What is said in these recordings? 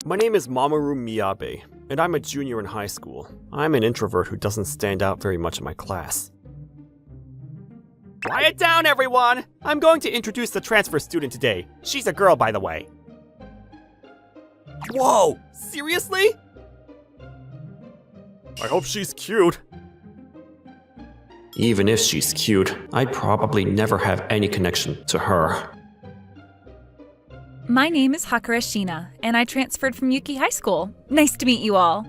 My name is Mamoru Miyabe, and I'm a junior in high school. I'm an introvert who doesn't stand out very much in my class. Quiet down, everyone! I'm going to introduce the transfer student today. She's a girl, by the way. Whoa! Seriously? I hope she's cute. Even if she's cute, I'd probably never have any connection to her. My name is Hakura Shina, and I transferred from Yuki High School. Nice to meet you all.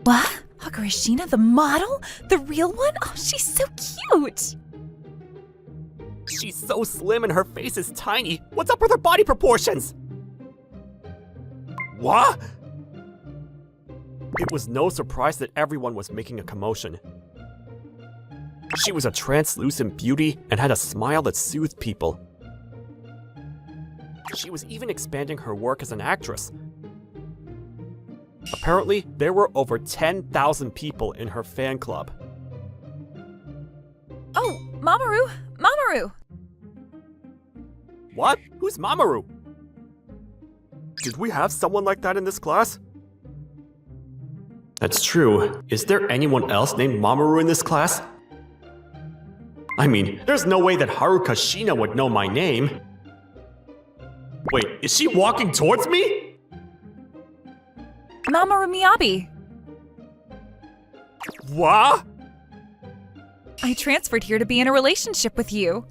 What? Hakura Shina, the model? The real one? Oh, she's so cute! She's so slim and her face is tiny. What's up with her body proportions? What? It was no surprise that everyone was making a commotion. She was a translucent beauty and had a smile that soothed people. She was even expanding her work as an actress. Apparently, there were over 10,000 people in her fan club. Oh, Mamoru! Mamoru! What? Who's Mamoru? Did we have someone like that in this class? That's true. Is there anyone else named Mamoru in this class? I mean, there's no way that Haruka Shina would know my name. Wait, is she walking towards me? Mamoru Miyabe! What? I transferred here to be in a relationship with you.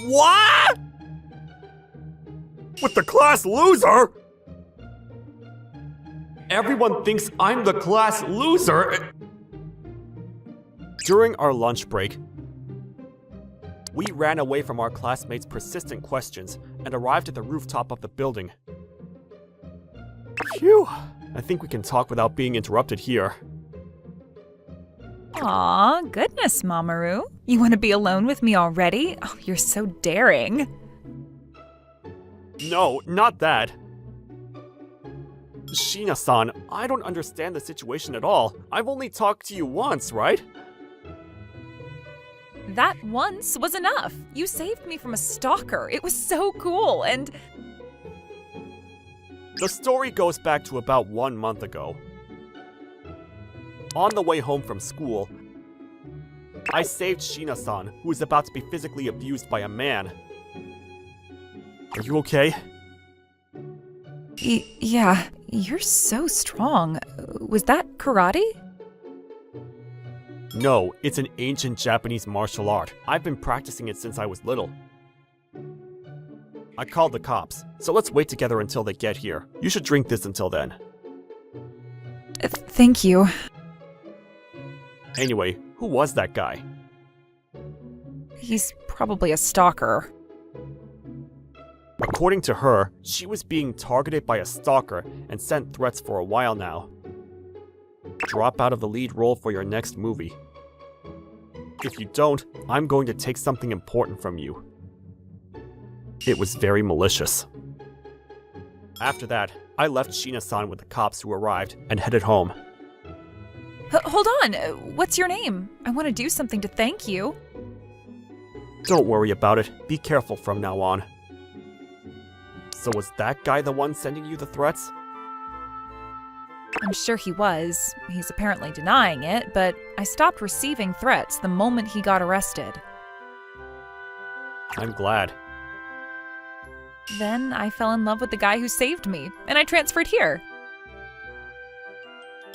What? With the class loser? Everyone thinks I'm the class loser. During our lunch break, we ran away from our classmates' persistent questions and arrived at the rooftop of the building. Phew, I think we can talk without being interrupted here. Aw, goodness, Mamoru. You want to be alone with me already? Oh, you're so daring. No, not that. Shina-san, I don't understand the situation at all. I've only talked to you once, right? That once was enough. You saved me from a stalker. It was so cool, and... The story goes back to about 1 month ago. On the way home from school, I saved Shina-san, who was about to be physically abused by a man. Are you okay? Yeah, you're so strong. Was that karate? No, it's an ancient Japanese martial art. I've been practicing it since I was little. I called the cops, so let's wait together until they get here. You should drink this until then. Thank you. Anyway, who was that guy? He's probably a stalker. According to her, she was being targeted by a stalker and sent threats for a while now. Drop out of the lead role for your next movie. If you don't, I'm going to take something important from you. It was very malicious. After that, I left Shina-san with the cops who arrived and headed home. Hold on, what's your name? I want to do something to thank you. Don't worry about it. Be careful from now on. So was that guy the one sending you the threats? I'm sure he was. He's apparently denying it, but I stopped receiving threats the moment he got arrested. I'm glad. Then I fell in love with the guy who saved me, and I transferred here.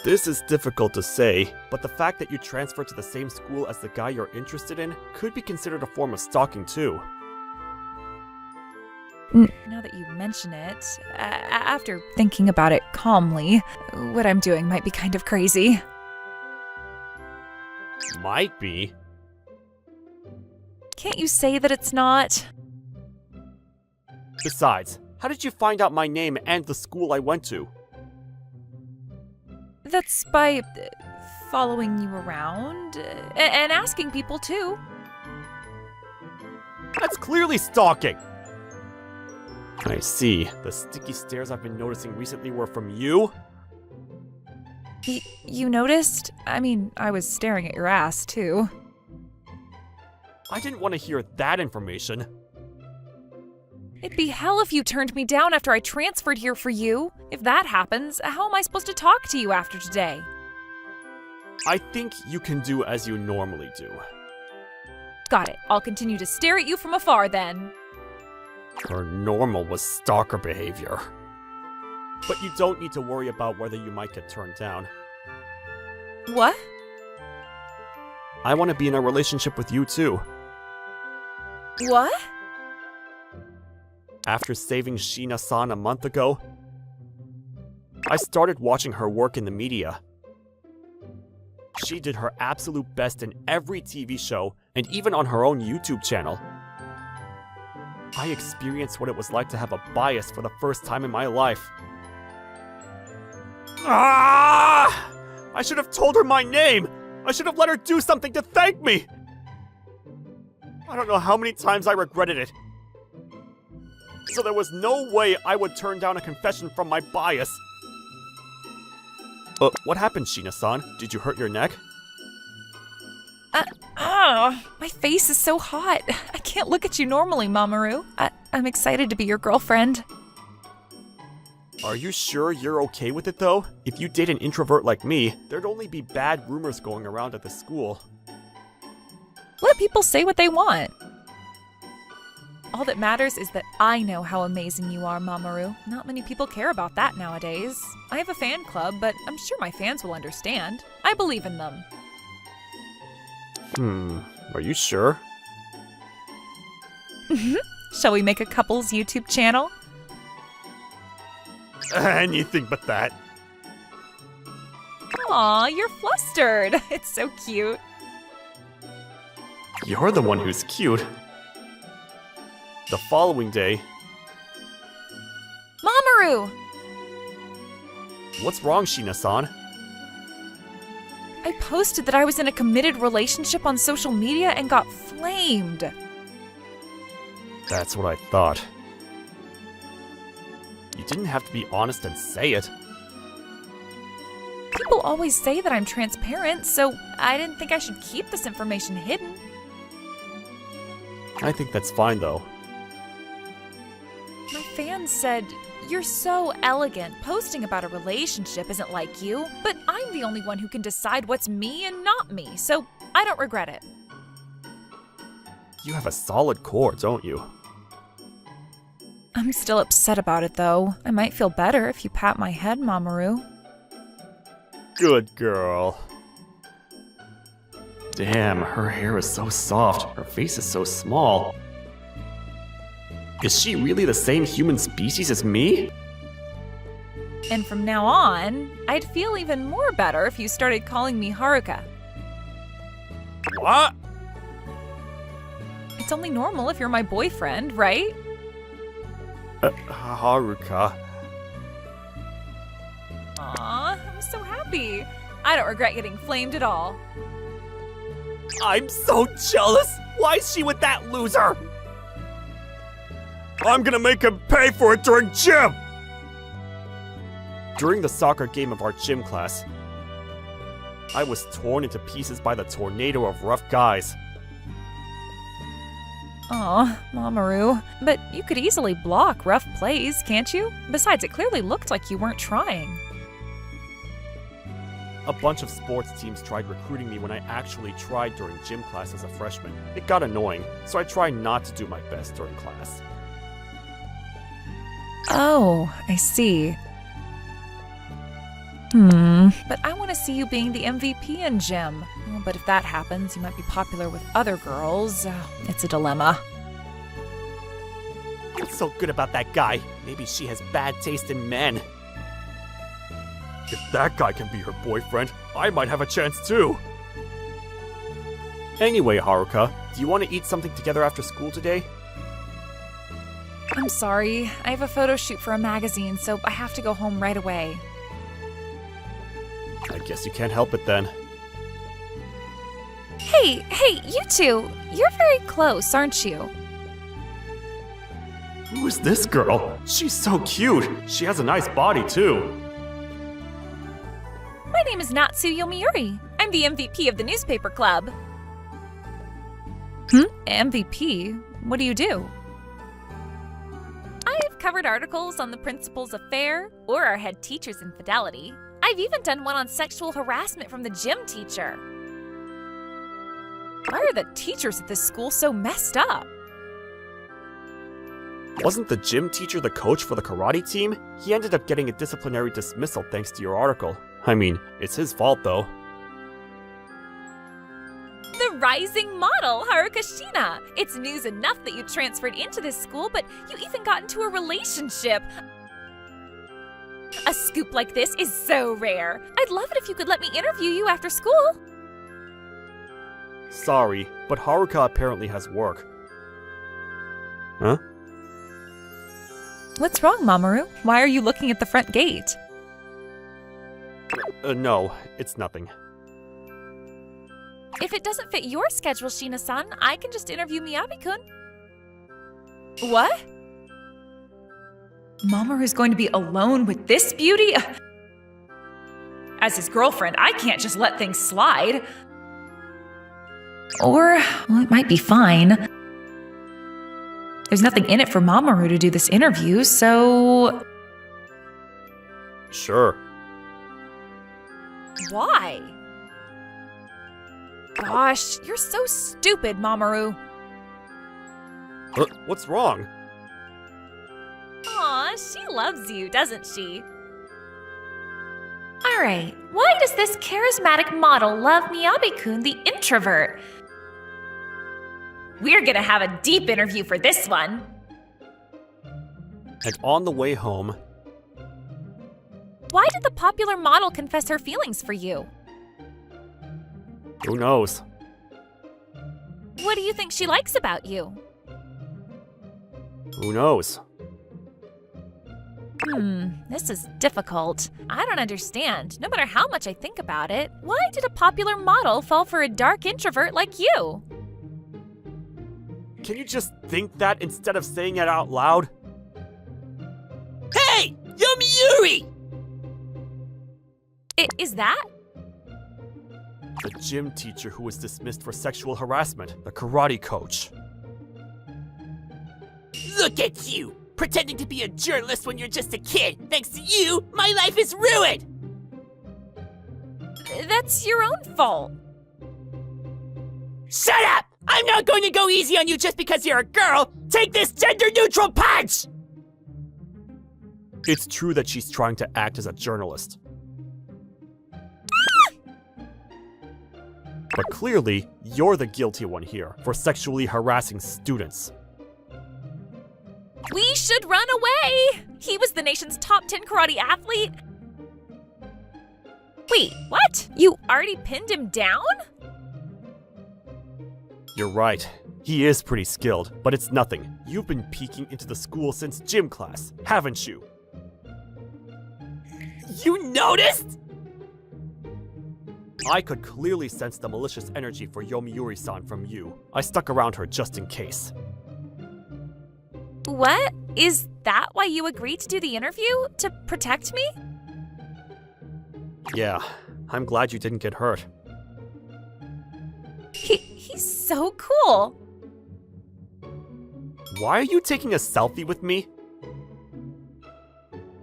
This is difficult to say, but the fact that you transferred to the same school as the guy you're interested in could be considered a form of stalking too. Now that you mention it, after thinking about it calmly, what I'm doing might be kind of crazy. Might be. Can't you say that it's not? Besides, how did you find out my name and the school I went to? That's by following you around and asking people too. That's clearly stalking! I see. The sticky stares I've been noticing recently were from you? You noticed? I mean, I was staring at your ass too. I didn't want to hear that information. It'd be hell if you turned me down after I transferred here for you. If that happens, how am I supposed to talk to you after today? I think you can do as you normally do. Got it. I'll continue to stare at you from afar then. Her normal was stalker behavior. But you don't need to worry about whether you might get turned down. What? I want to be in a relationship with you too. What? After saving Shina-san a month ago, I started watching her work in the media. She did her absolute best in every TV show and even on her own YouTube channel. I experienced what it was like to have a bias for the first time in my life. Ah! I should have told her my name! I should have let her do something to thank me! I don't know how many times I regretted it. So there was no way I would turn down a confession from my bias. What happened, Shina-san? Did you hurt your neck? My face is so hot. I can't look at you normally, Mamoru. I'm excited to be your girlfriend. Are you sure you're okay with it, though? If you date an introvert like me, there'd only be bad rumors going around at the school. Let people say what they want. All that matters is that I know how amazing you are, Mamoru. Not many people care about that nowadays. I have a fan club, but I'm sure my fans will understand. I believe in them. Are you sure? Shall we make a couple's YouTube channel? Anything but that. Aw, you're flustered. It's so cute. You're the one who's cute. The following day... Mamoru! What's wrong, Shina-san? I posted that I was in a committed relationship on social media and got flamed. That's what I thought. You didn't have to be honest and say it. People always say that I'm transparent, so I didn't think I should keep this information hidden. I think that's fine, though. My fans said, "You're so elegant. Posting about a relationship isn't like you, but I'm the only one who can decide what's me and not me, so I don't regret it." You have a solid core, don't you? I'm still upset about it, though. I might feel better if you pat my head, Mamoru. Good girl. Damn, her hair is so soft. Her face is so small. Is she really the same human species as me? And from now on, I'd feel even more better if you started calling me Haruka. What? It's only normal if you're my boyfriend, right? Haruka. Aw, I'm so happy. I don't regret getting flamed at all. I'm so jealous! Why is she with that loser? I'm gonna make him pay for it during gym! During the soccer game of our gym class, I was torn into pieces by the tornado of rough guys. Aw, Mamoru. But you could easily block rough plays, can't you? Besides, it clearly looked like you weren't trying. A bunch of sports teams tried recruiting me when I actually tried during gym class as a freshman. It got annoying, so I tried not to do my best during class. Oh, I see. But I want to see you being the MVP in gym. Oh, but if that happens, you might be popular with other girls. It's a dilemma. What's so good about that guy? Maybe she has bad taste in men. If that guy can be her boyfriend, I might have a chance too. Anyway, Haruka, do you want to eat something together after school today? I'm sorry. I have a photo shoot for a magazine, so I have to go home right away. I guess you can't help it then. Hey, you two! You're very close, aren't you? Who is this girl? She's so cute. She has a nice body too. My name is Natsuyo Miuri. I'm the MVP of the newspaper club. MVP? What do you do? covered articles on the principal's affair or our head teacher's infidelity. I've even done one on sexual harassment from the gym teacher. Why are the teachers at this school so messed up? Wasn't the gym teacher the coach for the karate team? He ended up getting a disciplinary dismissal thanks to your article. I mean, it's his fault though. The rising model, Haruka Shina. It's news enough that you transferred into this school, but you even got into a relationship. A scoop like this is so rare. I'd love it if you could let me interview you after school. Sorry, but Haruka apparently has work. Huh? What's wrong, Mamoru? Why are you looking at the front gate? No, it's nothing. If it doesn't fit your schedule, Shina-san, I can just interview Miyabi-kun. What? Mamoru's going to be alone with this beauty? As his girlfriend, I can't just let things slide. Or, well, it might be fine. There's nothing in it for Mamoru to do this interview, so... Sure. Why? Gosh, you're so stupid, Mamoru. What's wrong? Aw, she loves you, doesn't she? Alright, why does this charismatic model love Miyabi-kun, the introvert? We're gonna have a deep interview for this one. And on the way home... Why did the popular model confess her feelings for you? Who knows? What do you think she likes about you? Who knows? This is difficult. I don't understand. No matter how much I think about it, why did a popular model fall for a dark introvert like you? Can you just think that instead of saying it out loud? Hey! Yomiuri! Is that? The gym teacher who was dismissed for sexual harassment, the karate coach. Look at you! Pretending to be a journalist when you're just a kid! Thanks to you, my life is ruined! That's your own fault. Shut up! I'm not going to go easy on you just because you're a girl! Take this gender-neutral punch! It's true that she's trying to act as a journalist. But clearly, you're the guilty one here for sexually harassing students. We should run away! He was the nation's top 10 karate athlete. Wait, what? You already pinned him down? You're right. He is pretty skilled, but it's nothing. You've been peeking into the school since gym class, haven't you? You noticed? I could clearly sense the malicious energy for Yomiuri-san from you. I stuck around her just in case. What? Is that why you agreed to do the interview? To protect me? Yeah, I'm glad you didn't get hurt. He's so cool. Why are you taking a selfie with me?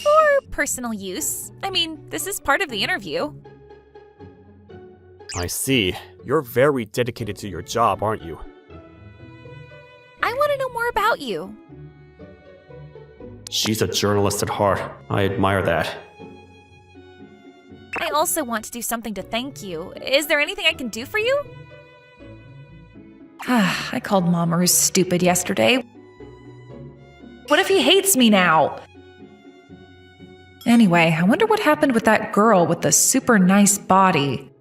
For personal use. I mean, this is part of the interview. I see. You're very dedicated to your job, aren't you? I want to know more about you. She's a journalist at heart. I admire that. I also want to do something to thank you. Is there anything I can do for you? I called Mamoru stupid yesterday. What if he hates me now? Anyway, I wonder what happened with that girl with the super nice body.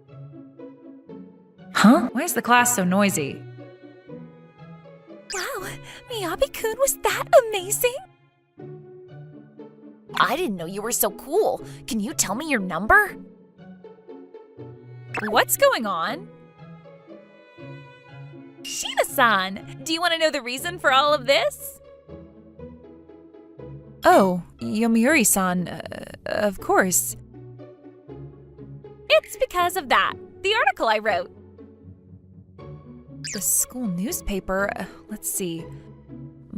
Huh? Why is the class so noisy? Wow, Miyabi-kun was that amazing? I didn't know you were so cool. Can you tell me your number? What's going on? Shina-san, do you want to know the reason for all of this? Oh, Yomiuri-san, of course. It's because of that, the article I wrote. The school newspaper, let's see.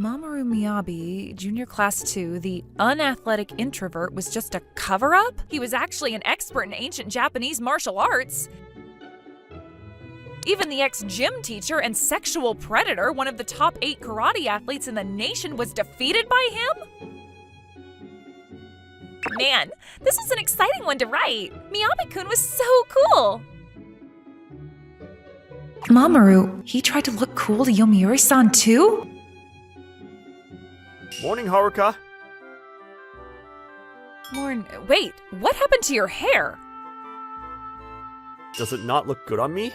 Mamoru Miyabi, junior class 2, the unathletic introvert, was just a cover-up? He was actually an expert in ancient Japanese martial arts. Even the ex-gym teacher and sexual predator, one of the top 8 karate athletes in the nation, was defeated by him? Man, this was an exciting one to write. Miyabi-kun was so cool. Mamoru, he tried to look cool to Yomiuri-san too? Morning, Haruka. Wait, what happened to your hair? Does it not look good on me?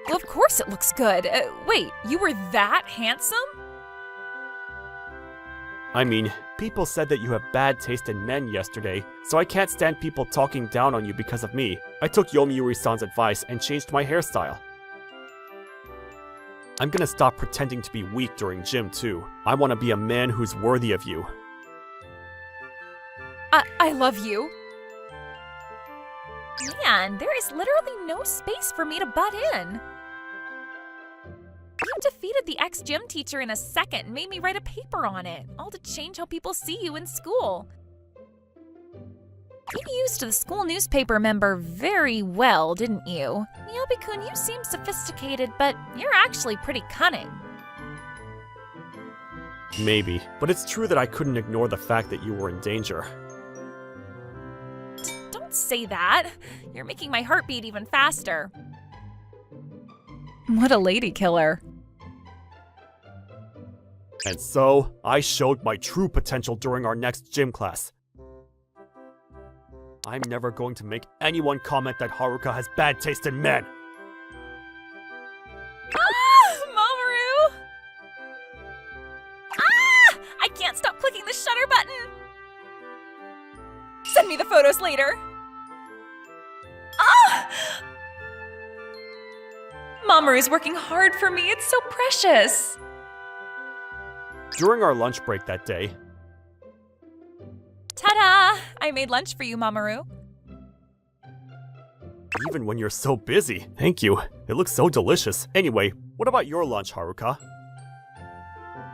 Well, of course it looks good. Wait, you were that handsome? I mean, people said that you have bad taste in men yesterday, so I can't stand people talking down on you because of me. I took Yomiuri-san's advice and changed my hairstyle. I'm gonna stop pretending to be weak during gym too. I want to be a man who's worthy of you. I love you. Man, there is literally no space for me to butt in. You defeated the ex-gym teacher in a second and made me write a paper on it, all to change how people see you in school. You used the school newspaper member very well, didn't you? Miyabi-kun, you seem sophisticated, but you're actually pretty cunning. Maybe, but it's true that I couldn't ignore the fact that you were in danger. Don't say that. You're making my heart beat even faster. What a lady killer. And so, I showed my true potential during our next gym class. I'm never going to make anyone comment that Haruka has bad taste in men. Mamoru! I can't stop clicking the shutter button! Send me the photos later! Mamoru's working hard for me, it's so precious! During our lunch break that day, Ta-da! I made lunch for you, Mamoru. even when you're so busy. Thank you. It looks so delicious. Anyway, what about your lunch, Haruka?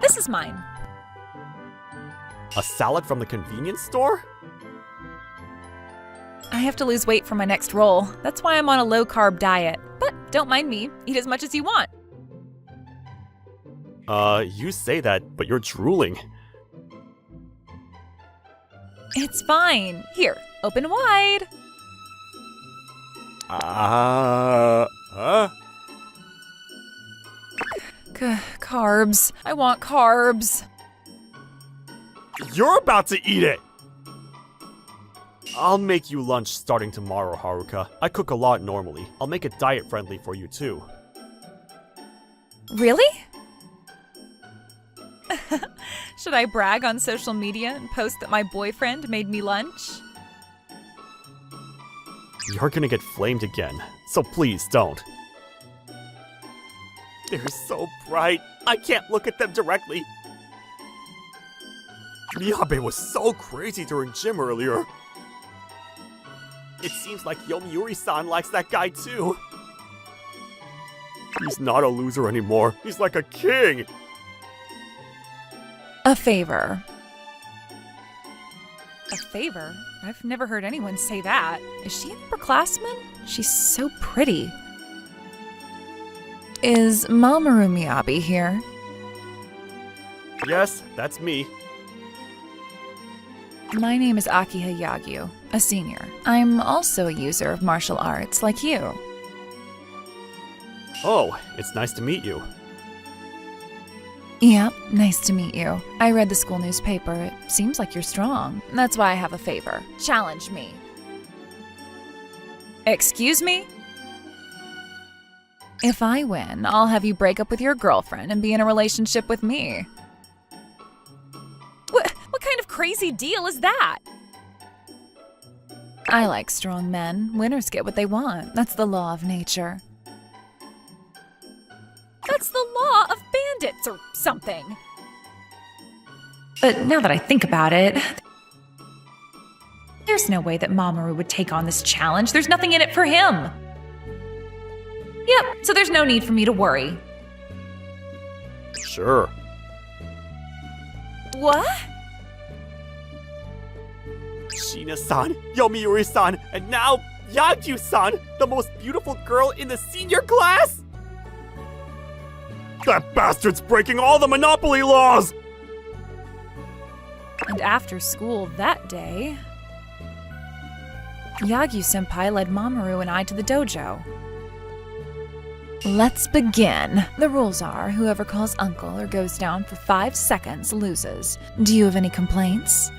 This is mine. A salad from the convenience store? I have to lose weight for my next role. That's why I'm on a low-carb diet. But don't mind me. Eat as much as you want. You say that, but you're drooling. It's fine. Here, open wide. Carbs. I want carbs. You're about to eat it! I'll make you lunch starting tomorrow, Haruka. I cook a lot normally. I'll make it diet-friendly for you, too. Really? Should I brag on social media and post that my boyfriend made me lunch? You're gonna get flamed again, so please don't. They're so bright, I can't look at them directly. Miyabe was so crazy during gym earlier. It seems like Yomiuri-san likes that guy too. He's not a loser anymore, he's like a king. A favor. A favor? I've never heard anyone say that. Is she an upperclassman? She's so pretty. Is Mamoru Miyabi here? Yes, that's me. My name is Akiha Yagyu, a senior. I'm also a user of martial arts, like you. Oh, it's nice to meet you. Yep, nice to meet you. I read the school newspaper. It seems like you're strong. That's why I have a favor. Challenge me. Excuse me? If I win, I'll have you break up with your girlfriend and be in a relationship with me. What kind of crazy deal is that? I like strong men. Winners get what they want. That's the law of nature. That's the law of bandits or something. But now that I think about it, there's no way that Mamoru would take on this challenge. There's nothing in it for him. Yep, so there's no need for me to worry. Sure. What? Shina-san, Yomiuri-san, and now Yagyu-san, the most beautiful girl in the senior class? That bastard's breaking all the Monopoly laws! And after school that day, Yagyu-senpai led Mamoru and I to the dojo. Let's begin. The rules are, whoever calls uncle or goes down for 5 seconds loses. Do you have any complaints?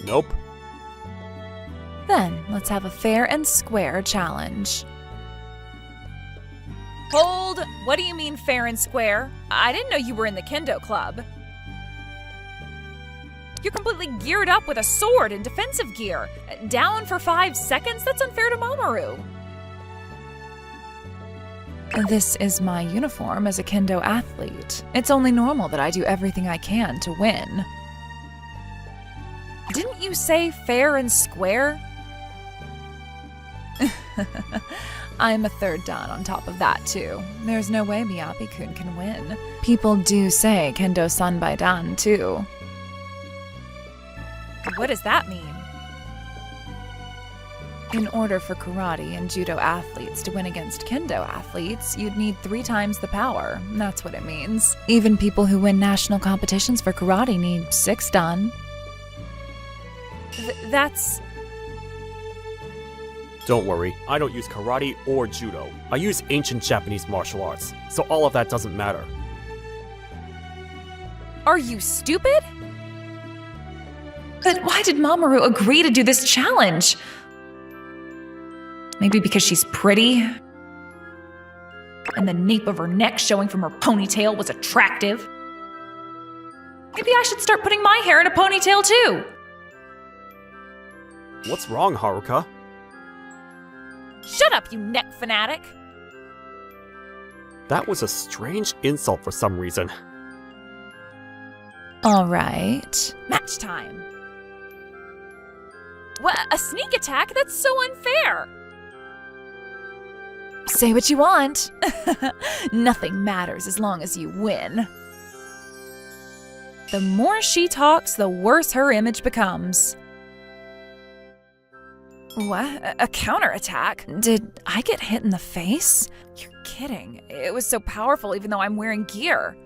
Nope. Then, let's have a fair and square challenge. Hold! What do you mean fair and square? I didn't know you were in the Kendo club. You're completely geared up with a sword and defensive gear. Down for 5 seconds? That's unfair to Mamoru. This is my uniform as a Kendo athlete. It's only normal that I do everything I can to win. Didn't you say fair and square? I'm a third dan on top of that, too. There's no way Miyabi-kun can win. People do say Kendo-san by dan, too. What does that mean? In order for karate and judo athletes to win against Kendo athletes, you'd need 3 times the power. That's what it means. Even people who win national competitions for karate need 6 dan. That's... Don't worry, I don't use karate or judo. I use ancient Japanese martial arts, so all of that doesn't matter. Are you stupid? But why did Mamoru agree to do this challenge? Maybe because she's pretty? And the nape of her neck showing from her ponytail was attractive? Maybe I should start putting my hair in a ponytail too. What's wrong, Haruka? Shut up, you neck fanatic! That was a strange insult for some reason. All right. Match time. What? A sneak attack? That's so unfair! Say what you want. Nothing matters as long as you win. The more she talks, the worse her image becomes. What? A counterattack? Did I get hit in the face? You're kidding. It was so powerful even though I'm wearing gear.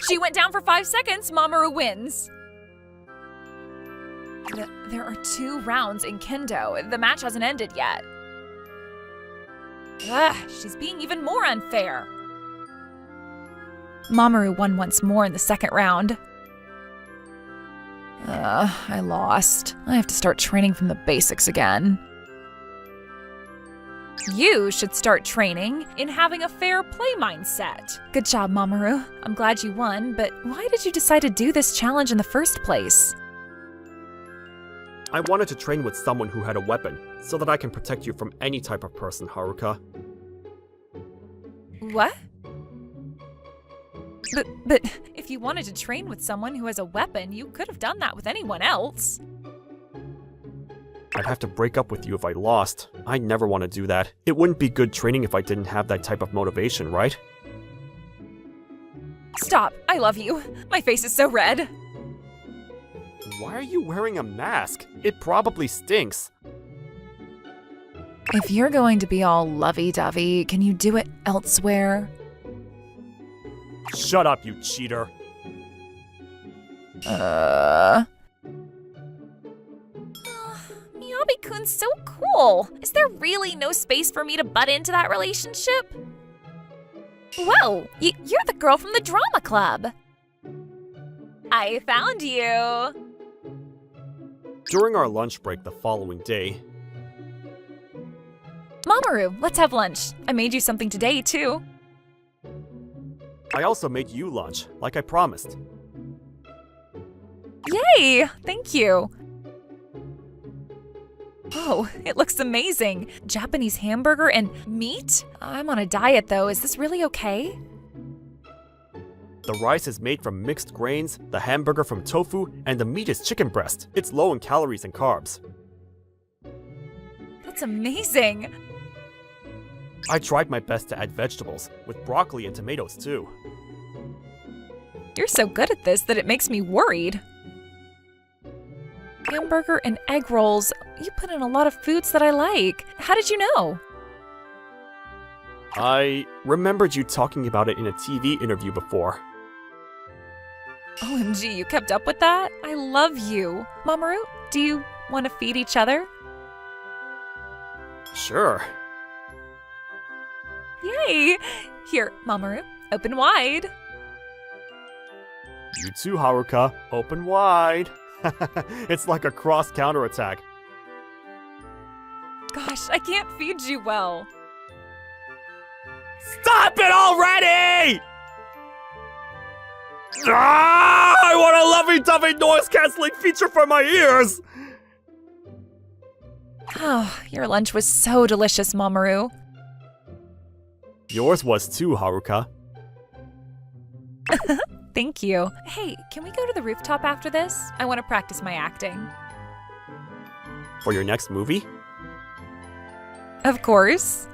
She went down for 5 seconds. Mamoru wins. There are 2 rounds in Kendo. The match hasn't ended yet. Ugh, she's being even more unfair. Mamoru won once more in the second round. I lost. I have to start training from the basics again. You should start training in having a fair play mindset. Good job, Mamoru. I'm glad you won, but why did you decide to do this challenge in the first place? I wanted to train with someone who had a weapon, so that I can protect you from any type of person, Haruka. What? But if you wanted to train with someone who has a weapon, you could have done that with anyone else. I'd have to break up with you if I lost. I never want to do that. It wouldn't be good training if I didn't have that type of motivation, right? Stop. I love you. My face is so red. Why are you wearing a mask? It probably stinks. If you're going to be all lovey-dovey, can you do it elsewhere? Shut up, you cheater. Miyabi-kun's so cool. Is there really no space for me to butt into that relationship? Whoa, you're the girl from the drama club. I found you. During our lunch break the following day, Mamoru, let's have lunch. I made you something today, too. I also made you lunch, like I promised. Yay! Thank you. Oh, it looks amazing. Japanese hamburger and meat? I'm on a diet, though. Is this really okay? The rice is made from mixed grains, the hamburger from tofu, and the meat is chicken breast. It's low in calories and carbs. That's amazing. I tried my best to add vegetables, with broccoli and tomatoes too. You're so good at this that it makes me worried. Hamburger and egg rolls. You put in a lot of foods that I like. How did you know? I remembered you talking about it in a TV interview before. OMG, you kept up with that? I love you. Mamoru, do you want to feed each other? Sure. Yay! Here, Mamoru, open wide. You too, Haruka. Open wide. It's like a cross counterattack. Gosh, I can't feed you well. Stop it already! I want a lovey-dovey noise-canceling feature for my ears! Oh, your lunch was so delicious, Mamoru. Yours was too, Haruka. Thank you. Hey, can we go to the rooftop after this? I want to practice my acting. For your next movie? Of course.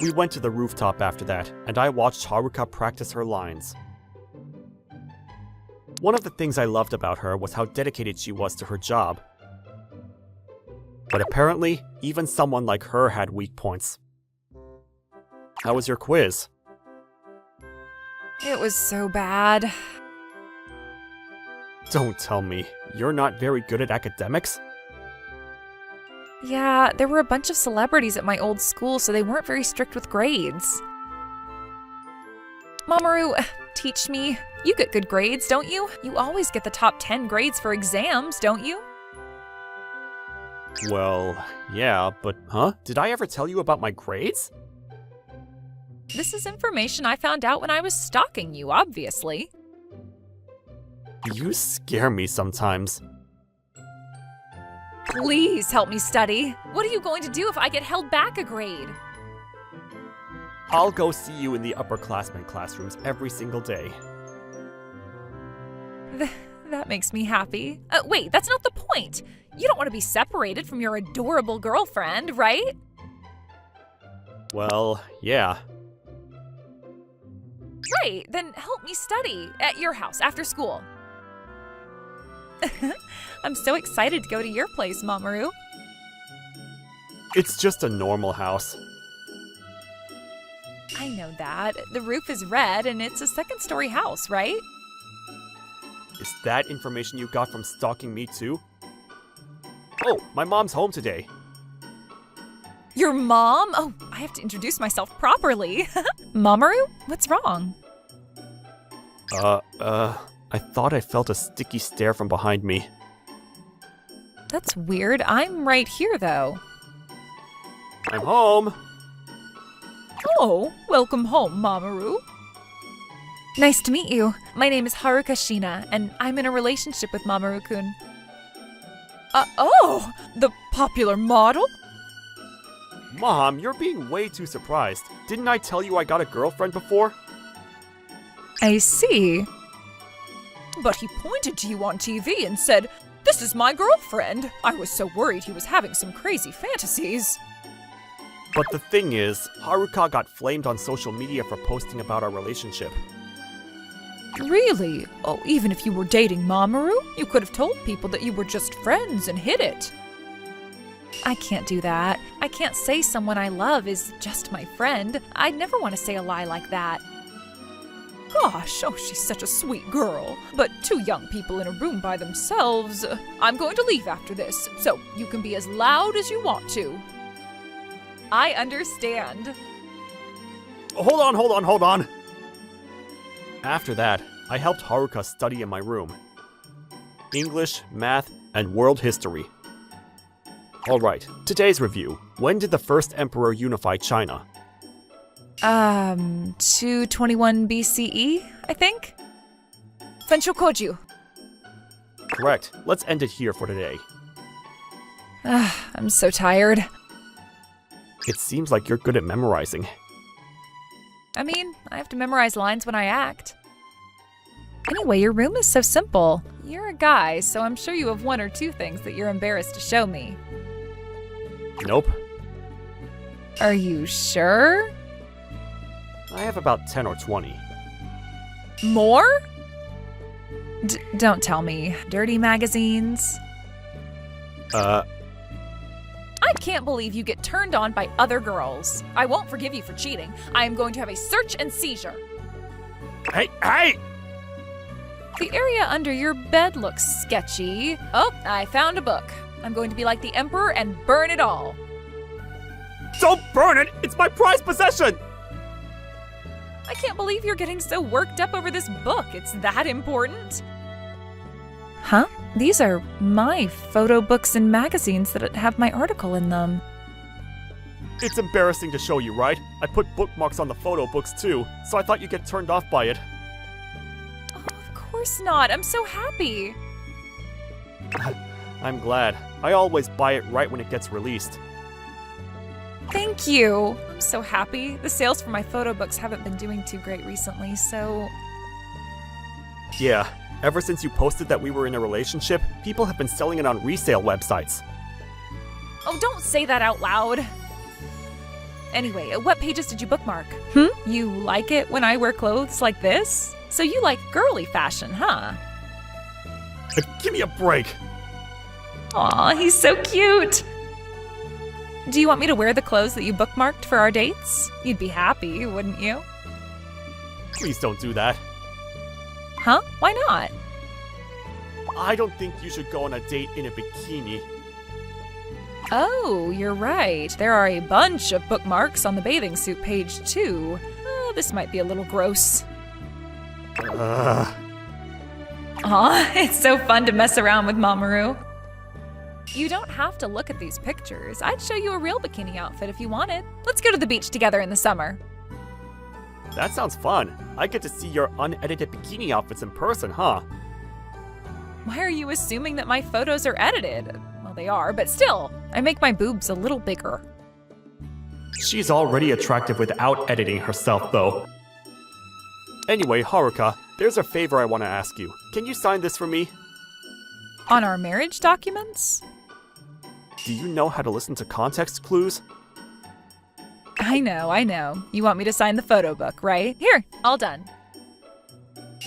We went to the rooftop after that, and I watched Haruka practice her lines. One of the things I loved about her was how dedicated she was to her job. But apparently, even someone like her had weak points. How was your quiz? It was so bad. Don't tell me, you're not very good at academics? Yeah, there were a bunch of celebrities at my old school, so they weren't very strict with grades. Mamoru, teach me. You get good grades, don't you? You always get the top 10 grades for exams, don't you? Well, yeah, but huh? Did I ever tell you about my grades? This is information I found out when I was stalking you, obviously. You scare me sometimes. Please help me study. What are you going to do if I get held back a grade? I'll go see you in the upperclassmen classrooms every single day. That makes me happy. Wait, that's not the point. You don't want to be separated from your adorable girlfriend, right? Well, yeah. Right, then help me study at your house after school. I'm so excited to go to your place, Mamoru. It's just a normal house. I know that. The roof is red and it's a second-story house, right? Is that information you got from stalking me too? Oh, my mom's home today. Your mom? Oh, I have to introduce myself properly. Mamoru, what's wrong? I thought I felt a sticky stare from behind me. That's weird. I'm right here, though. I'm home! Oh, welcome home, Mamoru. Nice to meet you. My name is Haruka Shina, and I'm in a relationship with Mamoru-kun. Oh, the popular model? Mom, you're being way too surprised. Didn't I tell you I got a girlfriend before? I see. But he pointed to you on TV and said, "This is my girlfriend." I was so worried he was having some crazy fantasies. But the thing is, Haruka got flamed on social media for posting about our relationship. Really? Oh, even if you were dating Mamoru, you could have told people that you were just friends and hid it. I can't do that. I can't say someone I love is just my friend. I'd never want to say a lie like that. Gosh, oh, she's such a sweet girl. But two young people in a room by themselves. I'm going to leave after this, so you can be as loud as you want to. I understand. Hold on! After that, I helped Haruka study in my room. English, math, and world history. Alright, today's review. When did the first emperor unify China? 221 BCE, I think? Fenshokoju. Correct. Let's end it here for today. I'm so tired. It seems like you're good at memorizing. I mean, I have to memorize lines when I act. Anyway, your room is so simple. You're a guy, so I'm sure you have one or two things that you're embarrassed to show me. Nope. Are you sure? I have about 10 or 20. More? Don't tell me. Dirty magazines? I can't believe you get turned on by other girls. I won't forgive you for cheating. I am going to have a search and seizure. Hey! The area under your bed looks sketchy. Oh, I found a book. I'm going to be like the Emperor and burn it all. Don't burn it! It's my prized possession! I can't believe you're getting so worked up over this book. It's that important. Huh? These are my photo books and magazines that have my article in them. It's embarrassing to show you, right? I put bookmarks on the photo books too, so I thought you'd get turned off by it. Oh, of course not. I'm so happy. I'm glad. I always buy it right when it gets released. Thank you. I'm so happy. The sales for my photo books haven't been doing too great recently, so... Yeah, ever since you posted that we were in a relationship, people have been selling it on resale websites. Oh, don't say that out loud. Anyway, what pages did you bookmark? You like it when I wear clothes like this? So you like girly fashion, huh? Give me a break! Aw, he's so cute. Do you want me to wear the clothes that you bookmarked for our dates? You'd be happy, wouldn't you? Please don't do that. Huh? Why not? I don't think you should go on a date in a bikini. Oh, you're right. There are a bunch of bookmarks on the bathing suit page, too. This might be a little gross. Aw, it's so fun to mess around with Mamoru. You don't have to look at these pictures. I'd show you a real bikini outfit if you wanted. Let's go to the beach together in the summer. That sounds fun. I get to see your unedited bikini outfits in person, huh? Why are you assuming that my photos are edited? Well, they are, but still, I make my boobs a little bigger. She's already attractive without editing herself, though. Anyway, Haruka, there's a favor I want to ask you. Can you sign this for me? On our marriage documents? Do you know how to listen to context clues? I know. You want me to sign the photo book, right? Here, all done.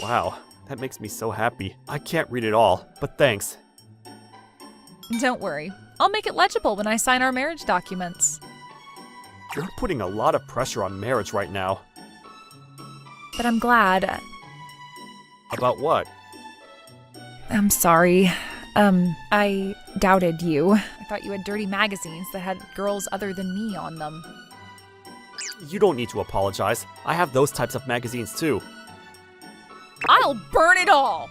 Wow, that makes me so happy. I can't read it all, but thanks. Don't worry. I'll make it legible when I sign our marriage documents. You're putting a lot of pressure on marriage right now. But I'm glad. About what? I'm sorry. I doubted you. I thought you had dirty magazines that had girls other than me on them. You don't need to apologize. I have those types of magazines too. I'll burn it all!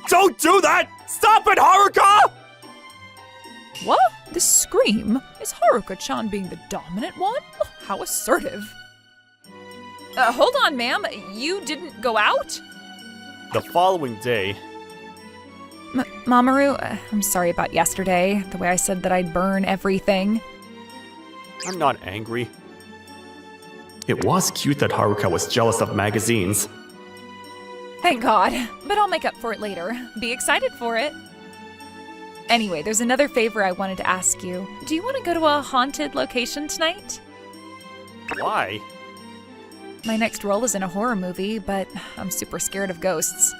Don't do that! Stop it, Haruka! What? This scream? Is Haruka-chan being the dominant one? Oh, how assertive. Hold on, ma'am. You didn't go out? The following day... Mamoru, I'm sorry about yesterday, the way I said that I'd burn everything. I'm not angry. It was cute that Haruka was jealous of magazines. Thank God. But I'll make up for it later. Be excited for it. Anyway, there's another favor I wanted to ask you. Do you want to go to a haunted location tonight? Why? My next role is in a horror movie, but I'm super scared of ghosts.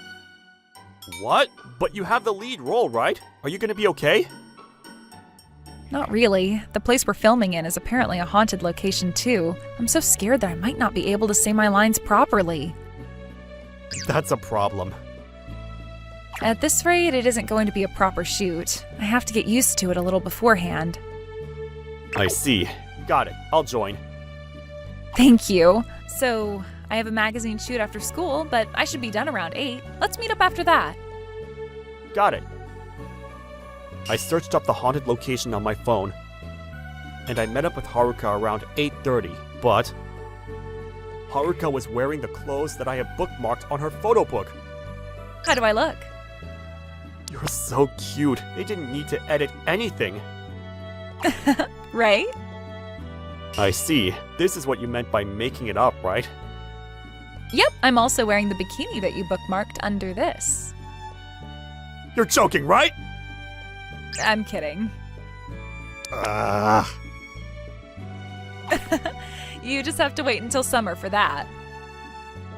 What? But you have the lead role, right? Are you gonna be okay? Not really. The place we're filming in is apparently a haunted location too. I'm so scared that I might not be able to say my lines properly. That's a problem. At this rate, it isn't going to be a proper shoot. I have to get used to it a little beforehand. I see. Got it. I'll join. Thank you. So, I have a magazine shoot after school, but I should be done around 8. Let's meet up after that. Got it. I searched up the haunted location on my phone, and I met up with Haruka around 8:30, but Haruka was wearing the clothes that I had bookmarked on her photo book. How do I look? You're so cute. They didn't need to edit anything. Right? I see. This is what you meant by making it up, right? Yep, I'm also wearing the bikini that you bookmarked under this. You're joking, right? I'm kidding. You just have to wait until summer for that.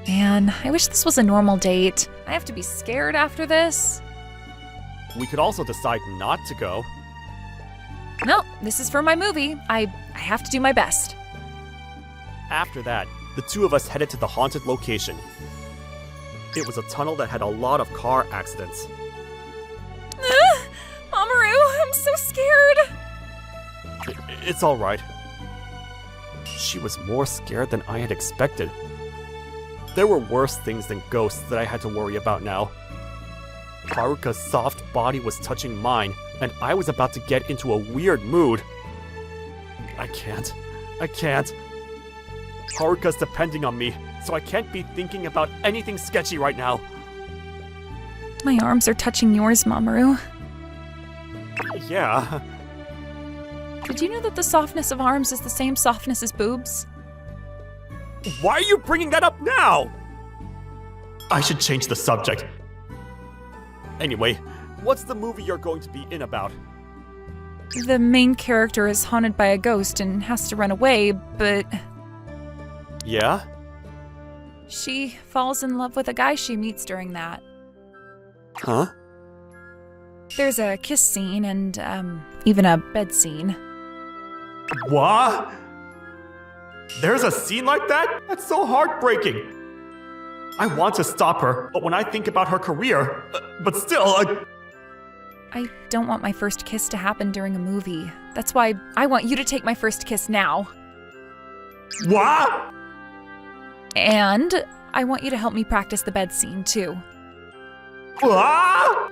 Man, I wish this was a normal date. I have to be scared after this. We could also decide not to go. No, this is for my movie. I have to do my best. After that, the two of us headed to the haunted location. It was a tunnel that had a lot of car accidents. Mamoru, I'm so scared. It's alright. She was more scared than I had expected. There were worse things than ghosts that I had to worry about now. Haruka's soft body was touching mine, and I was about to get into a weird mood. I can't. Haruka's depending on me, so I can't be thinking about anything sketchy right now. My arms are touching yours, Mamoru. Yeah. Did you know that the softness of arms is the same softness as boobs? Why are you bringing that up now? I should change the subject. Anyway, what's the movie you're going to be in about? The main character is haunted by a ghost and has to run away, but Yeah? she falls in love with a guy she meets during that. Huh? There's a kiss scene and, even a bed scene. What? There's a scene like that? That's so heartbreaking. I want to stop her, but when I think about her career, but still, I don't want my first kiss to happen during a movie. That's why I want you to take my first kiss now. What? And I want you to help me practice the bed scene, too. What?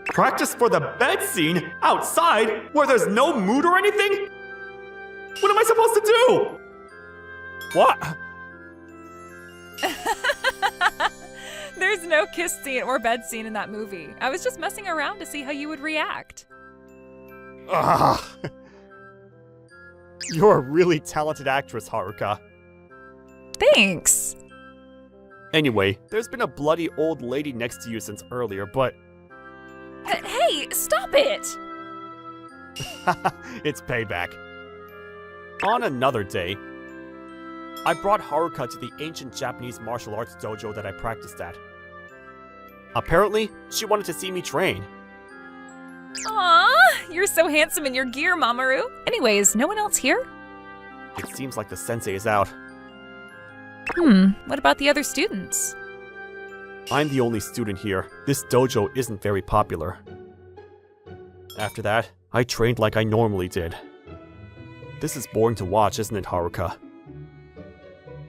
Practice for the bed scene outside where there's no mood or anything? What am I supposed to do? What? There's no kiss scene or bed scene in that movie. I was just messing around to see how you would react. Ugh. You're a really talented actress, Haruka. Thanks. Anyway, there's been a bloody old lady next to you since earlier, but Hey, stop it! it's payback. On another day, I brought Haruka to the ancient Japanese martial arts dojo that I practiced at. Apparently, she wanted to see me train. Aw, you're so handsome in your gear, Mamoru. Anyways, no one else here? It seems like the sensei is out. What about the other students? I'm the only student here. This dojo isn't very popular. After that, I trained like I normally did. This is boring to watch, isn't it, Haruka?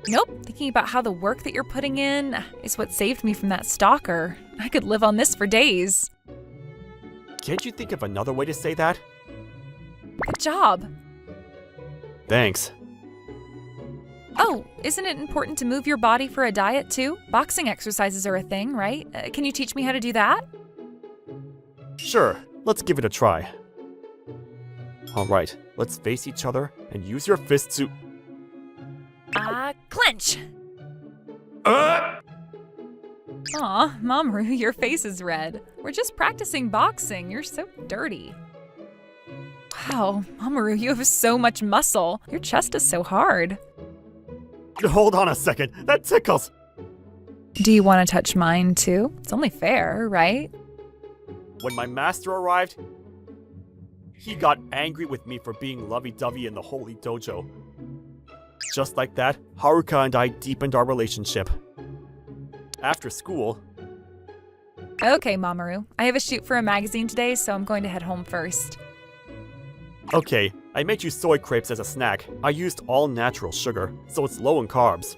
Nope, thinking about how the work that you're putting in is what saved me from that stalker. I could live on this for days. Can't you think of another way to say that? Good job. Thanks. Oh, isn't it important to move your body for a diet too? Boxing exercises are a thing, right? Can you teach me how to do that? Sure, let's give it a try. Alright, let's face each other and use your fists to... Clench! Uh! Aw, Mamoru, your face is red. We're just practicing boxing. You're so dirty. Wow, Mamoru, you have so much muscle. Your chest is so hard. Hold on a second, that tickles! Do you want to touch mine too? It's only fair, right? When my master arrived, he got angry with me for being lovey-dovey in the holy dojo. Just like that, Haruka and I deepened our relationship. After school... Okay, Mamoru. I have a shoot for a magazine today, so I'm going to head home first. Okay, I made you soy crepes as a snack. I used all natural sugar, so it's low in carbs.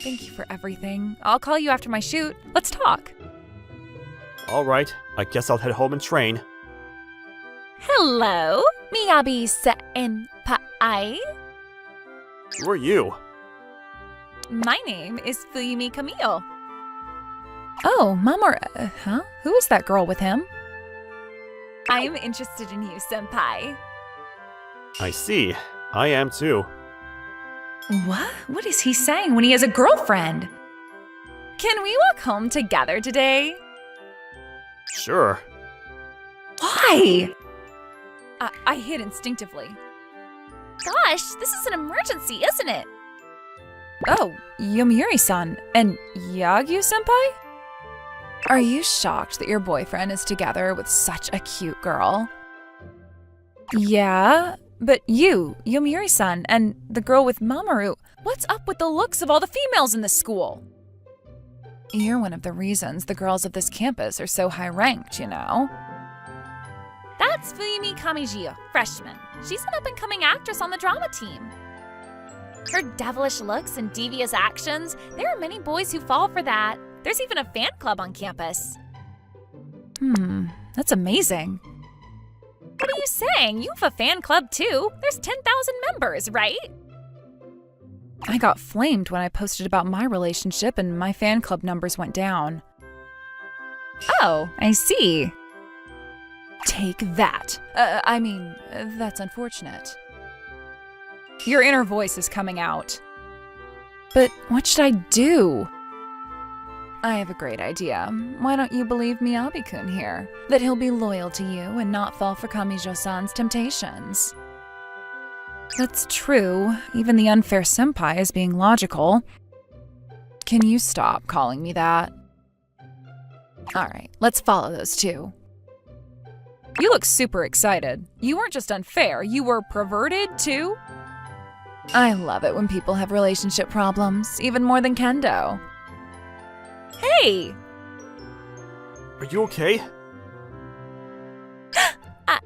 Thank you for everything. I'll call you after my shoot. Let's talk. Alright, I guess I'll head home and train. Hello, Miyabi-senpai. Who are you? My name is Fuyumi Camille. Oh, Mamoru, huh? Who is that girl with him? I'm interested in you, senpai. I see. I am too. What? What is he saying when he has a girlfriend? Can we walk home together today? Sure. Why? I hid instinctively. Gosh, this is an emergency, isn't it? Oh, Yomiuri-san and Yagyu-senpai? Are you shocked that your boyfriend is together with such a cute girl? Yeah, but you, Yomiuri-san, and the girl with Mamoru, what's up with the looks of all the females in this school? You're one of the reasons the girls of this campus are so high-ranked, you know? That's Fuyumi Kamijiyo, freshman. She's an up-and-coming actress on the drama team. Her devilish looks and devious actions, there are many boys who fall for that. There's even a fan club on campus. That's amazing. What are you saying? You have a fan club too. There's 10,000 members, right? I got flamed when I posted about my relationship and my fan club numbers went down. Oh, I see. Take that. That's unfortunate. Your inner voice is coming out. But what should I do? I have a great idea. Why don't you believe Miyabi-kun here? That he'll be loyal to you and not fall for Kamijo-san's temptations. That's true. Even the unfair senpai is being logical. Can you stop calling me that? Alright, let's follow those two. You look super excited. You weren't just unfair, you were perverted too? I love it when people have relationship problems, even more than Kendo. Hey! Are you okay?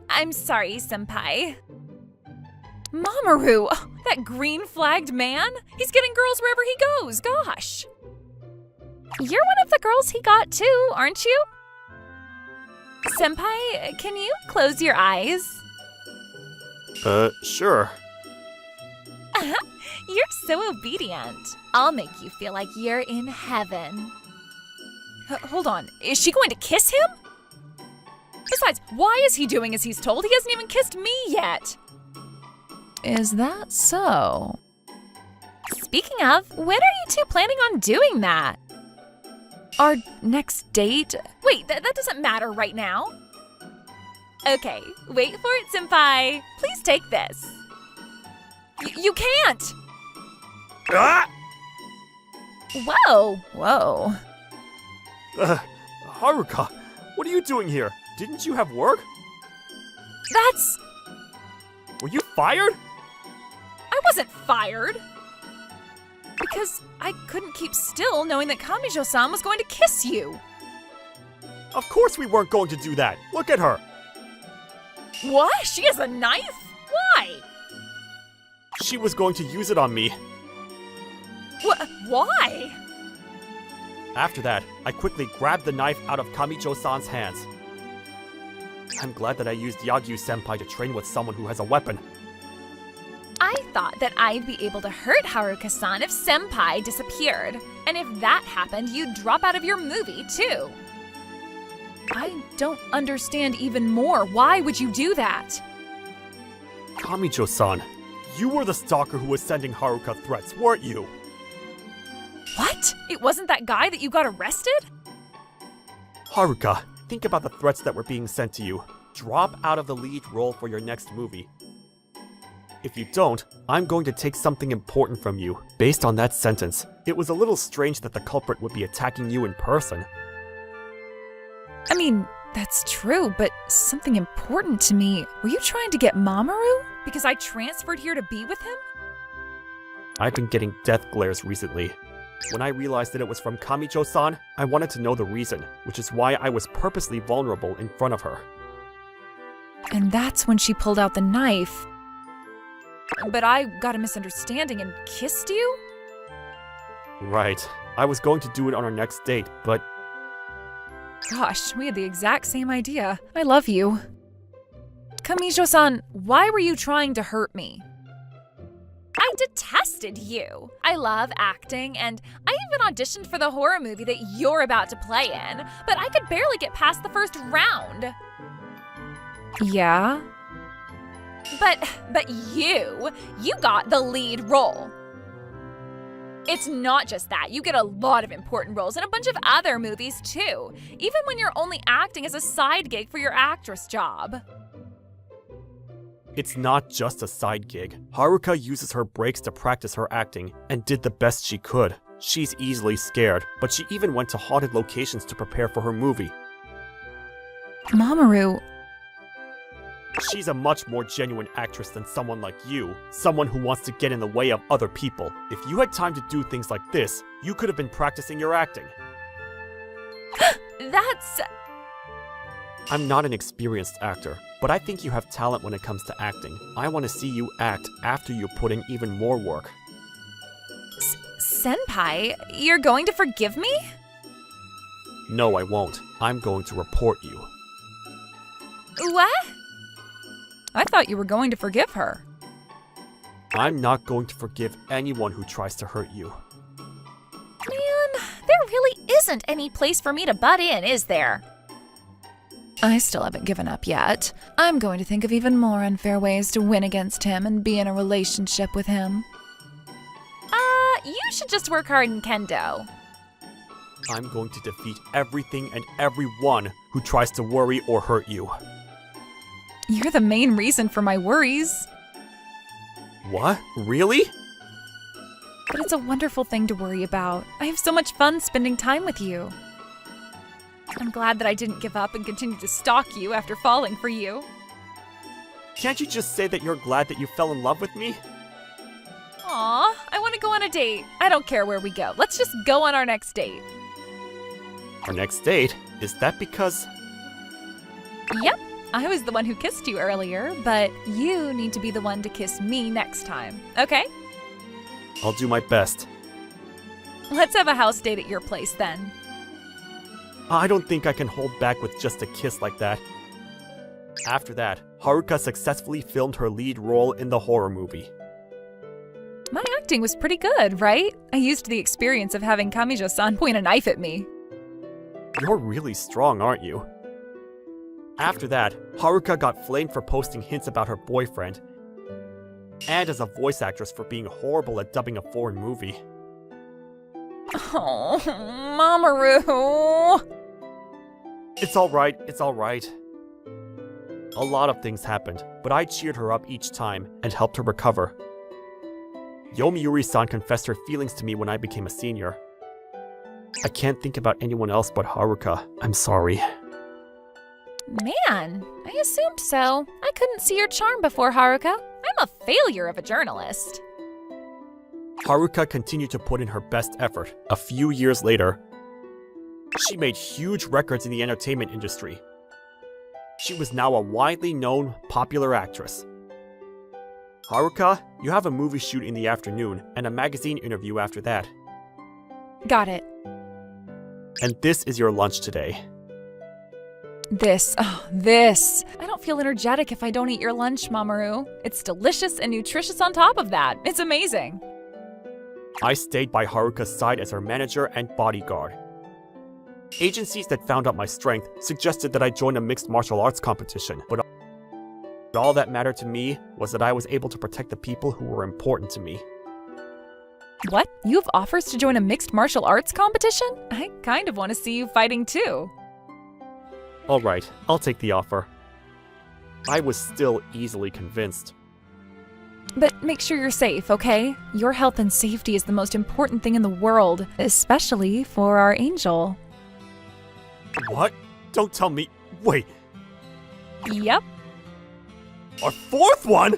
I'm sorry, senpai. Mamoru! That green-flagged man? He's getting girls wherever he goes, gosh! You're one of the girls he got too, aren't you? Senpai, can you close your eyes? Sure. You're so obedient. I'll make you feel like you're in heaven. Hold on, is she going to kiss him? Besides, why is he doing as he's told? He hasn't even kissed me yet. Is that so? Speaking of, when are you two planning on doing that? Our next date? Wait, that doesn't matter right now. Okay, wait for it, senpai. Please take this. You can't! Ah! Whoa. Haruka, what are you doing here? Didn't you have work? That's... Were you fired? I wasn't fired! Because I couldn't keep still knowing that Kamijo-san was going to kiss you. Of course we weren't going to do that. Look at her. What? She has a knife? Why? She was going to use it on me. Why? After that, I quickly grabbed the knife out of Kamijo-san's hands. I'm glad that I used Yagyu-senpai to train with someone who has a weapon. I thought that I'd be able to hurt Haruka-san if senpai disappeared. And if that happened, you'd drop out of your movie, too. I don't understand even more. Why would you do that? Kamijo-san, you were the stalker who was sending Haruka threats, weren't you? What? It wasn't that guy that you got arrested? Haruka, think about the threats that were being sent to you. Drop out of the lead role for your next movie. If you don't, I'm going to take something important from you. Based on that sentence, it was a little strange that the culprit would be attacking you in person. I mean, that's true, but something important to me. Were you trying to get Mamoru? Because I transferred here to be with him? I've been getting death glares recently. When I realized that it was from Kamijo-san, I wanted to know the reason, which is why I was purposely vulnerable in front of her. And that's when she pulled out the knife. But I got a misunderstanding and kissed you? Right. I was going to do it on our next date, but... Gosh, we had the exact same idea. I love you. Kamijo-san, why were you trying to hurt me? I detested you. I love acting, and I even auditioned for the horror movie that you're about to play in, but I could barely get past the first round. Yeah? But you got the lead role. It's not just that. You get a lot of important roles in a bunch of other movies, too, even when you're only acting as a side gig for your actress job. It's not just a side gig. Haruka uses her breaks to practice her acting, and did the best she could. She's easily scared, but she even went to haunted locations to prepare for her movie. Mamoru, She's a much more genuine actress than someone like you, someone who wants to get in the way of other people. If you had time to do things like this, you could have been practicing your acting. That's... I'm not an experienced actor, but I think you have talent when it comes to acting. I want to see you act after you put in even more work. Senpai, you're going to forgive me? No, I won't. I'm going to report you. What? I thought you were going to forgive her. I'm not going to forgive anyone who tries to hurt you. Man, there really isn't any place for me to butt in, is there? I still haven't given up yet. I'm going to think of even more unfair ways to win against him and be in a relationship with him. You should just work hard in Kendo. I'm going to defeat everything and everyone who tries to worry or hurt you. You're the main reason for my worries. What? Really? But it's a wonderful thing to worry about. I have so much fun spending time with you. I'm glad that I didn't give up and continue to stalk you after falling for you. Can't you just say that you're glad that you fell in love with me? Aw, I want to go on a date. I don't care where we go. Let's just go on our next date. Our next date? Is that because... Yep, I was the one who kissed you earlier, but you need to be the one to kiss me next time, okay? I'll do my best. Let's have a house date at your place then. I don't think I can hold back with just a kiss like that. After that, Haruka successfully filmed her lead role in the horror movie. My acting was pretty good, right? I used the experience of having Kamijo-san point a knife at me. You're really strong, aren't you? After that, Haruka got flamed for posting hints about her boyfriend, and as a voice actress for being horrible at dubbing a foreign movie. Oh, Mamoru! It's alright, it's alright. A lot of things happened, but I cheered her up each time and helped her recover. Yomiuri-san confessed her feelings to me when I became a senior. I can't think about anyone else but Haruka. I'm sorry. Man, I assumed so. I couldn't see your charm before, Haruka. I'm a failure of a journalist. Haruka continued to put in her best effort. A few years later, she made huge records in the entertainment industry. She was now a widely known, popular actress. Haruka, you have a movie shoot in the afternoon and a magazine interview after that. Got it. And this is your lunch today. This. I don't feel energetic if I don't eat your lunch, Mamoru. It's delicious and nutritious on top of that. It's amazing. I stayed by Haruka's side as her manager and bodyguard. Agencies that found out my strength suggested that I join a mixed martial arts competition, but all that mattered to me was that I was able to protect the people who were important to me. What? You have offers to join a mixed martial arts competition? I kind of want to see you fighting too. Alright, I'll take the offer. I was still easily convinced. But make sure you're safe, okay? Your health and safety is the most important thing in the world, especially for our angel. What? Don't tell me. Wait, Yep. our fourth one?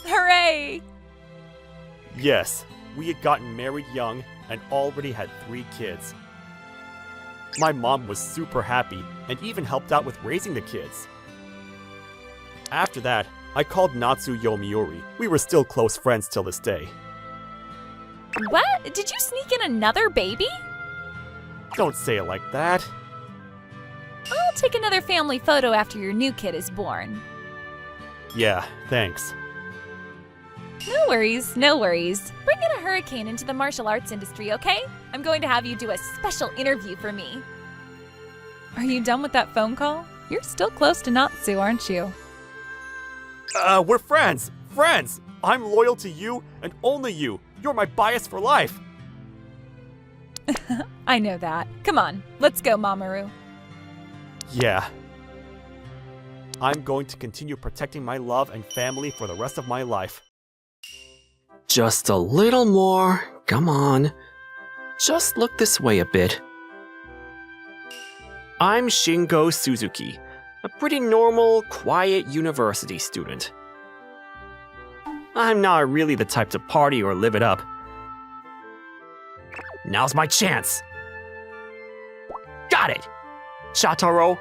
Hooray! Yes, we had gotten married young and already had 3 kids. My mom was super happy and even helped out with raising the kids. After that, I called Natsu Yomiuri. We were still close friends till this day. What? Did you sneak in another baby? Don't say it like that. I'll take another family photo after your new kid is born. Yeah, thanks. No worries, no worries. Bring in a hurricane into the martial arts industry, okay? I'm going to have you do a special interview for me. Are you done with that phone call? You're still close to Natsu, aren't you? We're friends! Friends! I'm loyal to you and only you. You're my bias for life. I know that. Come on, let's go, Mamoru. Yeah. I'm going to continue protecting my love and family for the rest of my life. Just a little more. Come on. Just look this way a bit. I'm Shingo Suzuki, a pretty normal, quiet university student. I'm not really the type to party or live it up. Now's my chance! Got it! Shataro,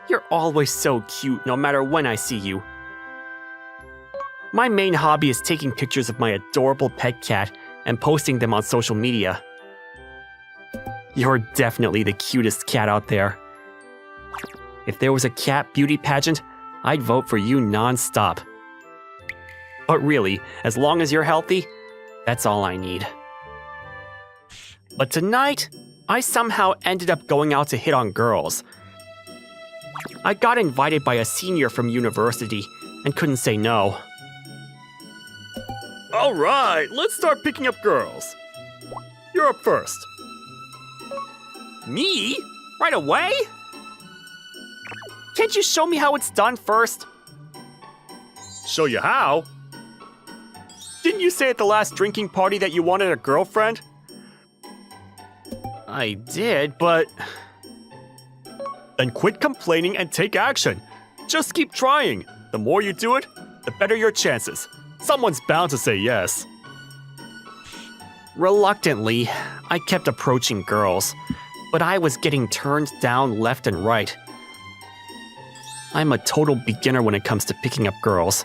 you're always so cute no matter when I see you. My main hobby is taking pictures of my adorable pet cat and posting them on social media. You're definitely the cutest cat out there. If there was a cat beauty pageant, I'd vote for you non-stop. But really, as long as you're healthy, that's all I need. But tonight, I somehow ended up going out to hit on girls. I got invited by a senior from university and couldn't say no. Alright, let's start picking up girls. You're up first. Me? Right away? Can't you show me how it's done first? Show you how? Didn't you say at the last drinking party that you wanted a girlfriend? I did, but... Then quit complaining and take action. Just keep trying. The more you do it, the better your chances. Someone's bound to say yes. Reluctantly, I kept approaching girls, but I was getting turned down left and right. I'm a total beginner when it comes to picking up girls.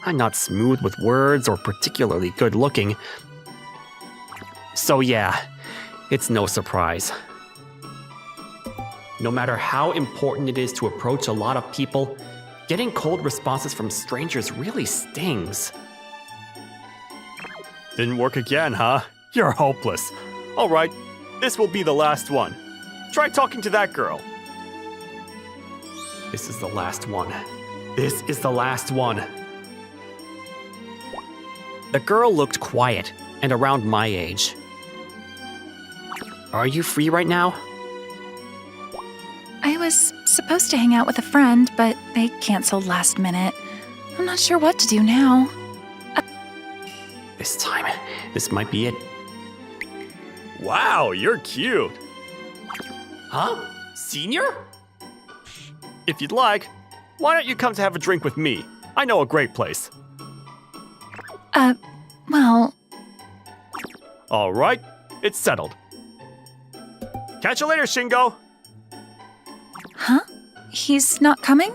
I'm not smooth with words or particularly good looking. So yeah, it's no surprise. No matter how important it is to approach a lot of people, getting cold responses from strangers really stings. Didn't work again, huh? You're hopeless. Alright, this will be the last one. Try talking to that girl. This is the last one. This is the last one. The girl looked quiet and around my age. Are you free right now? I was supposed to hang out with a friend, but they canceled last minute. I'm not sure what to do now. This time, this might be it. Wow, you're cute. Huh? Senior? If you'd like, why don't you come to have a drink with me? I know a great place. Well... All right, it's settled. Catch you later, Shingo. Huh? He's not coming?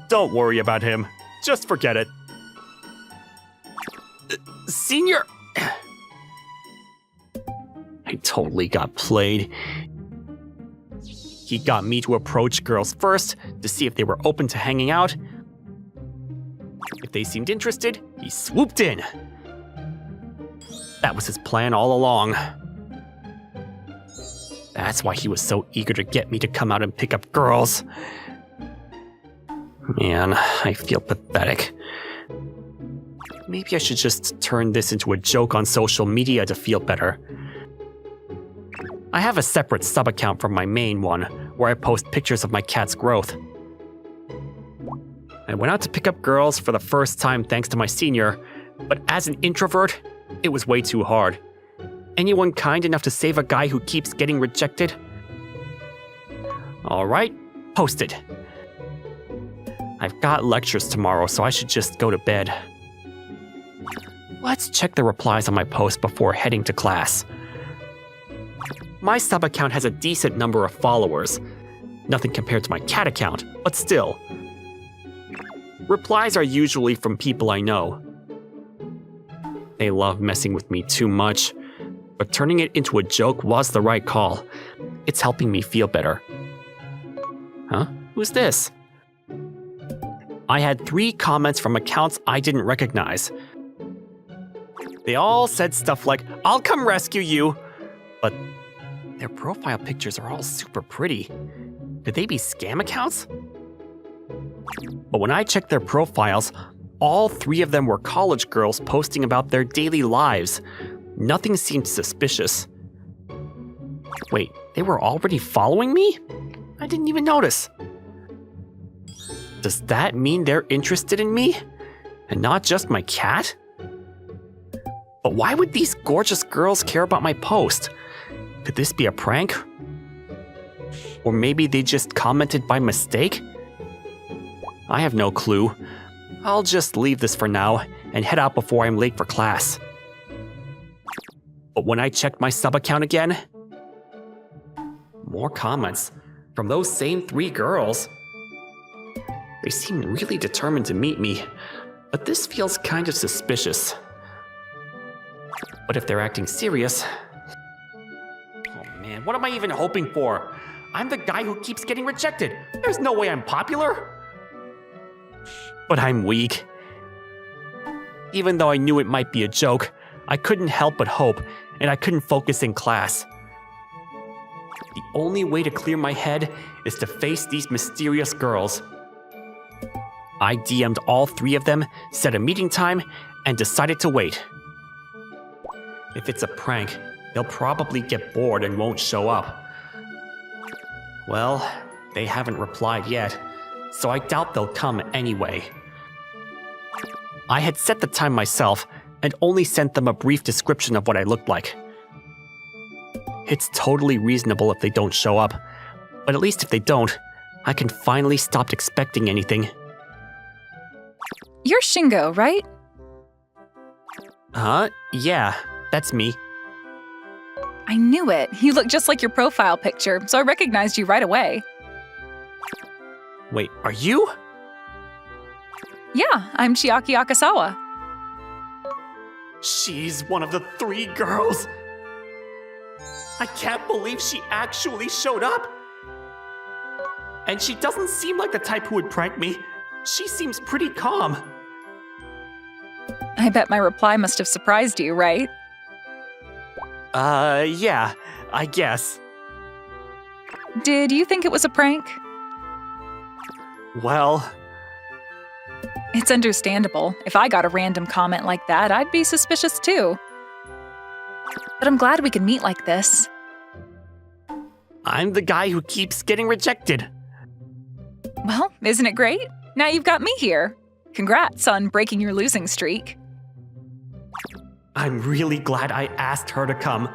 Don't worry about him. Just forget it. Senior... I totally got played. He got me to approach girls first to see if they were open to hanging out. If they seemed interested, he swooped in. That was his plan all along. That's why he was so eager to get me to come out and pick up girls. Man, I feel pathetic. Maybe I should just turn this into a joke on social media to feel better. I have a separate sub-account from my main one, where I post pictures of my cat's growth. I went out to pick up girls for the first time thanks to my senior, but as an introvert, it was way too hard. Anyone kind enough to save a guy who keeps getting rejected? Alright, posted. I've got lectures tomorrow, so I should just go to bed. Let's check the replies on my post before heading to class. My sub-account has a decent number of followers. Nothing compared to my cat account, but still. Replies are usually from people I know. They love messing with me too much, but turning it into a joke was the right call. It's helping me feel better. Huh? Who's this? I had 3 comments from accounts I didn't recognize. They all said stuff like, "I'll come rescue you," but their profile pictures are all super pretty. Could they be scam accounts? But when I checked their profiles, all 3 of them were college girls posting about their daily lives. Nothing seemed suspicious. Wait, they were already following me? I didn't even notice. Does that mean they're interested in me? And not just my cat? But why would these gorgeous girls care about my post? Could this be a prank? Or maybe they just commented by mistake? I have no clue. I'll just leave this for now and head out before I'm late for class. But when I checked my sub account again, more comments from those same 3 girls. They seem really determined to meet me, but this feels kind of suspicious. But if they're acting serious... Oh man, what am I even hoping for? I'm the guy who keeps getting rejected. There's no way I'm popular. But I'm weak. Even though I knew it might be a joke, I couldn't help but hope, and I couldn't focus in class. The only way to clear my head is to face these mysterious girls. I DM'd all 3 of them, set a meeting time, and decided to wait. If it's a prank, they'll probably get bored and won't show up. Well, they haven't replied yet, so I doubt they'll come anyway. I had set the time myself and only sent them a brief description of what I looked like. It's totally reasonable if they don't show up, but at least if they don't, I can finally stop expecting anything. You're Shingo, right? Yeah, that's me. I knew it. You look just like your profile picture, so I recognized you right away. Wait, are you? Yeah, I'm Chiaki Akasawa. She's one of the 3 girls. I can't believe she actually showed up. And she doesn't seem like the type who would prank me. She seems pretty calm. I bet my reply must have surprised you, right? Yeah, I guess. Did you think it was a prank? Well... It's understandable. If I got a random comment like that, I'd be suspicious too. But I'm glad we could meet like this. I'm the guy who keeps getting rejected. Well, isn't it great? Now you've got me here. Congrats on breaking your losing streak. I'm really glad I asked her to come.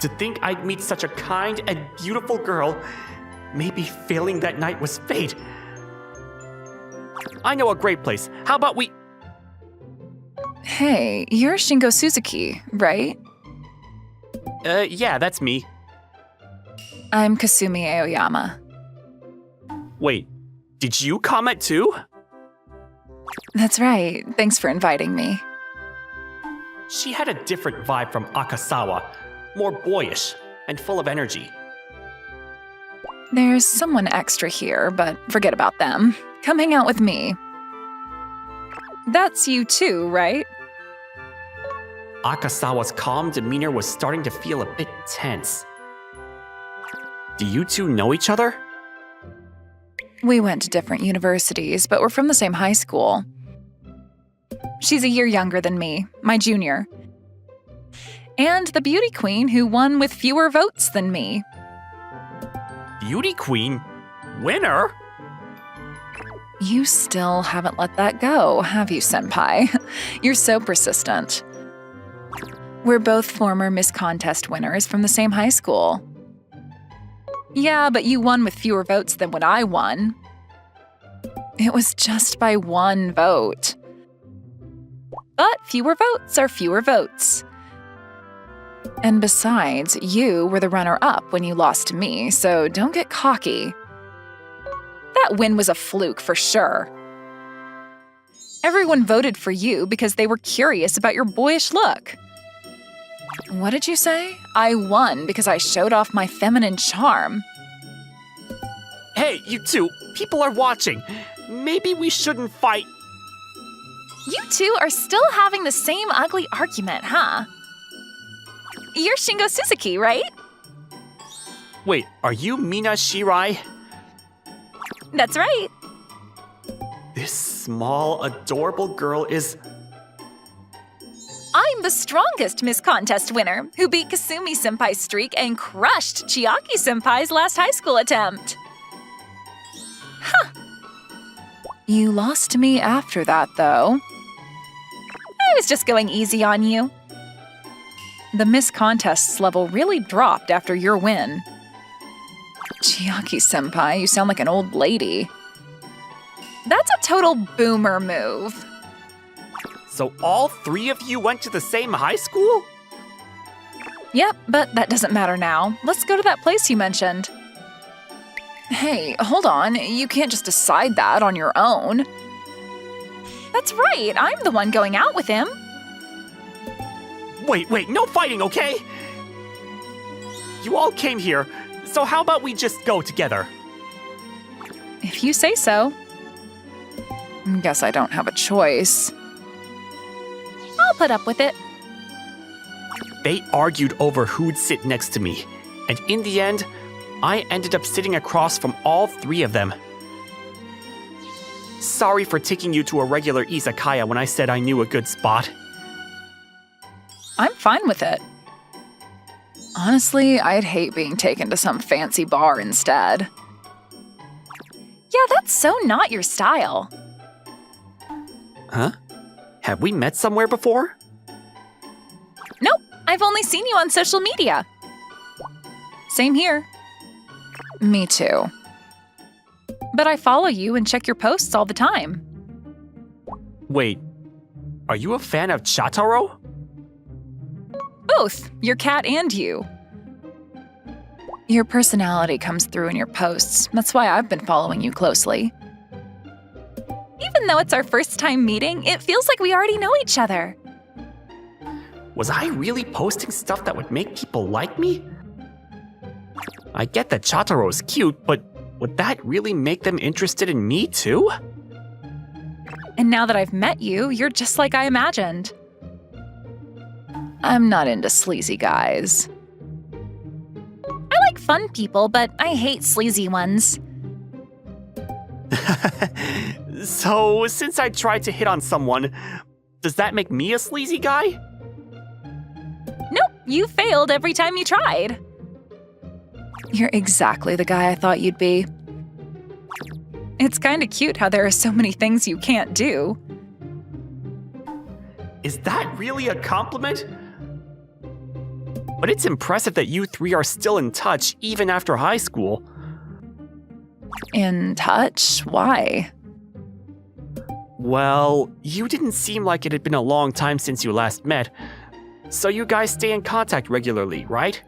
To think I'd meet such a kind and beautiful girl, maybe failing that night was fate. I know a great place. How about we... Hey, you're Shingo Suzuki, right? Yeah, that's me. I'm Kasumi Aoyama. Wait, did you comment too? That's right. Thanks for inviting me. She had a different vibe from Akasawa, more boyish and full of energy. There's someone extra here, but forget about them. Come hang out with me. That's you too, right? Akasawa's calm demeanor was starting to feel a bit tense. Do you 2 know each other? We went to different universities, but we're from the same high school. She's a year younger than me, my junior. And the beauty queen who won with fewer votes than me. Beauty queen? Winner? You still haven't let that go, have you, senpai? You're so persistent. We're both former Miss Contest winners from the same high school. Yeah, but you won with fewer votes than what I won. It was just by 1 vote. But fewer votes are fewer votes. And besides, you were the runner-up when you lost to me, so don't get cocky. That win was a fluke for sure. Everyone voted for you because they were curious about your boyish look. What did you say? I won because I showed off my feminine charm. Hey, you 2, people are watching. Maybe we shouldn't fight. You 2 are still having the same ugly argument, huh? You're Shingo Suzuki, right? Wait, are you Mina Shirai? That's right. This small, adorable girl is... I'm the strongest Miss Contest winner who beat Kasumi Senpai's streak and crushed Chiaki Senpai's last high school attempt. You lost to me after that, though. I was just going easy on you. The Miss Contests level really dropped after your win. Chiaki-senpai, you sound like an old lady. That's a total boomer move. So all 3 of you went to the same high school? Yep, but that doesn't matter now. Let's go to that place you mentioned. Hey, hold on. You can't just decide that on your own. That's right, I'm the one going out with him. Wait, no fighting, okay? You all came here, so how about we just go together? If you say so. Guess I don't have a choice. I'll put up with it. They argued over who'd sit next to me, and in the end, I ended up sitting across from all 3 of them. Sorry for taking you to a regular izakaya when I said I knew a good spot. I'm fine with it. Honestly, I'd hate being taken to some fancy bar instead. Yeah, that's so not your style. Huh? Have we met somewhere before? Nope, I've only seen you on social media. Same here. Me too. But I follow you and check your posts all the time. Wait, are you a fan of Chataro? Both, your cat and you. Your personality comes through in your posts. That's why I've been following you closely. Even though it's our first time meeting, it feels like we already know each other. Was I really posting stuff that would make people like me? I get that Chataro's cute, but would that really make them interested in me too? And now that I've met you, you're just like I imagined. I'm not into sleazy guys. I like fun people, but I hate sleazy ones. So, since I tried to hit on someone, does that make me a sleazy guy? Nope, you failed every time you tried. You're exactly the guy I thought you'd be. It's kinda cute how there are so many things you can't do. Is that really a compliment? But it's impressive that you 3 are still in touch even after high school. In touch? Why? Well, you didn't seem like it had been a long time since you last met, so you guys stay in contact regularly, right?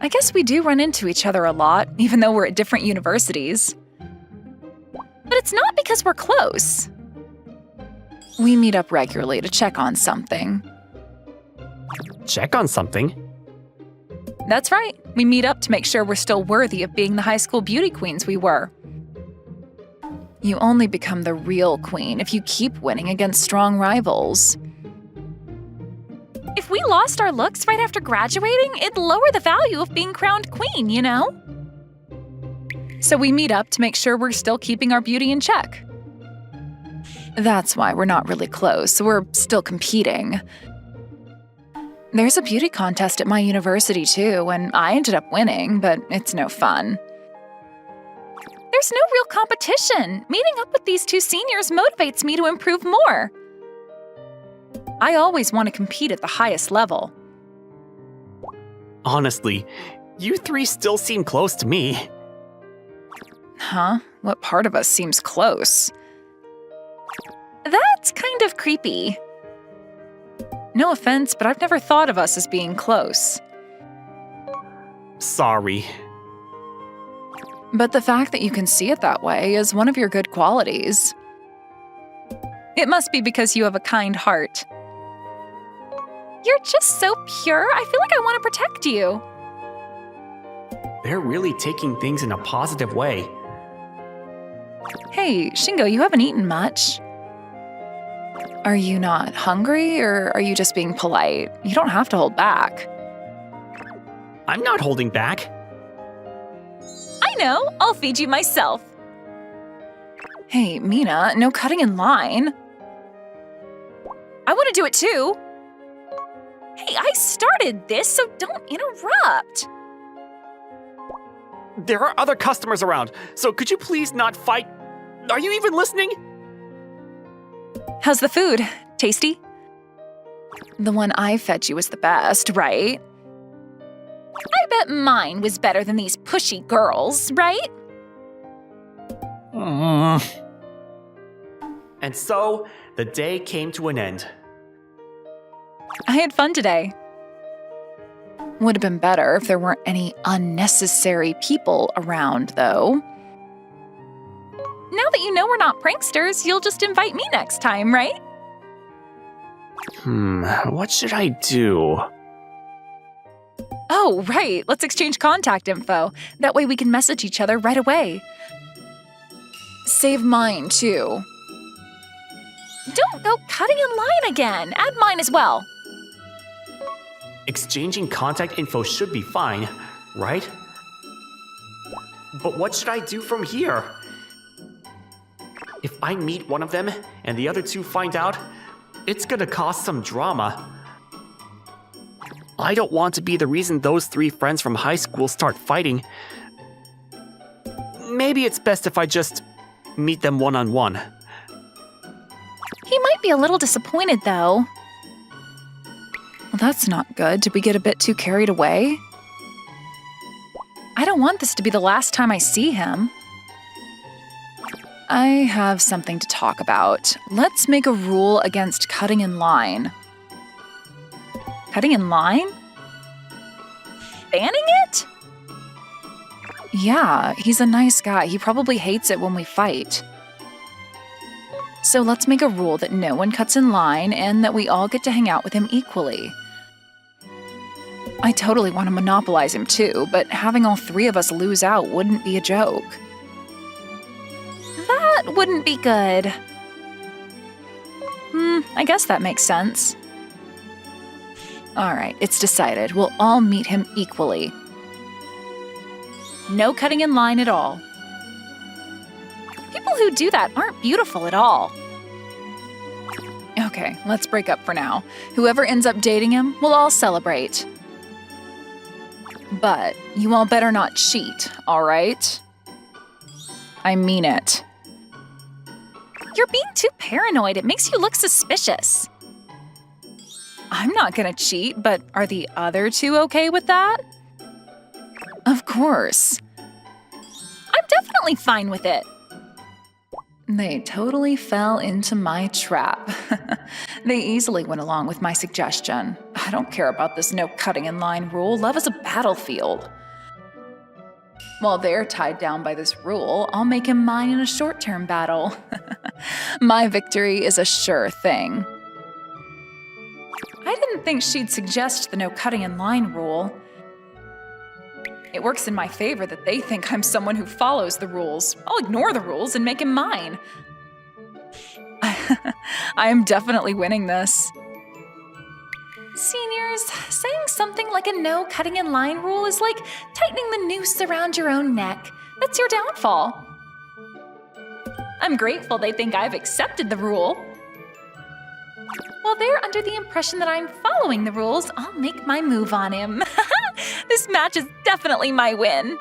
I guess we do run into each other a lot, even though we're at different universities. But it's not because we're close. We meet up regularly to check on something. Check on something? That's right. We meet up to make sure we're still worthy of being the high school beauty queens we were. You only become the real queen if you keep winning against strong rivals. If we lost our looks right after graduating, it'd lower the value of being crowned queen, you know? So we meet up to make sure we're still keeping our beauty in check. That's why we're not really close. We're still competing. There's a beauty contest at my university too, and I ended up winning, but it's no fun. There's no real competition. Meeting up with these 2 seniors motivates me to improve more. I always want to compete at the highest level. Honestly, you 3 still seem close to me. Huh? What part of us seems close? That's kind of creepy. No offense, but I've never thought of us as being close. Sorry. But the fact that you can see it that way is one of your good qualities. It must be because you have a kind heart. You're just so pure, I feel like I want to protect you. They're really taking things in a positive way. Hey, Shingo, you haven't eaten much. Are you not hungry, or are you just being polite? You don't have to hold back. I'm not holding back. I know, I'll feed you myself. Hey, Mina, no cutting in line. I want to do it too. Hey, I started this, so don't interrupt. There are other customers around, so could you please not fight? Are you even listening? How's the food? Tasty? The one I fed you was the best, right? I bet mine was better than these pushy girls, right? And so, the day came to an end. I had fun today. Would have been better if there weren't any unnecessary people around, though. Now that you know we're not pranksters, you'll just invite me next time, right? What should I do? Oh, right. Let's exchange contact info. That way we can message each other right away. Save mine, too. Don't go cutting in line again. Add mine as well. Exchanging contact info should be fine, right? But what should I do from here? If I meet one of them and the other two find out, it's gonna cause some drama. I don't want to be the reason those three friends from high school start fighting. Maybe it's best if I just meet them one-on-one. He might be a little disappointed, though. Well, that's not good. Did we get a bit too carried away? I don't want this to be the last time I see him. I have something to talk about. Let's make a rule against cutting in line. Cutting in line? Banning it? Yeah, he's a nice guy. He probably hates it when we fight. So let's make a rule that no one cuts in line and that we all get to hang out with him equally. I totally want to monopolize him too, but having all three of us lose out wouldn't be a joke. That wouldn't be good. I guess that makes sense. All right, it's decided. We'll all meet him equally. No cutting in line at all. People who do that aren't beautiful at all. Okay, let's break up for now. Whoever ends up dating him, we'll all celebrate. But you all better not cheat, all right? I mean it. You're being too paranoid. It makes you look suspicious. I'm not gonna cheat, but are the other two okay with that? Of course. I'm definitely fine with it. They totally fell into my trap. They easily went along with my suggestion. I don't care about this no cutting in line rule. Love is a battlefield. While they're tied down by this rule, I'll make him mine in a short-term battle. My victory is a sure thing. I didn't think she'd suggest the no cutting in line rule. It works in my favor that they think I'm someone who follows the rules. I'll ignore the rules and make him mine. I am definitely winning this. Seniors, saying something like a no cutting in line rule is like tightening the noose around your own neck. That's your downfall. I'm grateful they think I've accepted the rule. While they're under the impression that I'm following the rules, I'll make my move on him. This match is definitely my win.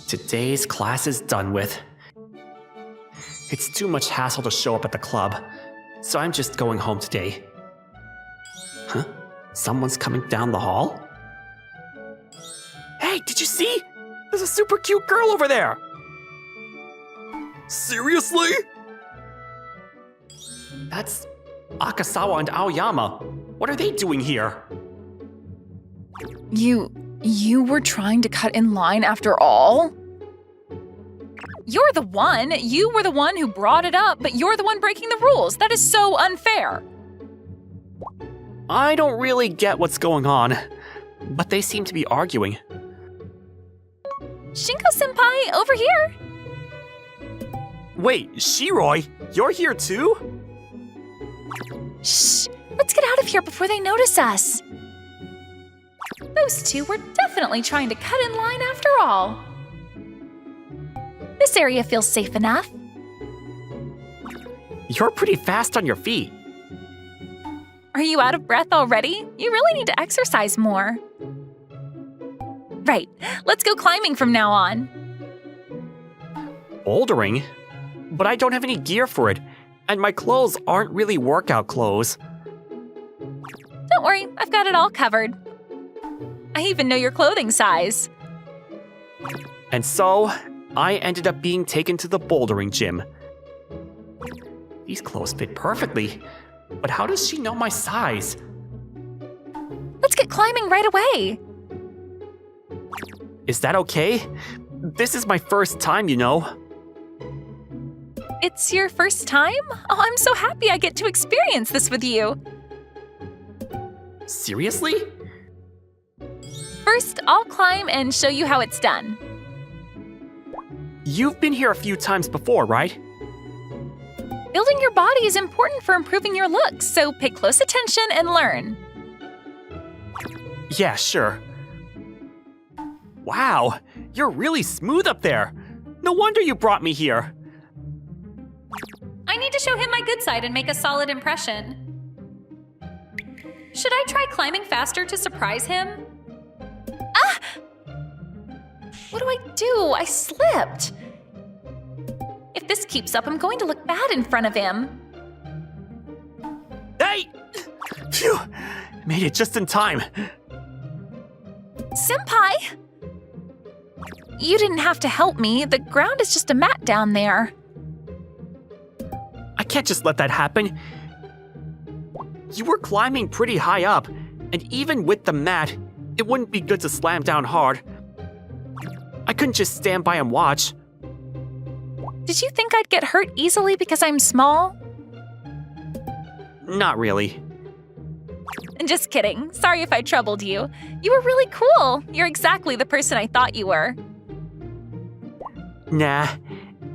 Today's class is done with. It's too much hassle to show up at the club, so I'm just going home today. Huh? Someone's coming down the hall? Hey, did you see? There's a super cute girl over there! Seriously? That's Akasawa and Aoyama. What are they doing here? You were trying to cut in line after all? You're the one. You were the one who brought it up, but you're the one breaking the rules. That is so unfair. I don't really get what's going on, but they seem to be arguing. Shingo-senpai, over here. Wait, Shiroi, you're here too? Shh, let's get out of here before they notice us. Those two were definitely trying to cut in line after all. This area feels safe enough. You're pretty fast on your feet. Are you out of breath already? You really need to exercise more. Right. Let's go climbing from now on. Bouldering? But I don't have any gear for it, and my clothes aren't really workout clothes. Don't worry, I've got it all covered. I even know your clothing size. And so, I ended up being taken to the bouldering gym. These clothes fit perfectly, but how does she know my size? Let's get climbing right away. Is that okay? This is my first time, you know. It's your first time? Oh, I'm so happy I get to experience this with you. Seriously? First, I'll climb and show you how it's done. You've been here a few times before, right? Building your body is important for improving your looks, so pay close attention and learn. Yeah, sure. Wow, you're really smooth up there. No wonder you brought me here. I need to show him my good side and make a solid impression. Should I try climbing faster to surprise him? Ah! What do I do? I slipped. If this keeps up, I'm going to look bad in front of him. Hey! Phew! Made it just in time. Senpai! You didn't have to help me. The ground is just a mat down there. I can't just let that happen. You were climbing pretty high up, and even with the mat, it wouldn't be good to slam down hard. I couldn't just stand by and watch. Did you think I'd get hurt easily because I'm small? Not really. Just kidding. Sorry if I troubled you. You were really cool. You're exactly the person I thought you were. Nah,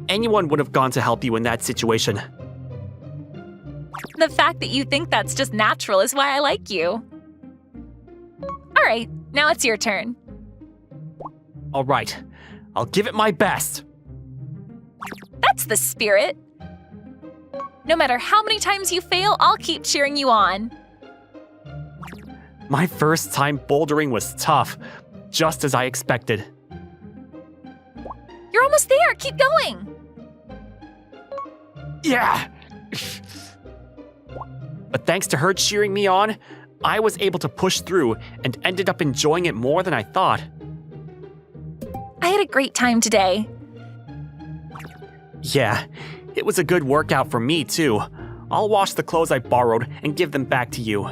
anyone would have gone to help you in that situation. The fact that you think that's just natural is why I like you. All right, now it's your turn. All right, I'll give it my best. That's the spirit. No matter how many times you fail, I'll keep cheering you on. My first time bouldering was tough, just as I expected. You're almost there. Keep going. Yeah! But thanks to her cheering me on, I was able to push through and ended up enjoying it more than I thought. I had a great time today. Yeah, it was a good workout for me too. I'll wash the clothes I borrowed and give them back to you.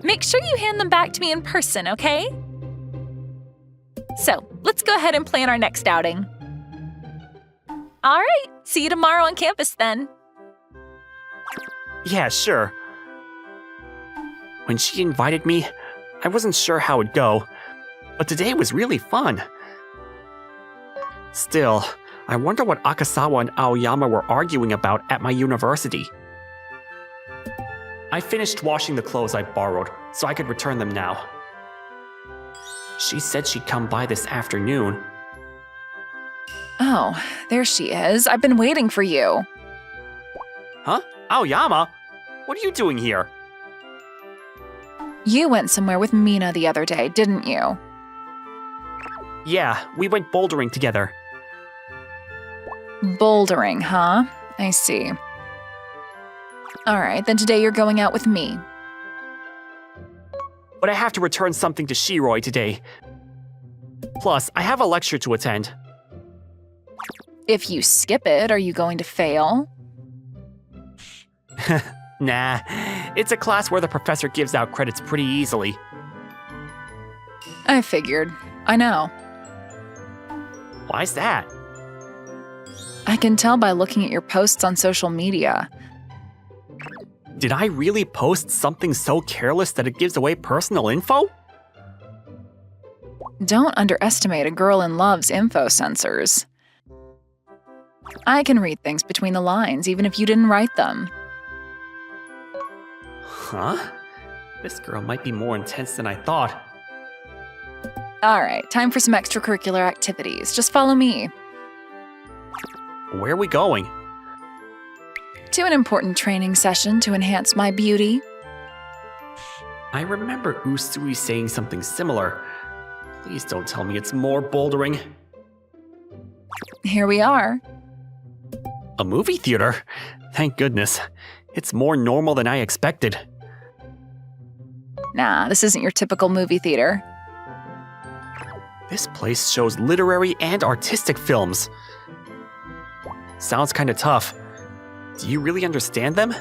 Make sure you hand them back to me in person, okay? So, let's go ahead and plan our next outing. All right, see you tomorrow on campus then. Yeah, sure. When she invited me, I wasn't sure how it'd go, but today was really fun. Still, I wonder what Akasawa and Aoyama were arguing about at my university. I finished washing the clothes I borrowed, so I could return them now. She said she'd come by this afternoon. Oh, there she is. I've been waiting for you. Huh? Aoyama? What are you doing here? You went somewhere with Mina the other day, didn't you? Yeah, we went bouldering together. Bouldering, huh? I see. All right, then today you're going out with me. But I have to return something to Shiroi today. Plus, I have a lecture to attend. If you skip it, are you going to fail? Nah, it's a class where the professor gives out credits pretty easily. I figured. I know. Why's that? I can tell by looking at your posts on social media. Did I really post something so careless that it gives away personal info? Don't underestimate a girl in love's info sensors. I can read things between the lines, even if you didn't write them. Huh? This girl might be more intense than I thought. All right, time for some extracurricular activities. Just follow me. Where are we going? To an important training session to enhance my beauty. I remember Usui saying something similar, Please don't tell me it's more bouldering. Here we are. A movie theater? Thank goodness. It's more normal than I expected. Nah, this isn't your typical movie theater. This place shows literary and artistic films. Sounds kinda tough. Do you really understand them?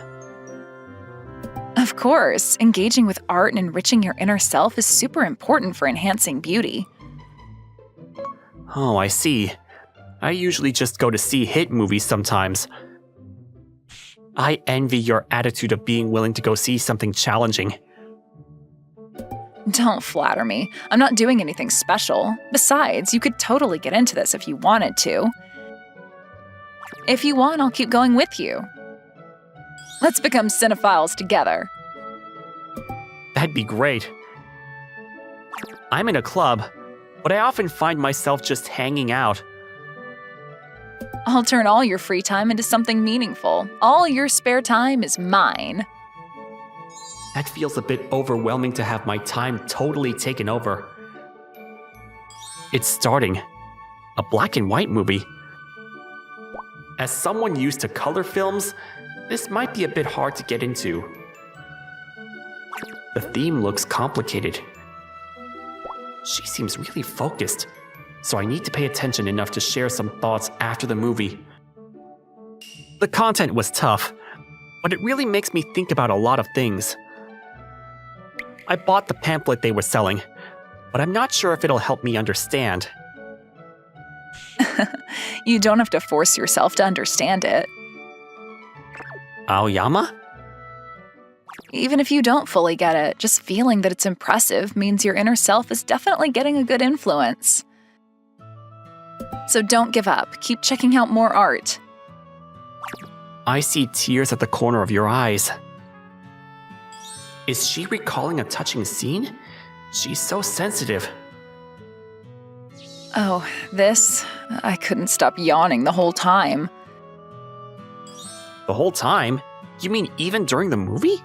Of course, engaging with art and enriching your inner self is super important for enhancing beauty. Oh, I see. I usually just go to see hit movies sometimes. I envy your attitude of being willing to go see something challenging. Don't flatter me. I'm not doing anything special. Besides, you could totally get into this if you wanted to. If you want, I'll keep going with you. Let's become cinephiles together. That'd be great. I'm in a club, but I often find myself just hanging out. I'll turn all your free time into something meaningful. All your spare time is mine. That feels a bit overwhelming to have my time totally taken over. It's starting. A black and white movie. As someone used to color films, this might be a bit hard to get into. The theme looks complicated. She seems really focused, so I need to pay attention enough to share some thoughts after the movie. The content was tough, but it really makes me think about a lot of things. I bought the pamphlet they were selling, but I'm not sure if it'll help me understand. You don't have to force yourself to understand it. Aoyama? Even if you don't fully get it, just feeling that it's impressive means your inner self is definitely getting a good influence. So don't give up. Keep checking out more art. I see tears at the corner of your eyes. Is she recalling a touching scene? She's so sensitive. Oh, this? I couldn't stop yawning the whole time. The whole time? You mean even during the movie?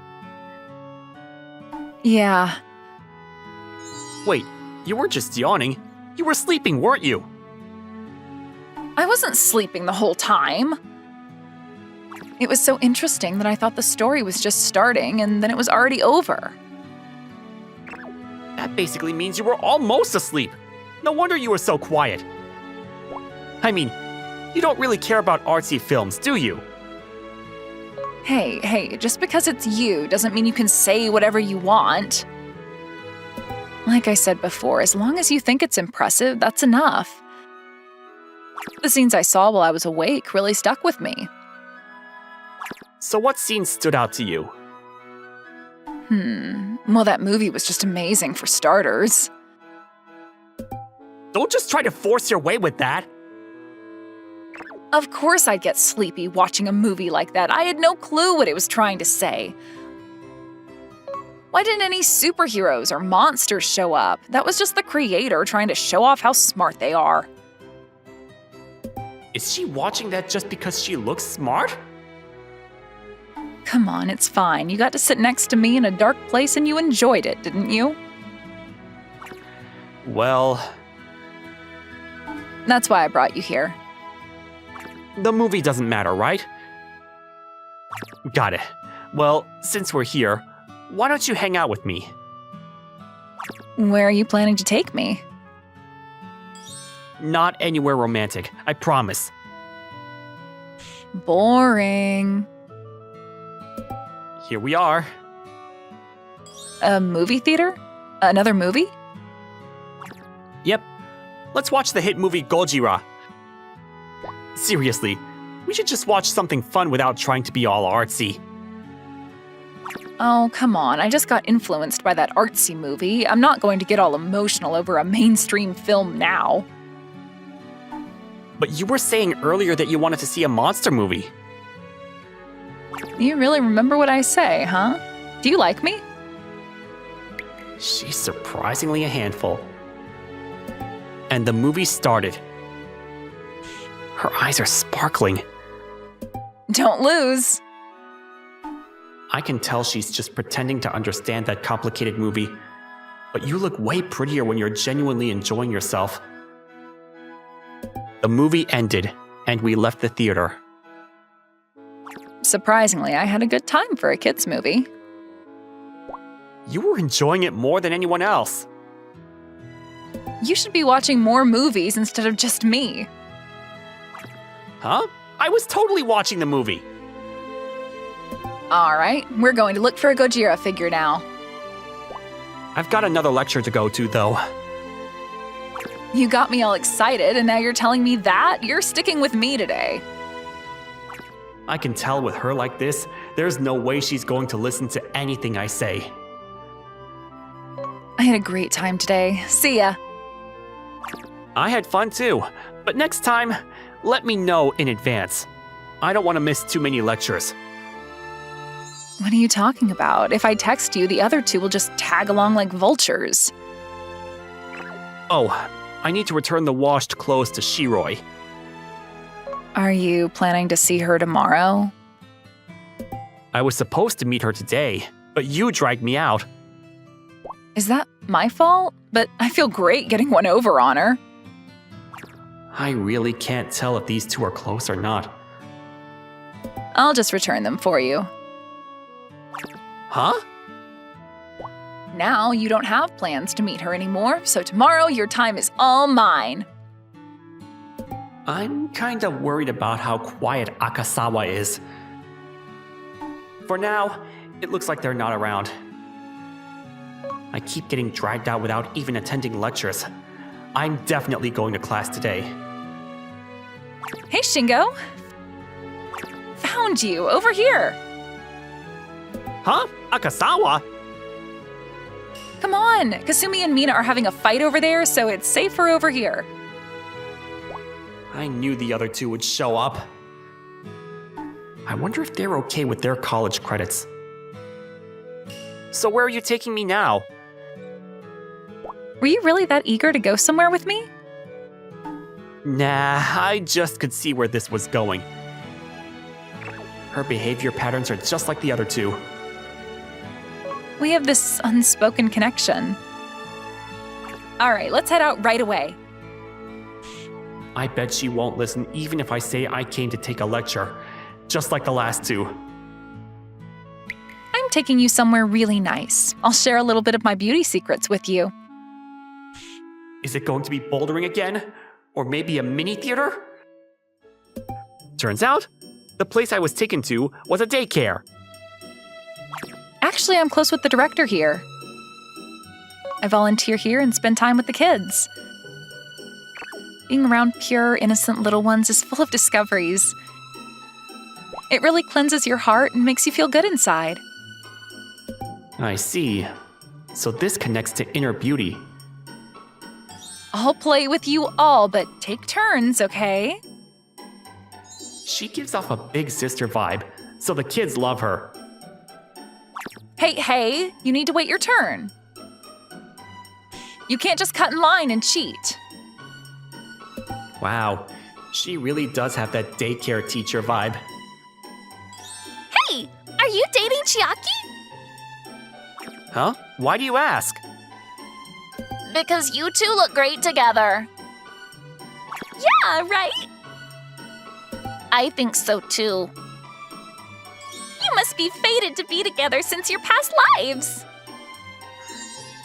Yeah. Wait, you weren't just yawning. You were sleeping, weren't you? I wasn't sleeping the whole time. It was so interesting that I thought the story was just starting and then it was already over. That basically means you were almost asleep. No wonder you were so quiet. I mean, you don't really care about artsy films, do you? Hey, just because it's you doesn't mean you can say whatever you want. Like I said before, as long as you think it's impressive, that's enough. The scenes I saw while I was awake really stuck with me. So what scene stood out to you? Well, that movie was just amazing for starters. Don't just try to force your way with that. Of course I'd get sleepy watching a movie like that. I had no clue what it was trying to say. Why didn't any superheroes or monsters show up? That was just the creator trying to show off how smart they are. Is she watching that just because she looks smart? Come on, it's fine. You got to sit next to me in a dark place and you enjoyed it, didn't you? Well, That's why I brought you here. the movie doesn't matter, right? Got it. Well, since we're here, why don't you hang out with me? Where are you planning to take me? Not anywhere romantic, I promise. Boring. Here we are. A movie theater? Another movie? Yep. Let's watch the hit movie Gojira. Seriously, we should just watch something fun without trying to be all artsy. Oh, come on. I just got influenced by that artsy movie. I'm not going to get all emotional over a mainstream film now. But you were saying earlier that you wanted to see a monster movie. You really remember what I say, huh? Do you like me? She's surprisingly a handful. And the movie started. Her eyes are sparkling. Don't lose. I can tell she's just pretending to understand that complicated movie. but you look way prettier when you're genuinely enjoying yourself. The movie ended, and we left the theater. Surprisingly, I had a good time for a kids' movie. You were enjoying it more than anyone else. You should be watching more movies instead of just me. Huh? I was totally watching the movie. All right, we're going to look for a Gojira figure now. I've got another lecture to go to, though. You got me all excited, and now you're telling me that? You're sticking with me today. I can tell with her like this, there's no way she's going to listen to anything I say. I had a great time today. See ya. I had fun too, but next time, let me know in advance. I don't want to miss too many lectures. What are you talking about? If I text you, the other two will just tag along like vultures. Oh, I need to return the washed clothes to Shiroi. Are you planning to see her tomorrow? I was supposed to meet her today, but you dragged me out. Is that my fault? But I feel great getting one over on her. I really can't tell if these two are close or not. I'll just return them for you. Huh? Now you don't have plans to meet her anymore, so tomorrow your time is all mine. I'm kinda worried about how quiet Akasawa is. For now, it looks like they're not around. I keep getting dragged out without even attending lectures. I'm definitely going to class today. Hey, Shingo. Found you, over here. Huh? Akasawa? Come on, Kasumi and Mina are having a fight over there, so it's safer over here. I knew the other two would show up. I wonder if they're okay with their college credits. So where are you taking me now? Were you really that eager to go somewhere with me? Nah, I just could see where this was going. Her behavior patterns are just like the other two. We have this unspoken connection. All right, let's head out right away. I bet she won't listen even if I say I came to take a lecture, just like the last two. I'm taking you somewhere really nice. I'll share a little bit of my beauty secrets with you. Is it going to be bouldering again? Or maybe a mini theater? Turns out, the place I was taken to was a daycare. Actually, I'm close with the director here. I volunteer here and spend time with the kids. Being around pure, innocent little ones is full of discoveries. It really cleanses your heart and makes you feel good inside. I see. So this connects to inner beauty. I'll play with you all, but take turns, okay? She gives off a big sister vibe, so the kids love her. Hey, you need to wait your turn. You can't just cut in line and cheat. Wow, she really does have that daycare teacher vibe. Hey, are you dating Chiaki? Huh? Why do you ask? Because you two look great together. Yeah, right? I think so too. You must be fated to be together since your past lives.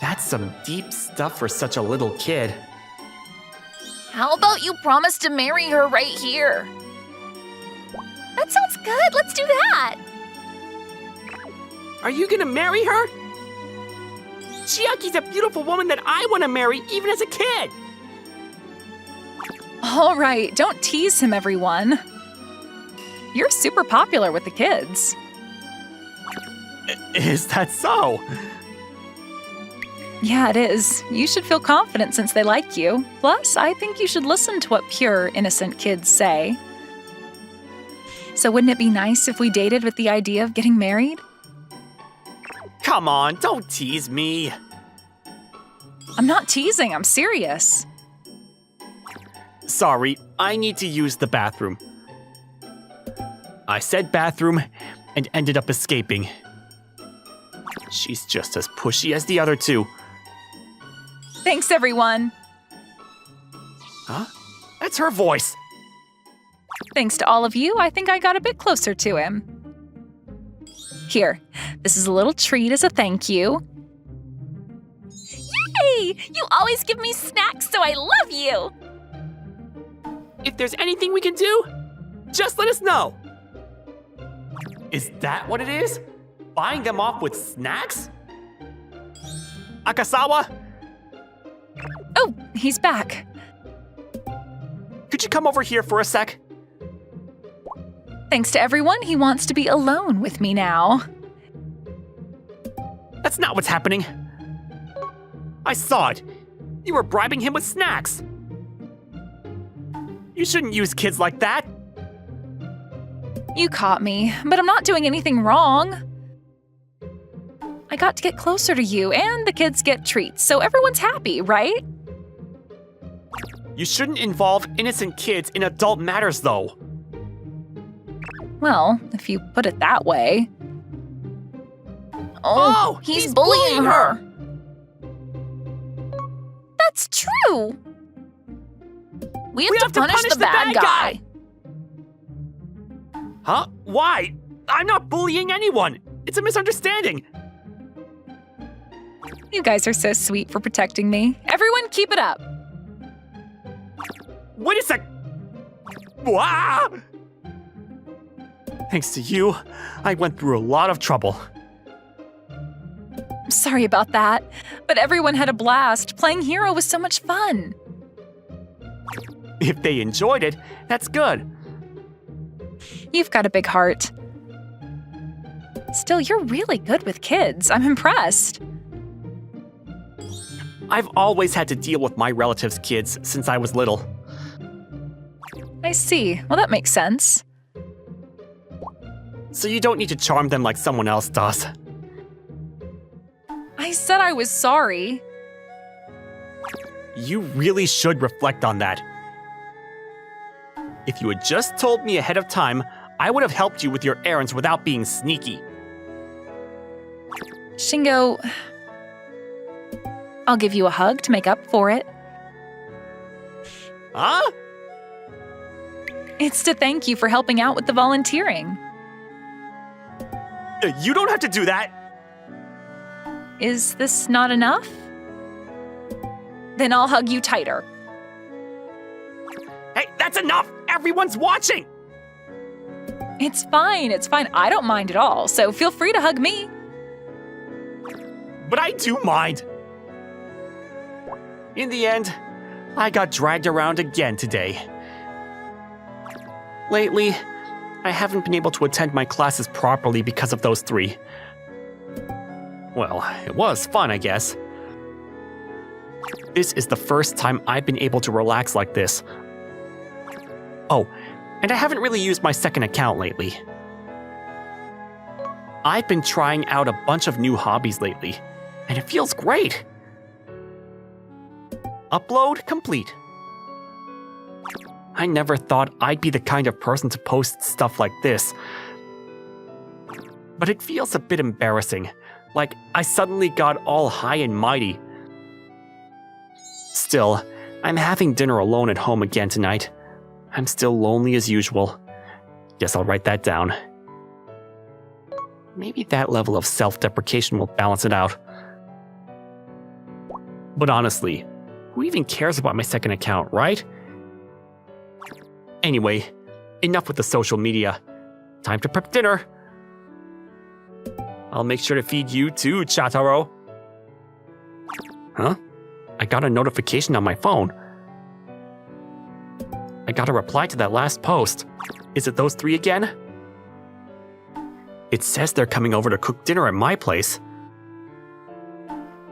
That's some deep stuff for such a little kid. How about you promise to marry her right here? That sounds good. Let's do that. Are you gonna marry her? Chiaki's a beautiful woman that I want to marry even as a kid. All right, don't tease him, everyone. You're super popular with the kids. Is that so? Yeah, it is. You should feel confident since they like you. Plus, I think you should listen to what pure, innocent kids say. So wouldn't it be nice if we dated with the idea of getting married? Come on, don't tease me. I'm not teasing, I'm serious. Sorry, I need to use the bathroom. I said bathroom and ended up escaping. She's just as pushy as the other two. Thanks, everyone. Huh? That's her voice. Thanks to all of you, I think I got a bit closer to him. Here, this is a little treat as a thank you. Yay! You always give me snacks, so I love you! If there's anything we can do, Just let us know. Is that what it is? Buying them off with snacks? Akasawa, Oh, he's back. could you come over here for a sec? Thanks to everyone, he wants to be alone with me now. That's not what's happening. I saw it. You were bribing him with snacks. You shouldn't use kids like that. You caught me, but I'm not doing anything wrong. I got to get closer to you, and the kids get treats, so everyone's happy, right? You shouldn't involve innocent kids in adult matters, though. Well, if you put it that way. Oh, he's he's bullying bullying her. her. That's true! We have to punish the bad guy. Huh? Why? I'm not bullying anyone. It's a misunderstanding. You guys are so sweet for protecting me. Everyone keep it up. Wait a sec. Wah! Thanks to you, I went through a lot of trouble. I'm sorry about that, but everyone had a blast. Playing hero was so much fun. If they enjoyed it, that's good. You've got a big heart. Still, you're really good with kids. I'm impressed. I've always had to deal with my relatives' kids since I was little. I see. Well, that makes sense. So you don't need to charm them like someone else does. I said I was sorry. You really should reflect on that. If you had just told me ahead of time, I would have helped you with your errands without being sneaky. Shingo, I'll give you a hug to make up for it. Huh? It's to thank you for helping out with the volunteering. You don't have to do that. Is this not enough? Then I'll hug you tighter. Hey, that's enough! Everyone's watching! It's fine, it's fine. I don't mind at all, so feel free to hug me. But I do mind. In the end, I got dragged around again today. Lately, I haven't been able to attend my classes properly because of those three. Well, it was fun, I guess. This is the first time I've been able to relax like this. Oh, and I haven't really used my second account lately. I've been trying out a bunch of new hobbies lately, and it feels great. Upload complete. I never thought I'd be the kind of person to post stuff like this. But it feels a bit embarrassing, like I suddenly got all high and mighty. Still, I'm having dinner alone at home again tonight. I'm still lonely as usual. Guess I'll write that down. Maybe that level of self-deprecation will balance it out. But honestly, who even cares about my second account, right? Anyway, enough with the social media. Time to prep dinner. I'll make sure to feed you too, Chataro. Huh? I got a notification on my phone. I got a reply to that last post. Is it those three again? It says they're coming over to cook dinner at my place.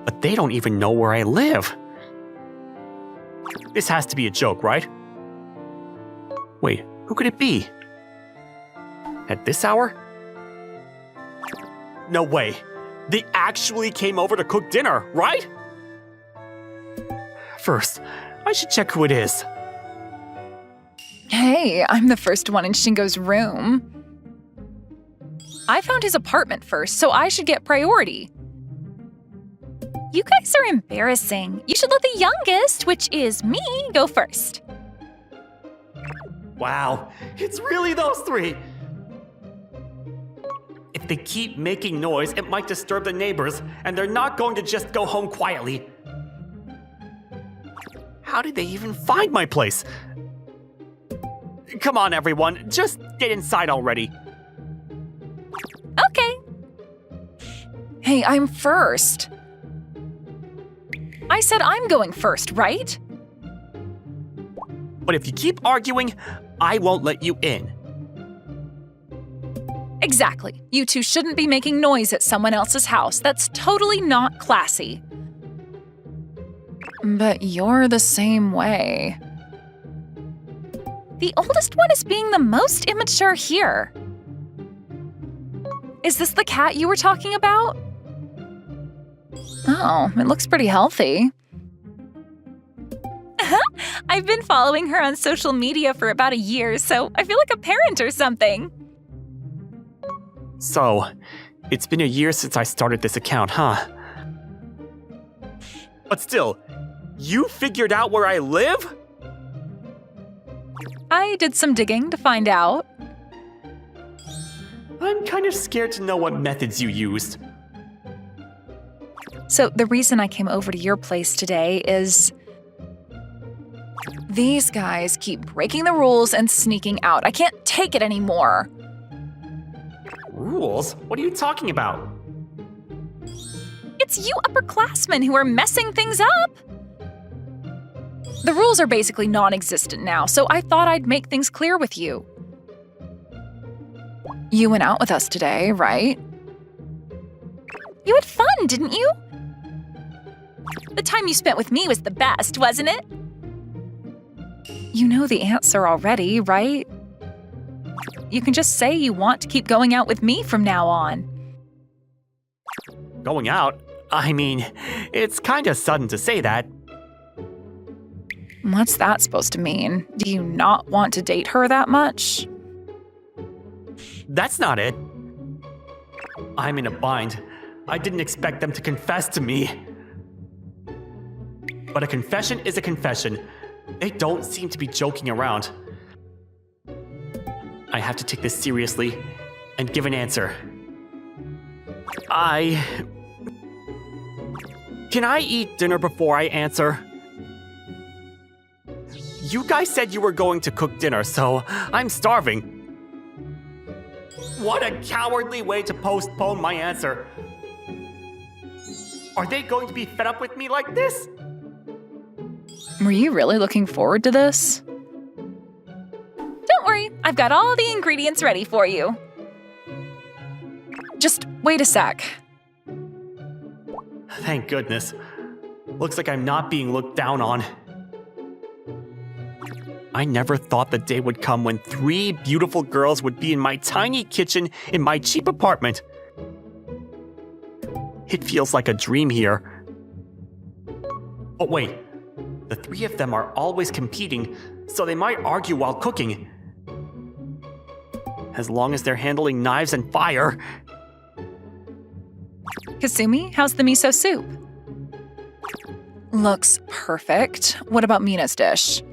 But they don't even know where I live. This has to be a joke, right? Wait, who could it be? At this hour? No way. They actually came over to cook dinner, right? First, I should check who it is. Hey, I'm the first one in Shingo's room. I found his apartment first, so I should get priority. You guys are embarrassing. You should let the youngest, which is me, go first. Wow, it's really those three! If they keep making noise, it might disturb the neighbors, and they're not going to just go home quietly. How did they even find my place? Come on, everyone, just get inside already. Okay. Hey, I'm first. I said I'm going first, right? But if you keep arguing, I won't let you in. Exactly. You two shouldn't be making noise at someone else's house. That's totally not classy. But you're the same way. The oldest one is being the most immature here. Is this the cat you were talking about? Oh, it looks pretty healthy. I've been following her on social media for about a year, so I feel like a parent or something. So, it's been a year since I started this account, huh? But still, you figured out where I live? I did some digging to find out. I'm kind of scared to know what methods you used. So the reason I came over to your place today is these guys keep breaking the rules and sneaking out. I can't take it anymore. Rules? What are you talking about? It's you upperclassmen who are messing things up. The rules are basically non-existent now, so I thought I'd make things clear with you. You went out with us today, right? You had fun, didn't you? The time you spent with me was the best, wasn't it? You know the answer already, right? You can just say you want to keep going out with me from now on. Going out? I mean, it's kinda sudden to say that. What's that supposed to mean? Do you not want to date her that much? That's not it. I'm in a bind. I didn't expect them to confess to me. But a confession is a confession. They don't seem to be joking around. I have to take this seriously and give an answer. Can I eat dinner before I answer? You guys said you were going to cook dinner, so I'm starving. What a cowardly way to postpone my answer. Are they going to be fed up with me like this? Were you really looking forward to this? Don't worry, I've got all the ingredients ready for you. Just wait a sec. Thank goodness. Looks like I'm not being looked down on. I never thought the day would come when 3 beautiful girls would be in my tiny kitchen in my cheap apartment. It feels like a dream here. Oh wait, the 3 of them are always competing, so they might argue while cooking. As long as they're handling knives and fire. Kasumi, how's the miso soup? Looks perfect. What about Mina's dish?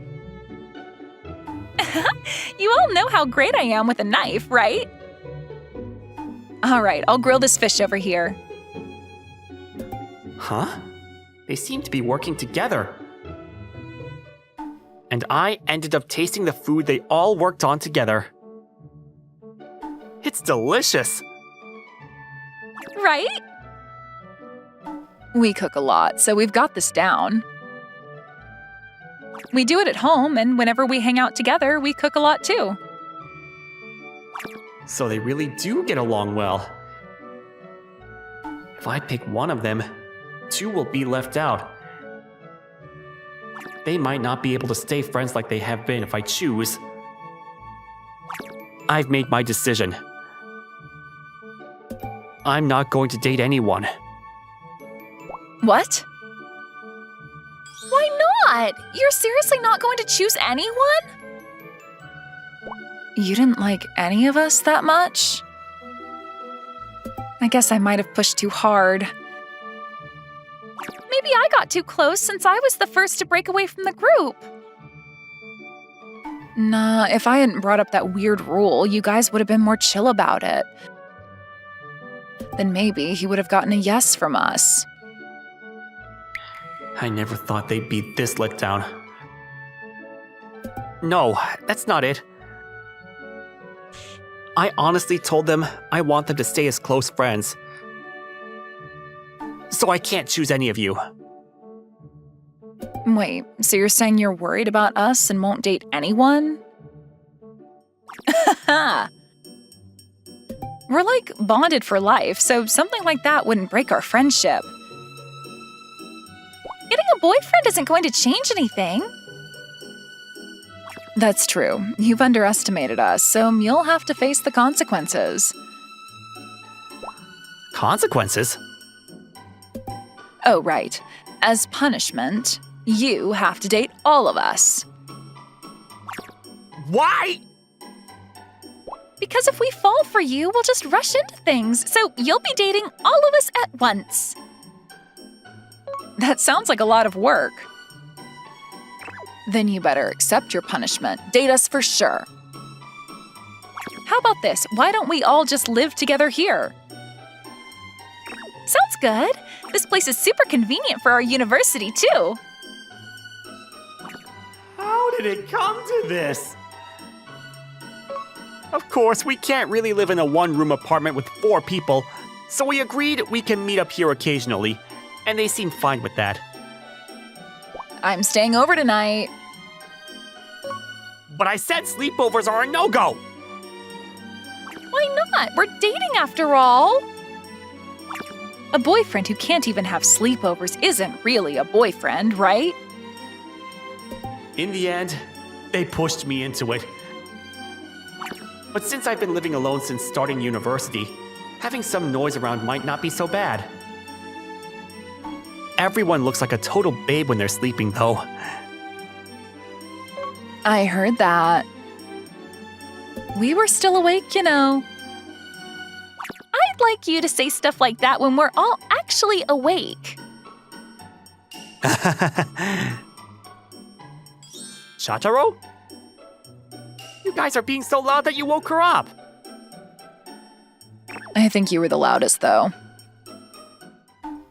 You all know how great I am with a knife, right? All right, I'll grill this fish over here. Huh? They seem to be working together. And I ended up tasting the food they all worked on together. It's delicious. Right? We cook a lot, so we've got this down. We do it at home, and whenever we hang out together, we cook a lot too. So they really do get along well. If I pick one of them, 2 will be left out. They might not be able to stay friends like they have been if I choose. I've made my decision. I'm not going to date anyone. What? Why not? You're seriously not going to choose anyone? You didn't like any of us that much? I guess I might have pushed too hard. Maybe I got too close since I was the first to break away from the group. Nah, if I hadn't brought up that weird rule, you guys would have been more chill about it. Then maybe he would have gotten a yes from us. I never thought they'd be this let down. No, that's not it. I honestly told them I want them to stay as close friends. So I can't choose any of you. Wait, so you're saying you're worried about us and won't date anyone? We're like bonded for life, so something like that wouldn't break our friendship. Getting a boyfriend isn't going to change anything. That's true. You've underestimated us, so you'll have to face the consequences. Consequences? Oh, right. As punishment, you have to date all of us. Why? Because if we fall for you, we'll just rush into things, so you'll be dating all of us at once. That sounds like a lot of work. Then you better accept your punishment. Date us for sure. How about this? Why don't we all just live together here? Sounds good. This place is super convenient for our university, too. How did it come to this? Of course, we can't really live in a one-room apartment with 4 people, so we agreed we can meet up here occasionally, and they seem fine with that. I'm staying over tonight. But I said sleepovers are a no-go! Why not? We're dating after all. A boyfriend who can't even have sleepovers isn't really a boyfriend, right? In the end, they pushed me into it. But since I've been living alone since starting university, having some noise around might not be so bad. Everyone looks like a total babe when they're sleeping, though. I heard that. We were still awake, you know. I'd like you to say stuff like that when we're all actually awake. Chataro? You guys are being so loud that you woke her up. I think you were the loudest, though.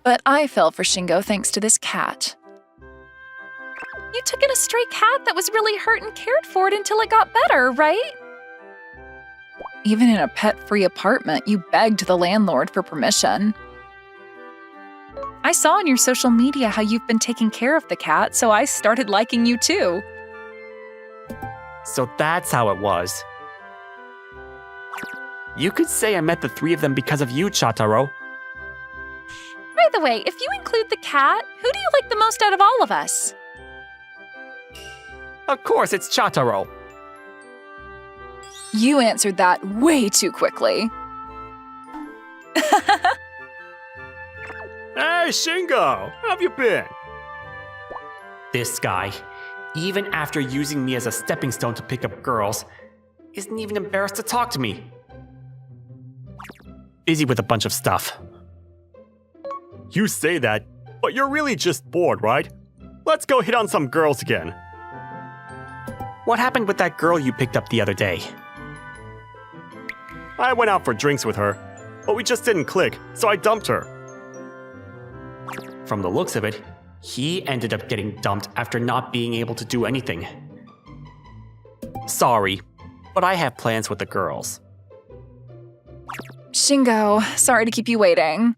But I fell for Shingo thanks to this cat. You took in a stray cat that was really hurt and cared for it until it got better, right? Even in a pet-free apartment, you begged the landlord for permission. I saw on your social media how you've been taking care of the cat, so I started liking you too. So that's how it was. You could say I met the 3 of them because of you, Chataro. By the way, if you include the cat, who do you like the most out of all of us? Of course, it's Chataro. You answered that way too quickly. Hey, Shingo! How have you been? This guy, even after using me as a stepping stone to pick up girls, isn't even embarrassed to talk to me. Busy with a bunch of stuff. You say that, but you're really just bored, right? Let's go hit on some girls again. What happened with that girl you picked up the other day? I went out for drinks with her, but we just didn't click, so I dumped her. From the looks of it, he ended up getting dumped after not being able to do anything. Sorry, but I have plans with the girls. Shingo, sorry to keep you waiting.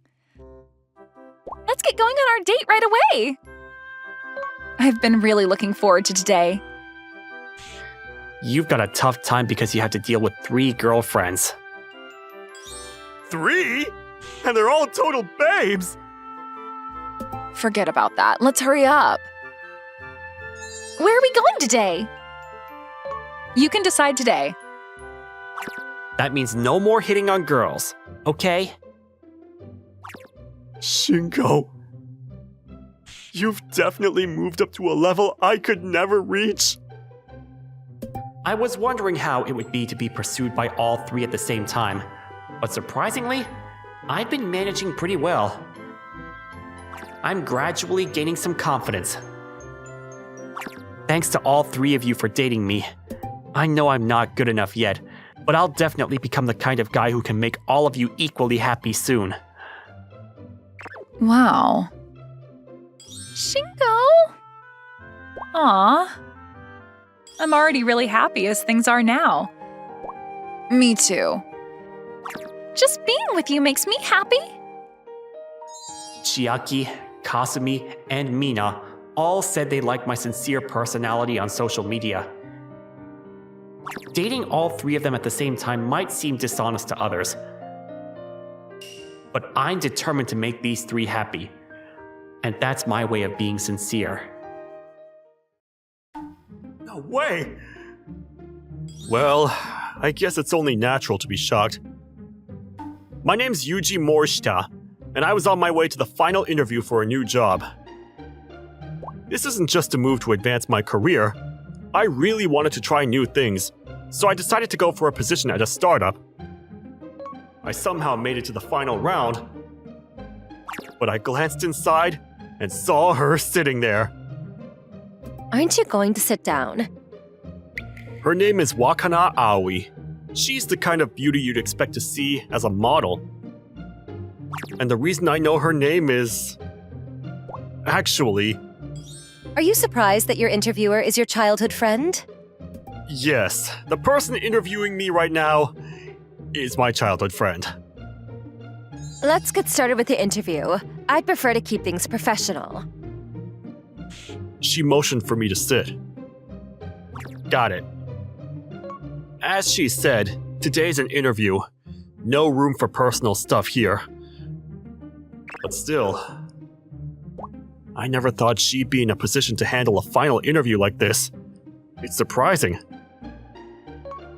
Let's get going on our date right away. I've been really looking forward to today. You've got a tough time because you have to deal with 3 girlfriends. 3? And they're all total babes! Forget about that. Let's hurry up. Where are we going today? You can decide today. That means no more hitting on girls, okay? Shingo, you've definitely moved up to a level I could never reach. I was wondering how it would be to be pursued by all 3 at the same time, but surprisingly, I've been managing pretty well. I'm gradually gaining some confidence. Thanks to all three of you for dating me. I know I'm not good enough yet, but I'll definitely become the kind of guy who can make all of you equally happy soon. Wow. Shingo? Aw. I'm already really happy as things are now. Me too. Just being with you makes me happy. Chiaki, Kasumi, and Mina all said they liked my sincere personality on social media. Dating all three of them at the same time might seem dishonest to others, but I'm determined to make these three happy, and that's my way of being sincere. No way! Well, I guess it's only natural to be shocked. My name's Yuji Morishita, and I was on my way to the final interview for a new job. This isn't just a move to advance my career. I really wanted to try new things, so I decided to go for a position at a startup. I somehow made it to the final round, but I glanced inside and saw her sitting there. Aren't you going to sit down? Her name is Wakana Aoi. She's the kind of beauty you'd expect to see as a model. And the reason I know her name is... Actually... Are you surprised that your interviewer is your childhood friend? Yes, the person interviewing me right now is my childhood friend. Let's get started with the interview. I'd prefer to keep things professional. She motioned for me to sit. Got it. As she said, today's an interview. No room for personal stuff here. But still, I never thought she'd be in a position to handle a final interview like this. It's surprising.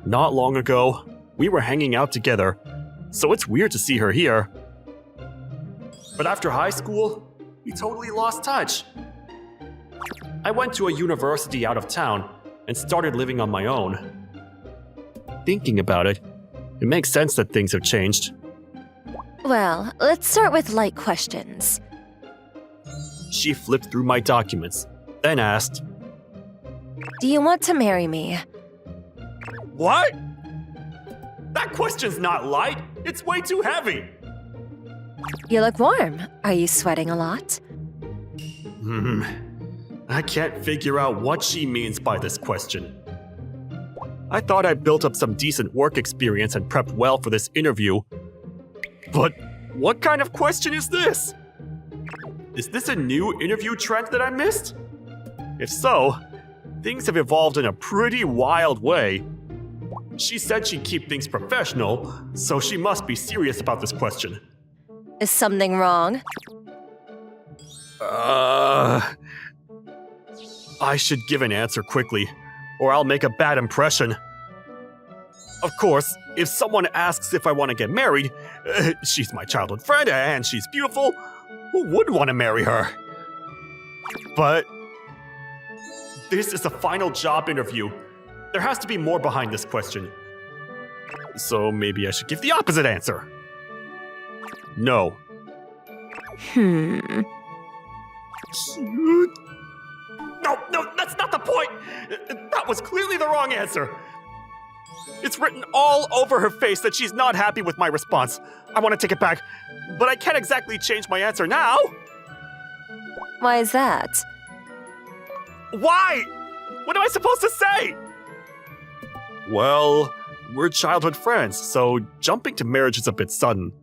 Not long ago, we were hanging out together, so it's weird to see her here. But after high school, we totally lost touch. I went to a university out of town and started living on my own. Thinking about it, it makes sense that things have changed. Well, let's start with light questions. She flipped through my documents, then asked, Do you want to marry me? What? That question's not light. It's way too heavy. You look warm. Are you sweating a lot? I can't figure out what she means by this question. I thought I built up some decent work experience and prepped well for this interview. But what kind of question is this? Is this a new interview trend that I missed? If so, things have evolved in a pretty wild way. She said she'd keep things professional, so she must be serious about this question. Is something wrong? I should give an answer quickly, or I'll make a bad impression. Of course, if someone asks if I want to get married, she's my childhood friend and she's beautiful, who would want to marry her? But this is a final job interview. There has to be more behind this question. So maybe I should give the opposite answer. No. No, that's not the point! That was clearly the wrong answer! It's written all over her face that she's not happy with my response. I want to take it back, but I can't exactly change my answer now! Why is that? Why? What am I supposed to say? Well, we're childhood friends, so jumping to marriage is a bit sudden.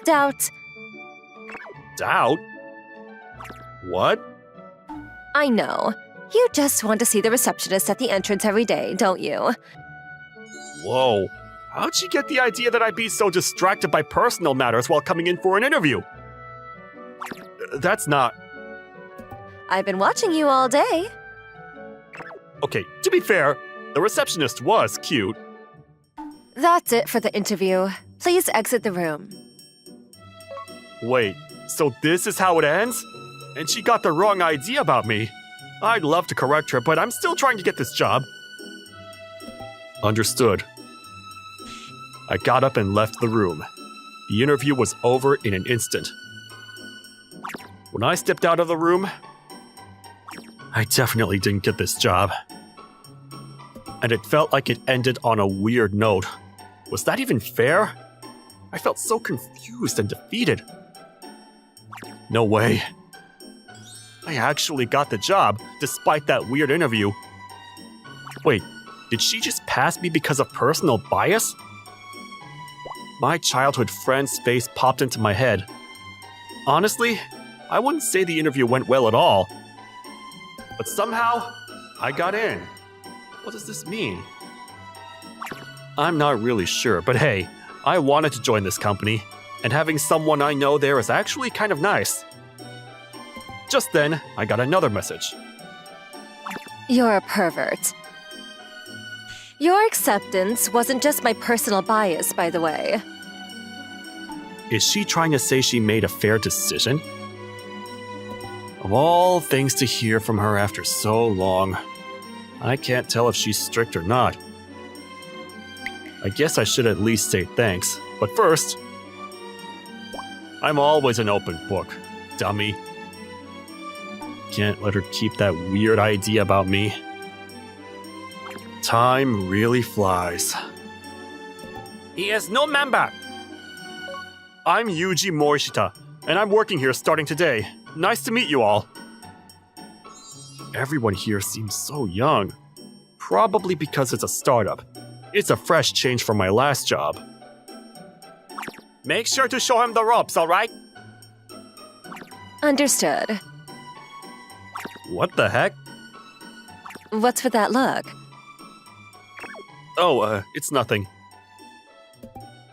Doubt. Doubt? What? I know. You just want to see the receptionist at the entrance every day, don't you? Whoa. How'd she get the idea that I'd be so distracted by personal matters while coming in for an interview? That's not... I've been watching you all day. Okay, to be fair, the receptionist was cute. That's it for the interview. Please exit the room. Wait, so this is how it ends? And she got the wrong idea about me. I'd love to correct her, but I'm still trying to get this job. Understood. I got up and left the room. The interview was over in an instant. When I stepped out of the room, I definitely didn't get this job. And it felt like it ended on a weird note. Was that even fair? I felt so confused and defeated. No way. I actually got the job, despite that weird interview. Wait, did she just pass me because of personal bias? My childhood friend's face popped into my head. Honestly, I wouldn't say the interview went well at all. But somehow, I got in. What does this mean? I'm not really sure, but hey, I wanted to join this company, and having someone I know there is actually kind of nice. Just then, I got another message. You're a pervert. Your acceptance wasn't just my personal bias, by the way. Is she trying to say she made a fair decision? Of all things to hear from her after so long, I can't tell if she's strict or not. I guess I should at least say thanks, but first, I'm always an open book, dummy. Can't let her keep that weird idea about me. Time really flies. He is no member. I'm Yuji Morishita, and I'm working here starting today. Nice to meet you all. Everyone here seems so young. Probably because it's a startup. It's a fresh change from my last job. Make sure to show him the ropes, alright? Understood. What the heck? What's with that look? Oh, it's nothing.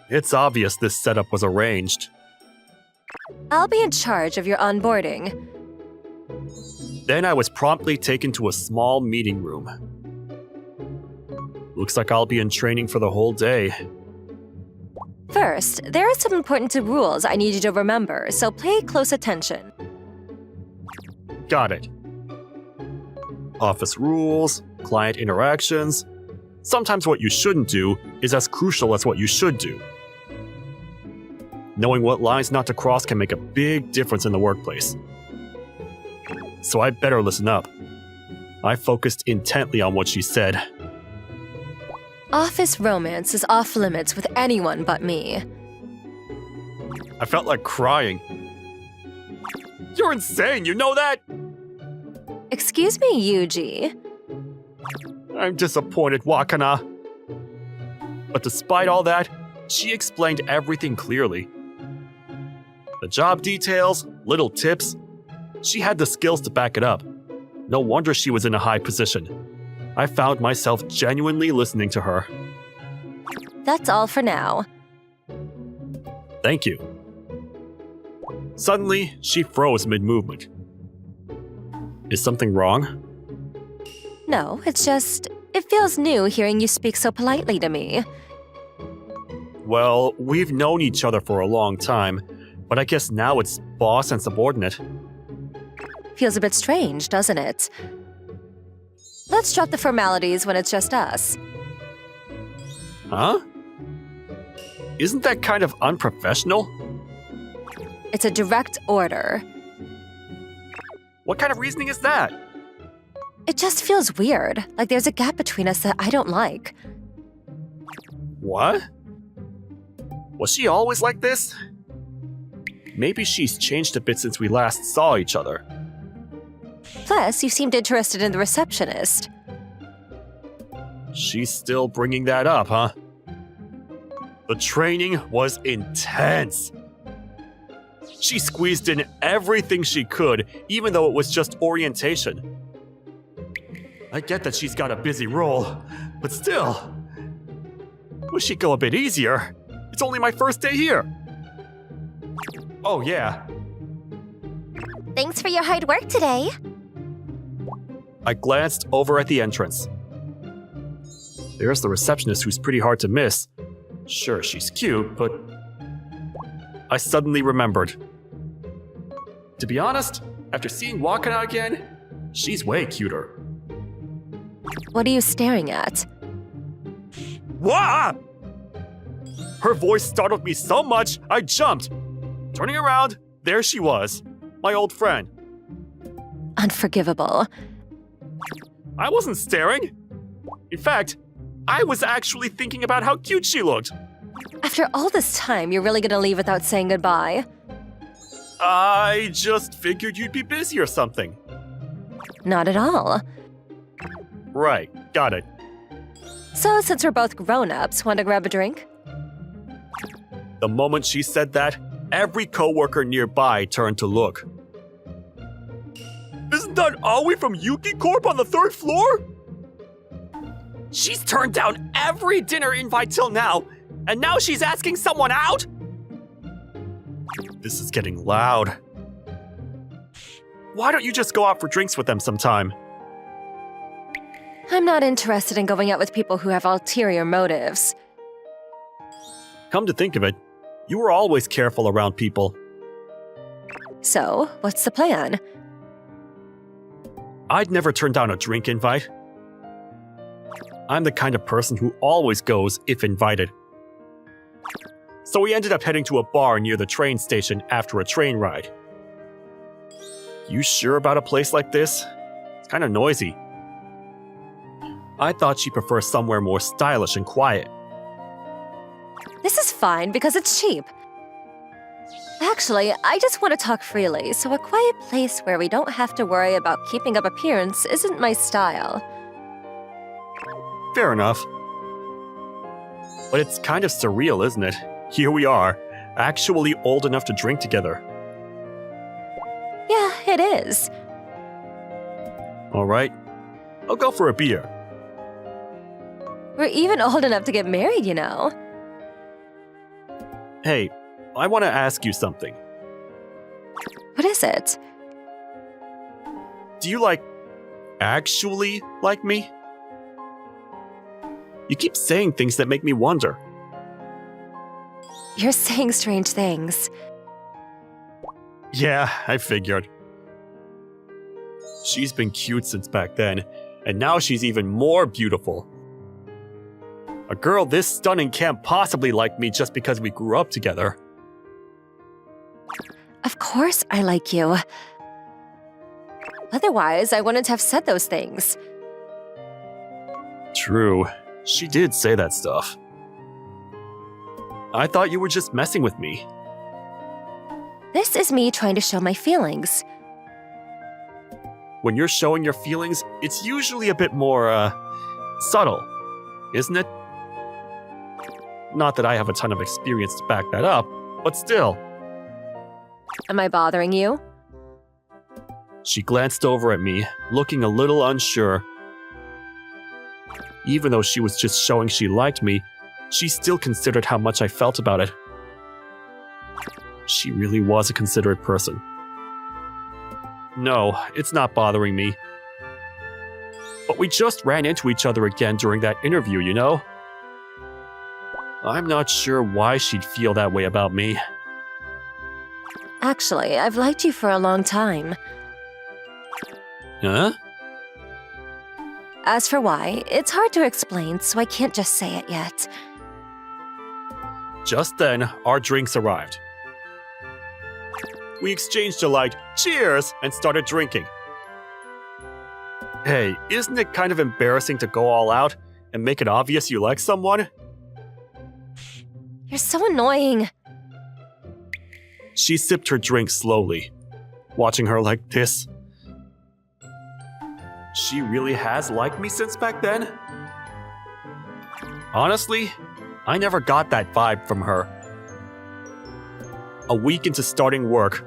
It's obvious this setup was arranged. I'll be in charge of your onboarding. Then I was promptly taken to a small meeting room. Looks like I'll be in training for the whole day. First, there are some important rules I need you to remember, so pay close attention. Got it. Office rules, client interactions. Sometimes what you shouldn't do is as crucial as what you should do. Knowing what lines not to cross can make a big difference in the workplace. So I better listen up. I focused intently on what she said. Office romance is off limits with anyone but me. I felt like crying. You're insane, you know that? Excuse me, Yuji. I'm disappointed, Wakana. But despite all that, she explained everything clearly. The job details, little tips. She had the skills to back it up. No wonder she was in a high position. I found myself genuinely listening to her. That's all for now. Thank you. Suddenly, she froze mid-movement. Is something wrong? No, it's just, it feels new hearing you speak so politely to me. Well, we've known each other for a long time, but I guess now it's boss and subordinate. Feels a bit strange, doesn't it? Let's drop the formalities when it's just us. Huh? Isn't that kind of unprofessional? It's a direct order. What kind of reasoning is that? It just feels weird, like there's a gap between us that I don't like. What? Was she always like this? Maybe she's changed a bit since we last saw each other. Plus, you seemed interested in the receptionist. She's still bringing that up, huh? The training was intense. She squeezed in everything she could, even though it was just orientation. I get that she's got a busy role, but still. Wish she'd go a bit easier. It's only my first day here. Oh, yeah. Thanks for your hard work today. I glanced over at the entrance. There's the receptionist who's pretty hard to miss. Sure, she's cute, but... I suddenly remembered. To be honest, after seeing Wakana again, she's way cuter. What are you staring at? Wah! Her voice startled me so much, I jumped. Turning around, there she was. my old friend. Unforgivable. I wasn't staring. In fact, I was actually thinking about how cute she looked. After all this time, you're really gonna leave without saying goodbye? I just figured you'd be busy or something. Not at all. Right, got it. So, since we're both grown-ups, want to grab a drink? The moment she said that, every coworker nearby turned to look. Isn't that Aoi from Yuki Corp on the 3rd floor? She's turned down every dinner invite till now, and now she's asking someone out? This is getting loud. Why don't you just go out for drinks with them sometime? I'm not interested in going out with people who have ulterior motives. Come to think of it, you were always careful around people. So, what's the plan? I'd never turn down a drink invite. I'm the kind of person who always goes if invited. So we ended up heading to a bar near the train station after a train ride. You sure about a place like this? It's kind of noisy. I thought she'd prefer somewhere more stylish and quiet. This is fine because it's cheap. Actually, I just want to talk freely, so a quiet place where we don't have to worry about keeping up appearance isn't my style. Fair enough. But it's kind of surreal, isn't it? Here we are, actually old enough to drink together. Yeah, it is. Alright, I'll go for a beer. We're even old enough to get married, you know. Hey, I want to ask you something. What is it? Do you, actually like me? You keep saying things that make me wonder. You're saying strange things. Yeah, I figured. She's been cute since back then, and now she's even more beautiful. A girl this stunning can't possibly like me just because we grew up together. Of course I like you. Otherwise, I wouldn't have said those things. True, she did say that stuff. I thought you were just messing with me. This is me trying to show my feelings. When you're showing your feelings, it's usually a bit more, subtle, isn't it? Not that I have a ton of experience to back that up, but still. Am I bothering you? She glanced over at me, looking a little unsure. Even though she was just showing she liked me, she still considered how much I felt about it. She really was a considerate person. No, it's not bothering me. But we just ran into each other again during that interview, you know? I'm not sure why she'd feel that way about me. Actually, I've liked you for a long time. Huh? As for why, it's hard to explain, so I can't just say it yet. Just then, our drinks arrived. We exchanged a light cheers and started drinking. Hey, isn't it kind of embarrassing to go all out and make it obvious you like someone? You're so annoying. She sipped her drink slowly, watching her like this. She really has liked me since back then? Honestly, I never got that vibe from her. A week into starting work,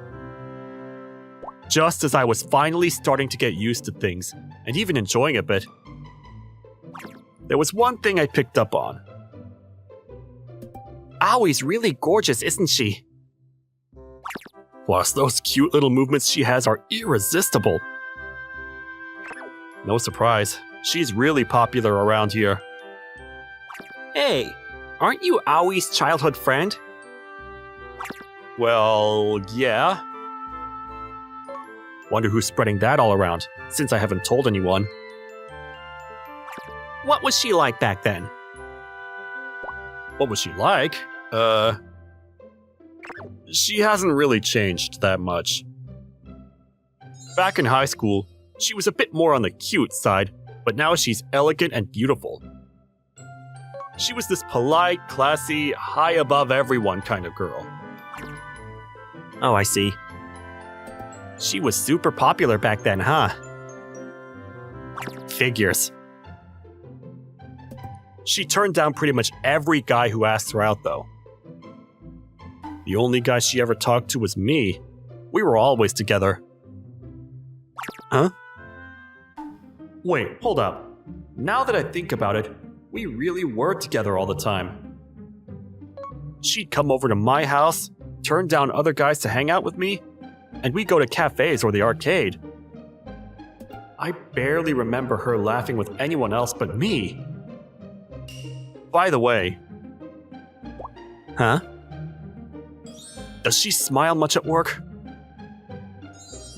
just as I was finally starting to get used to things, and even enjoying a bit, there was one thing I picked up on. Aoi's really gorgeous, isn't she? Plus, those cute little movements she has are irresistible. No surprise, she's really popular around here. Hey, aren't you Aoi's childhood friend? Well, yeah. Wonder who's spreading that all around, since I haven't told anyone. What was she like back then? What was she like? She hasn't really changed that much. Back in high school, she was a bit more on the cute side, but now she's elegant and beautiful. She was this polite, classy, high above everyone kind of girl. Oh, I see. She was super popular back then, huh? Figures. She turned down pretty much every guy who asked her out, though. The only guy she ever talked to was me. We were always together. Huh? Wait, hold up. Now that I think about it, we really were together all the time. She'd come over to my house, turn down other guys to hang out with me, and we'd go to cafes or the arcade. I barely remember her laughing with anyone else but me. By the way... Huh? Does she smile much at work?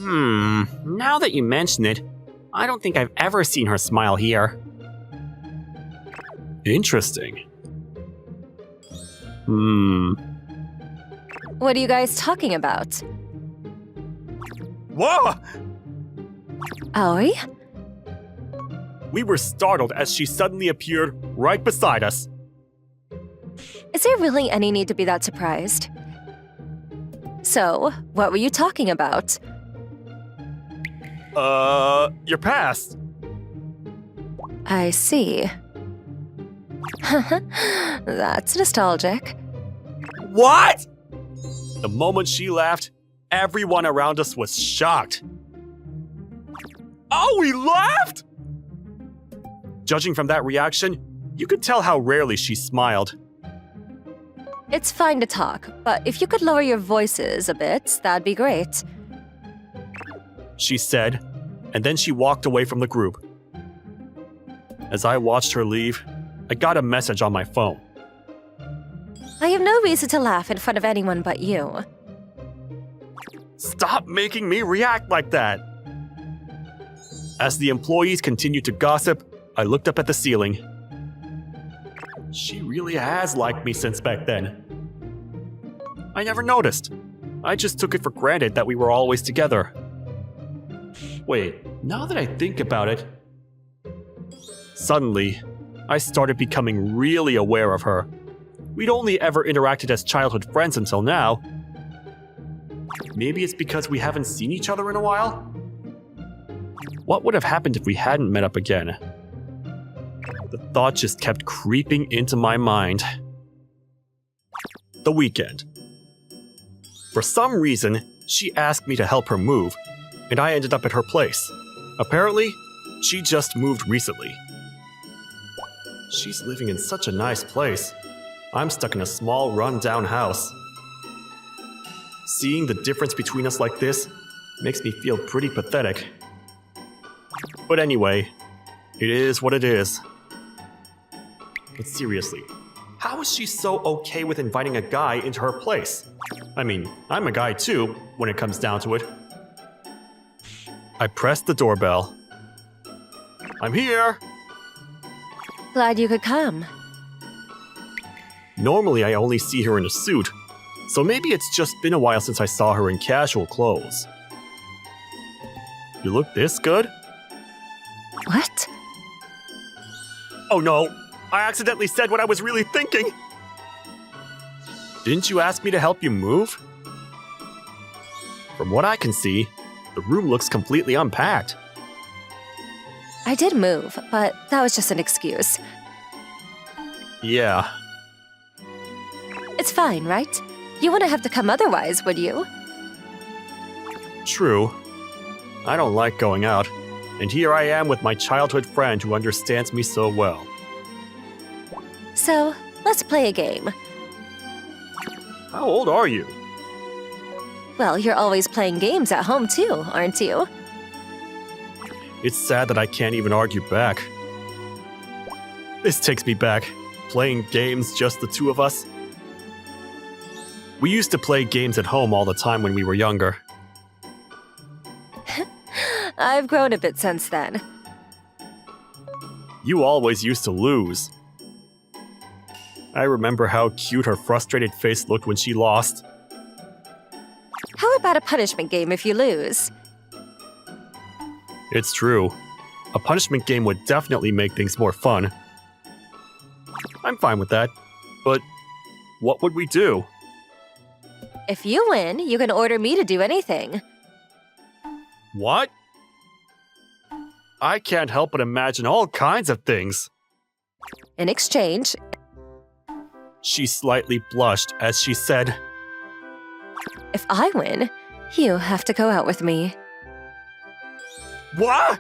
Now that you mention it, I don't think I've ever seen her smile here. Interesting. What are you guys talking about? Whoa! Aoi? We were startled as she suddenly appeared right beside us. Is there really any need to be that surprised? So, what were you talking about? Your past. I see. That's nostalgic. What? The moment she laughed, everyone around us was shocked. Oh, we laughed? Judging from that reaction, you could tell how rarely she smiled. It's fine to talk, but if you could lower your voices a bit, that'd be great. She said, and then she walked away from the group. As I watched her leave, I got a message on my phone. I have no reason to laugh in front of anyone but you. Stop making me react like that! As the employees continued to gossip, I looked up at the ceiling. She really has liked me since back then. I never noticed. I just took it for granted that we were always together. Wait, now that I think about it... Suddenly, I started becoming really aware of her. We'd only ever interacted as childhood friends until now. Maybe it's because we haven't seen each other in a while? What would have happened if we hadn't met up again? The thought just kept creeping into my mind. The weekend. For some reason, she asked me to help her move, and I ended up at her place. Apparently, she just moved recently. She's living in such a nice place. I'm stuck in a small, run-down house. Seeing the difference between us like this makes me feel pretty pathetic. But anyway, it is what it is. But seriously, how is she so okay with inviting a guy into her place? I mean, I'm a guy too, when it comes down to it. I pressed the doorbell. I'm here! Glad you could come. Normally I only see her in a suit, so maybe it's just been a while since I saw her in casual clothes. You look this good? What? Oh no! I accidentally said what I was really thinking! Didn't you ask me to help you move? From what I can see, the room looks completely unpacked. I did move, but that was just an excuse. Yeah. It's fine, right? You wouldn't have to come otherwise, would you? True. I don't like going out, and here I am with my childhood friend who understands me so well. So, let's play a game. How old are you? Well, you're always playing games at home too, aren't you? It's sad that I can't even argue back. This takes me back, playing games just the two of us. We used to play games at home all the time when we were younger. I've grown a bit since then. You always used to lose. I remember how cute her frustrated face looked when she lost. How about a punishment game if you lose? It's true. A punishment game would definitely make things more fun. I'm fine with that. But what would we do? If you win, you can order me to do anything. What? I can't help but imagine all kinds of things. In exchange, She slightly blushed as she said, if I win, you have to go out with me. "What?"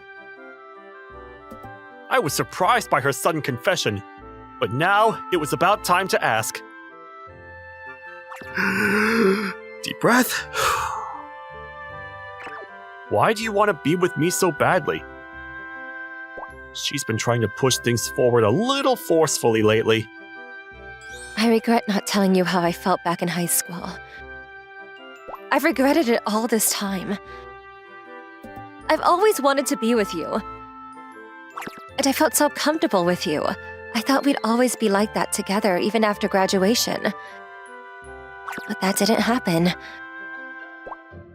I was surprised by her sudden confession, but now it was about time to ask. Deep breath. Why do you want to be with me so badly? She's been trying to push things forward a little forcefully lately. I regret not telling you how I felt back in high school. I've regretted it all this time. I've always wanted to be with you. And I felt so comfortable with you. I thought we'd always be like that together, even after graduation. But that didn't happen.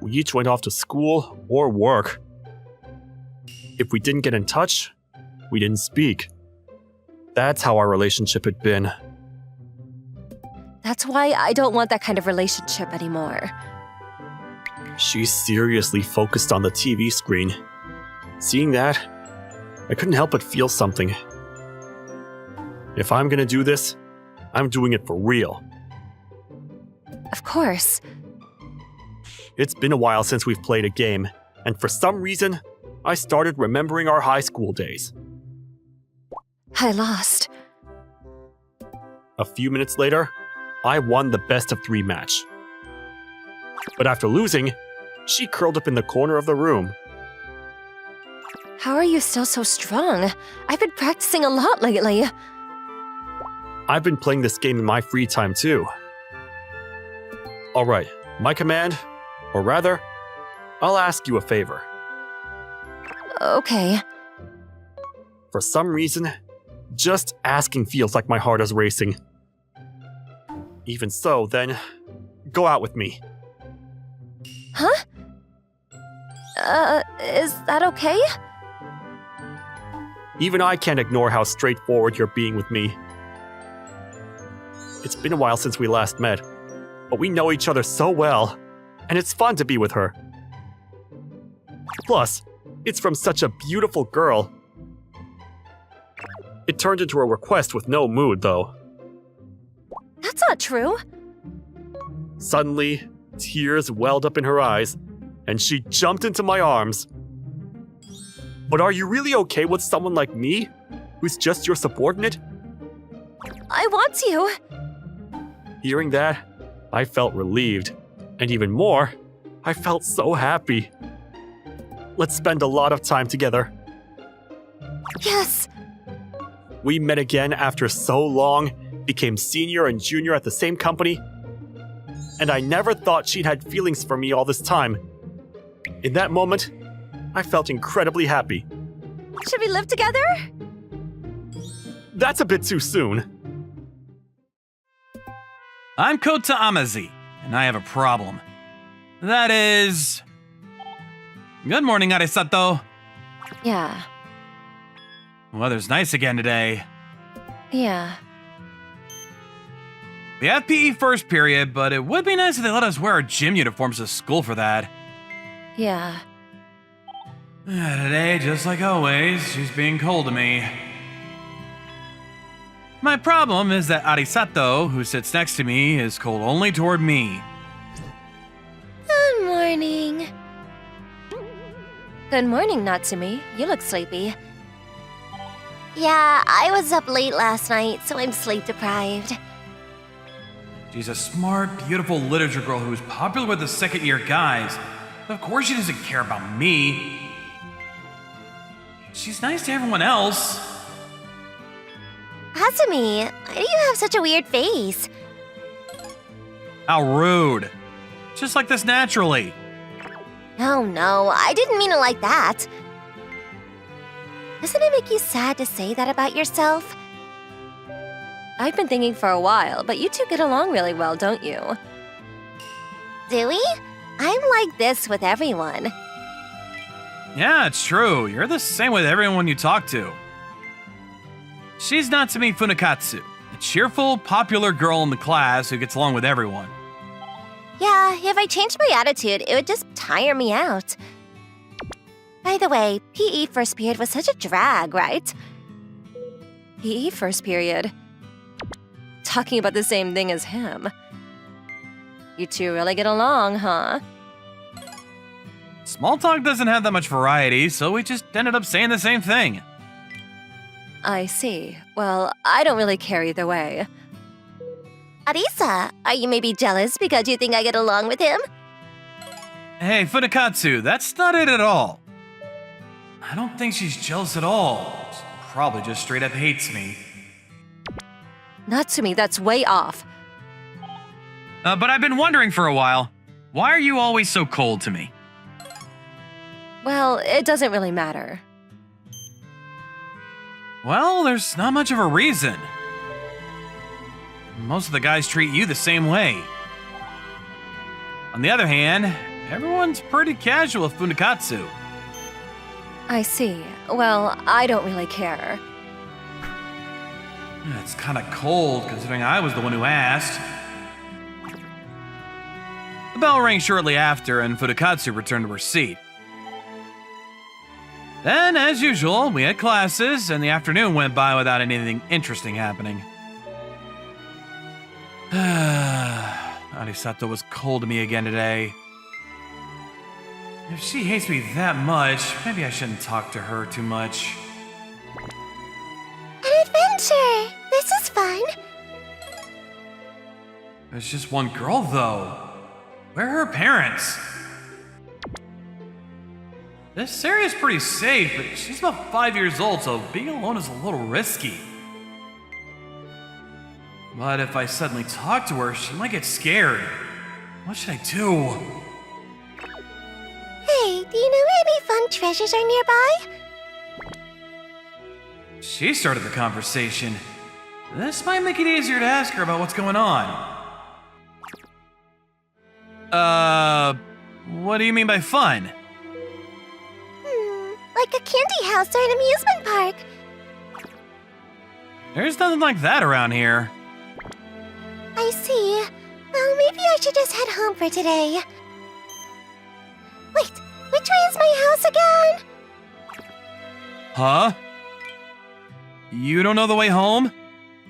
We each went off to school or work. If we didn't get in touch, we didn't speak. That's how our relationship had been. That's why I don't want that kind of relationship anymore. She seriously focused on the TV screen. Seeing that, I couldn't help but feel something. If I'm gonna do this, I'm doing it for real. Of course. It's been a while since we've played a game, and for some reason, I started remembering our high school days. I lost. A few minutes later, I won the best of 3 match. But after losing, she curled up in the corner of the room. How are you still so strong? I've been practicing a lot lately. I've been playing this game in my free time too. Alright, my command, or rather, I'll ask you a favor. Okay. For some reason, just asking feels like my heart is racing. Even so, then, go out with me. Huh? Is that okay? Even I can't ignore how straightforward you're being with me. It's been a while since we last met, but we know each other so well, and it's fun to be with her. Plus, it's from such a beautiful girl. It turned into a request with no mood, though. That's not true. Suddenly, tears welled up in her eyes, and she jumped into my arms. But are you really okay with someone like me, who's just your subordinate? I want you. Hearing that, I felt relieved, and even more, I felt so happy. Let's spend a lot of time together. Yes. We met again after so long, became senior and junior at the same company, and I never thought she'd had feelings for me all this time. In that moment, I felt incredibly happy. Should we live together? That's a bit too soon. I'm Kota Amazi, and I have a problem. That is... Good morning, Arisato. Yeah. Weather's nice again today. Yeah. We have PE first period, but it would be nice if they let us wear our gym uniforms to school for that. Yeah. Today, just like always, she's being cold to me. My problem is that Arisato, who sits next to me, is cold only toward me. Good morning. Good morning, Natsumi. You look sleepy. Yeah, I was up late last night, so I'm sleep deprived. She's a smart, beautiful literature girl who is popular with the second-year guys. Of course she doesn't care about me. She's nice to everyone else. Hasumi, why do you have such a weird face? How rude. Just like this naturally. Oh no, I didn't mean it like that. Doesn't it make you sad to say that about yourself? I've been thinking for a while, but you two get along really well, don't you? Do we? I'm like this with everyone. Yeah, it's true. You're the same with everyone you talk to. She's Natsumi Funakatsu, a cheerful, popular girl in the class who gets along with everyone. Yeah, if I changed my attitude, it would just tire me out. By the way, PE first period was such a drag, right? PE first period? Talking about the same thing as him. You two really get along, huh? Small talk doesn't have that much variety, so we just ended up saying the same thing. I see. Well, I don't really care either way. Arisa, are you maybe jealous because you think I get along with him? Hey, Funakatsu, that's not it at all. I don't think she's jealous at all. She probably just straight up hates me. Natsumi, that's way off. But I've been wondering for a while, why are you always so cold to me? Well, it doesn't really matter. Well, there's not much of a reason. Most of the guys treat you the same way. On the other hand, everyone's pretty casual with Funakatsu. I see. Well, I don't really care. It's kind of cold considering I was the one who asked. The bell rang shortly after and Funakatsu returned to her seat. Then, as usual, we had classes and the afternoon went by without anything interesting happening. Arisato was cold to me again today. If she hates me that much, maybe I shouldn't talk to her too much. An adventure! This is fun! There's just one girl, though. Where are her parents? This area's pretty safe, but she's about 5 years old, so being alone is a little risky. But if I suddenly talk to her, she might get scared. What should I do? Hey, do you know where any fun treasures are nearby? She started the conversation. This might make it easier to ask her about what's going on. What do you mean by fun? Like a candy house or an amusement park. There's nothing like that around here. I see. Well, maybe I should just head home for today. Wait, which way is my house again? Huh? You don't know the way home?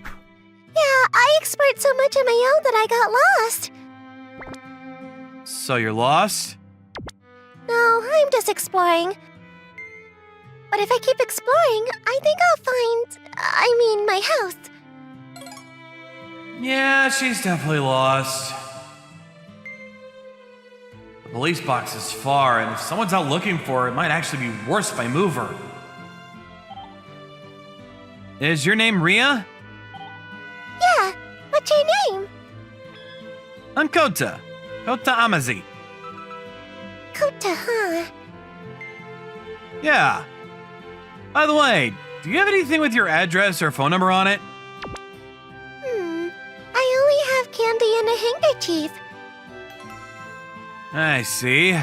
Yeah, I explored so much on my own that I got lost. So you're lost? No, I'm just exploring. But if I keep exploring, I think I'll find, my house. Yeah, she's definitely lost. The police box is far, and if someone's out looking for her, it might actually be worse if I move her. Is your name Ria? Yeah, what's your name? I'm Kota. Kota Amazi. Kota, huh? Yeah. By the way, do you have anything with your address or phone number on it? I only have candy and a handkerchief. I see.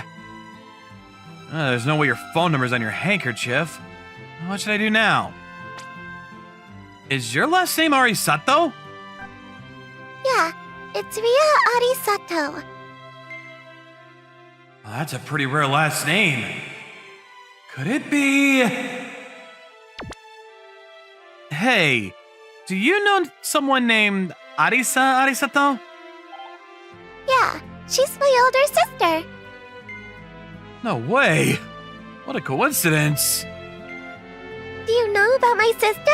There's no way your phone number's on your handkerchief. What should I do now? Is your last name Arisato? Yeah, it's Ria Arisato. Well, that's a pretty rare last name. Could it be... Hey, do you know someone named Arisato? Yeah, she's my older sister. No way. What a coincidence. Do you know about my sister?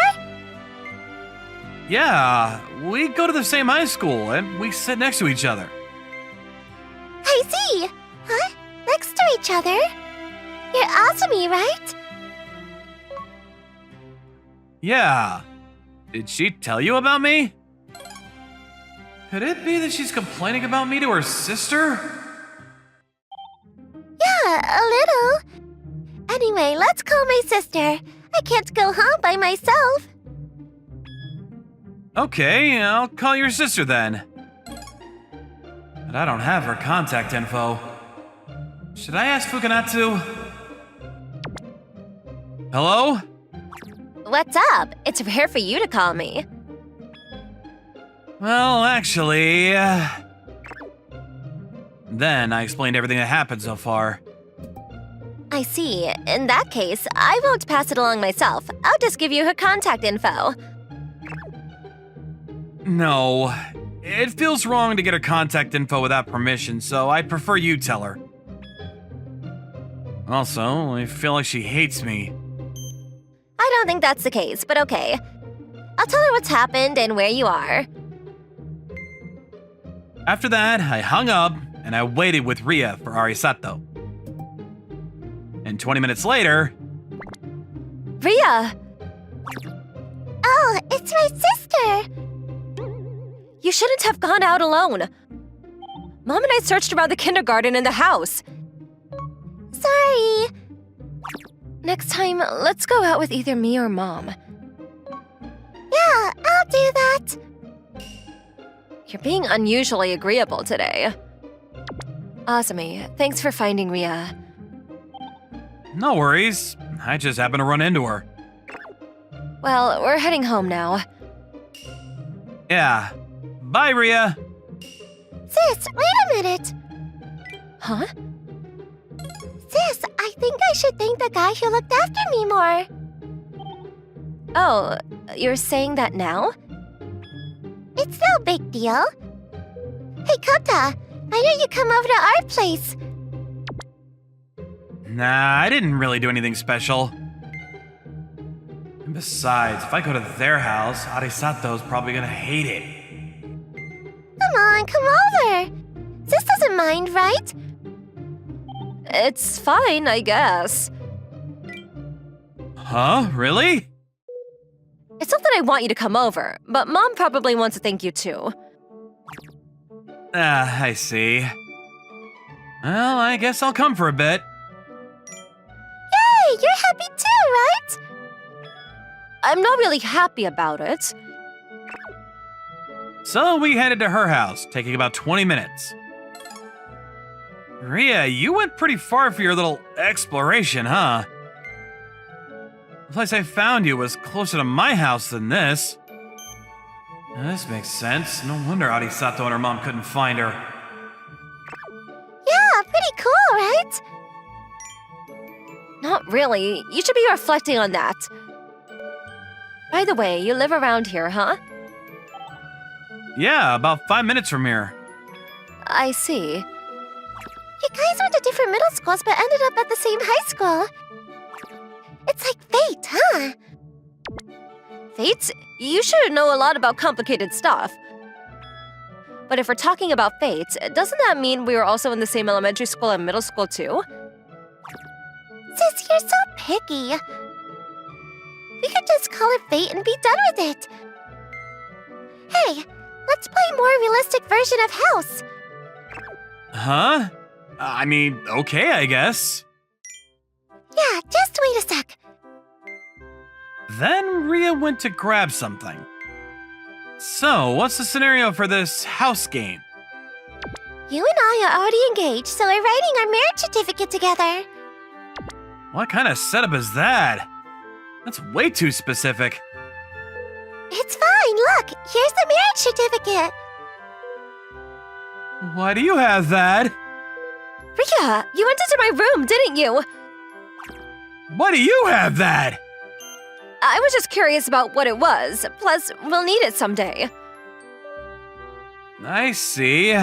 Yeah, we go to the same high school and we sit next to each other. I see. Huh? Next to each other? You're Asumi, right? Yeah. Did she tell you about me? Could it be that she's complaining about me to her sister? Yeah, a little. Anyway, let's call my sister. I can't go home by myself. Okay, I'll call your sister then. But I don't have her contact info. Should I ask Fukanatsu? Hello? What's up? It's rare for you to call me. Well, actually... Then I explained everything that happened so far. I see. In that case, I won't pass it along myself. I'll just give you her contact info. No. It feels wrong to get her contact info without permission, so I'd prefer you tell her. Also, I feel like she hates me. I don't think that's the case, but okay. I'll tell her what's happened and where you are. After that, I hung up and I waited with Ria for Arisato. And 20 minutes later... Ria! Oh, it's my sister! You shouldn't have gone out alone. Mom and I searched around the kindergarten and the house. Sorry. Next time, let's go out with either me or Mom. Yeah, I'll do that. You're being unusually agreeable today. Asami, thanks for finding Ria. No worries. I just happened to run into her. Well, we're heading home now. Yeah. Bye, Ria. Sis, wait a minute. Huh? Sis, I think I should thank the guy who looked after me more. Oh, you're saying that now? It's no big deal. Hey, Kota, why don't you come over to our place? Nah, I didn't really do anything special. And besides, if I go to their house, Arisato's probably gonna hate it. Come on, come over. Sis doesn't mind, right? It's fine, I guess. Huh? Really? It's not that I want you to come over, but Mom probably wants to thank you too. Ah, I see. Well, I guess I'll come for a bit. Hey, you're happy too, right? I'm not really happy about it. So we headed to her house, taking about 20 minutes. Ria, you went pretty far for your little exploration, huh? The place I found you was closer to my house than this. Now, this makes sense. No wonder Arisato and her mom couldn't find her. Yeah, pretty cool, right? Not really. You should be reflecting on that. By the way, you live around here, huh? Yeah, about 5 minutes from here. I see. You guys went to different middle schools but ended up at the same high school. It's like fate, huh? Fate? You should know a lot about complicated stuff. But if we're talking about fate, doesn't that mean we were also in the same elementary school and middle school too? Sis, you're so picky. We could just call it fate and be done with it. Hey, let's play a more realistic version of House. Huh? I mean, okay, I guess. Yeah, just wait a sec. Then Ria went to grab something. So, what's the scenario for this house game? You and I are already engaged, so we're writing our marriage certificate together. What kind of setup is that? That's way too specific. It's fine, look, here's the marriage certificate. Why do you have that? Ria, you went into my room, didn't you? Why do you have that? I was just curious about what it was. Plus, we'll need it someday. I see.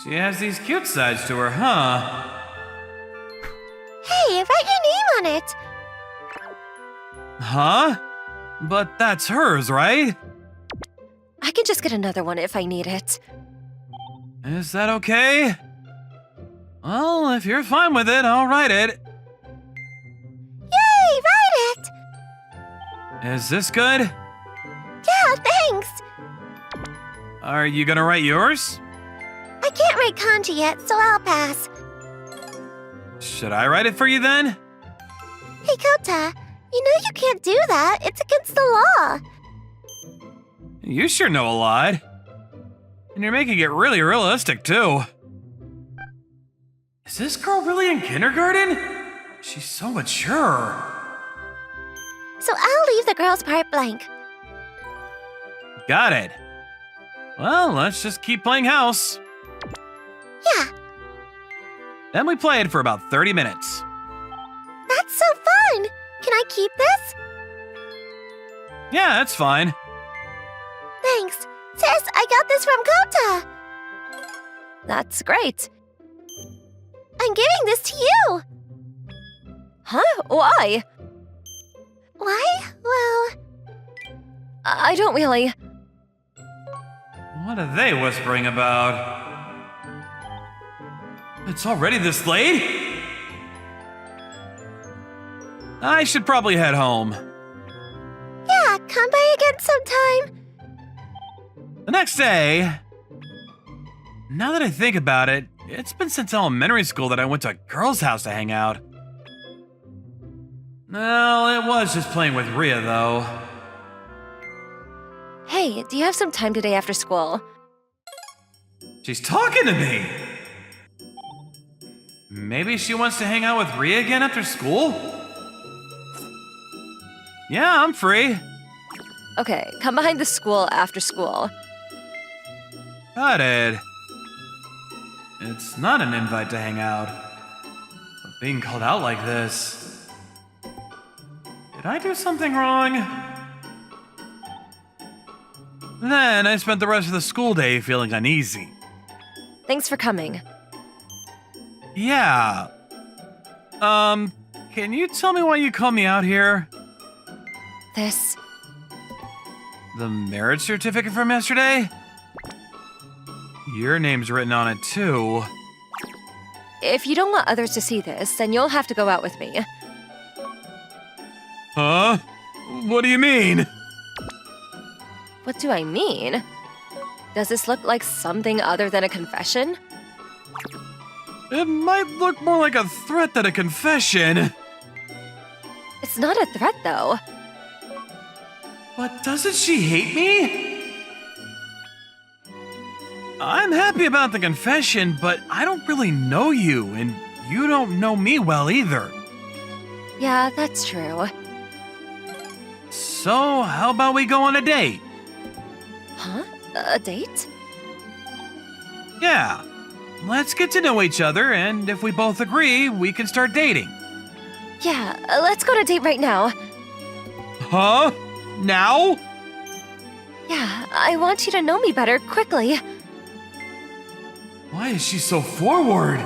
She has these cute sides to her, huh? Hey, write your name on it. Huh? But that's hers, right? I can just get another one if I need it. Is that okay? Well, if you're fine with it, I'll write it. Yay, write it. Is this good? Yeah, thanks. Are you gonna write yours? I can't write kanji yet, so I'll pass. Should I write it for you then? Hey, Kota, you know you can't do that. It's against the law. You sure know a lot. And you're making it really realistic, too. Is this girl really in kindergarten? She's so mature. So I'll leave the girls' part blank. Got it. Well, let's just keep playing house. Yeah, Then we played for about 30 minutes. that's so fun! Can I keep this? Yeah, that's fine. Thanks. Sis, I got this from Kota! That's great. I'm giving this to you! Huh? Why? Why? Well, I don't really. What are they whispering about? It's already this late? I should probably head home. Yeah, come by again sometime. The next day... Now that I think about it, it's been since elementary school that I went to a girl's house to hang out. Well, it was just playing with Rhea, though. Hey, do you have some time today after school? She's talking to me! Maybe she wants to hang out with Rhea again after school? Yeah, I'm free. Okay, come behind the school after school. Got it. It's not an invite to hang out. But being called out like this... Did I do something wrong? Then I spent the rest of the school day feeling uneasy. Thanks for coming. Yeah. Can you tell me why you called me out here? This. The marriage certificate from yesterday? Your name's written on it too. If you don't want others to see this, then you'll have to go out with me. Huh? What do you mean? What do I mean? Does this look like something other than a confession? It might look more like a threat than a confession. It's not a threat, though. But doesn't she hate me? I'm happy about the confession, but I don't really know you, and you don't know me well either. Yeah, that's true. So, how about we go on a date? Huh? A date? Yeah. Let's get to know each other, and if we both agree, we can start dating. Yeah, let's go on a date right now. Huh? Now? Yeah, I want you to know me better, quickly. Why is she so forward?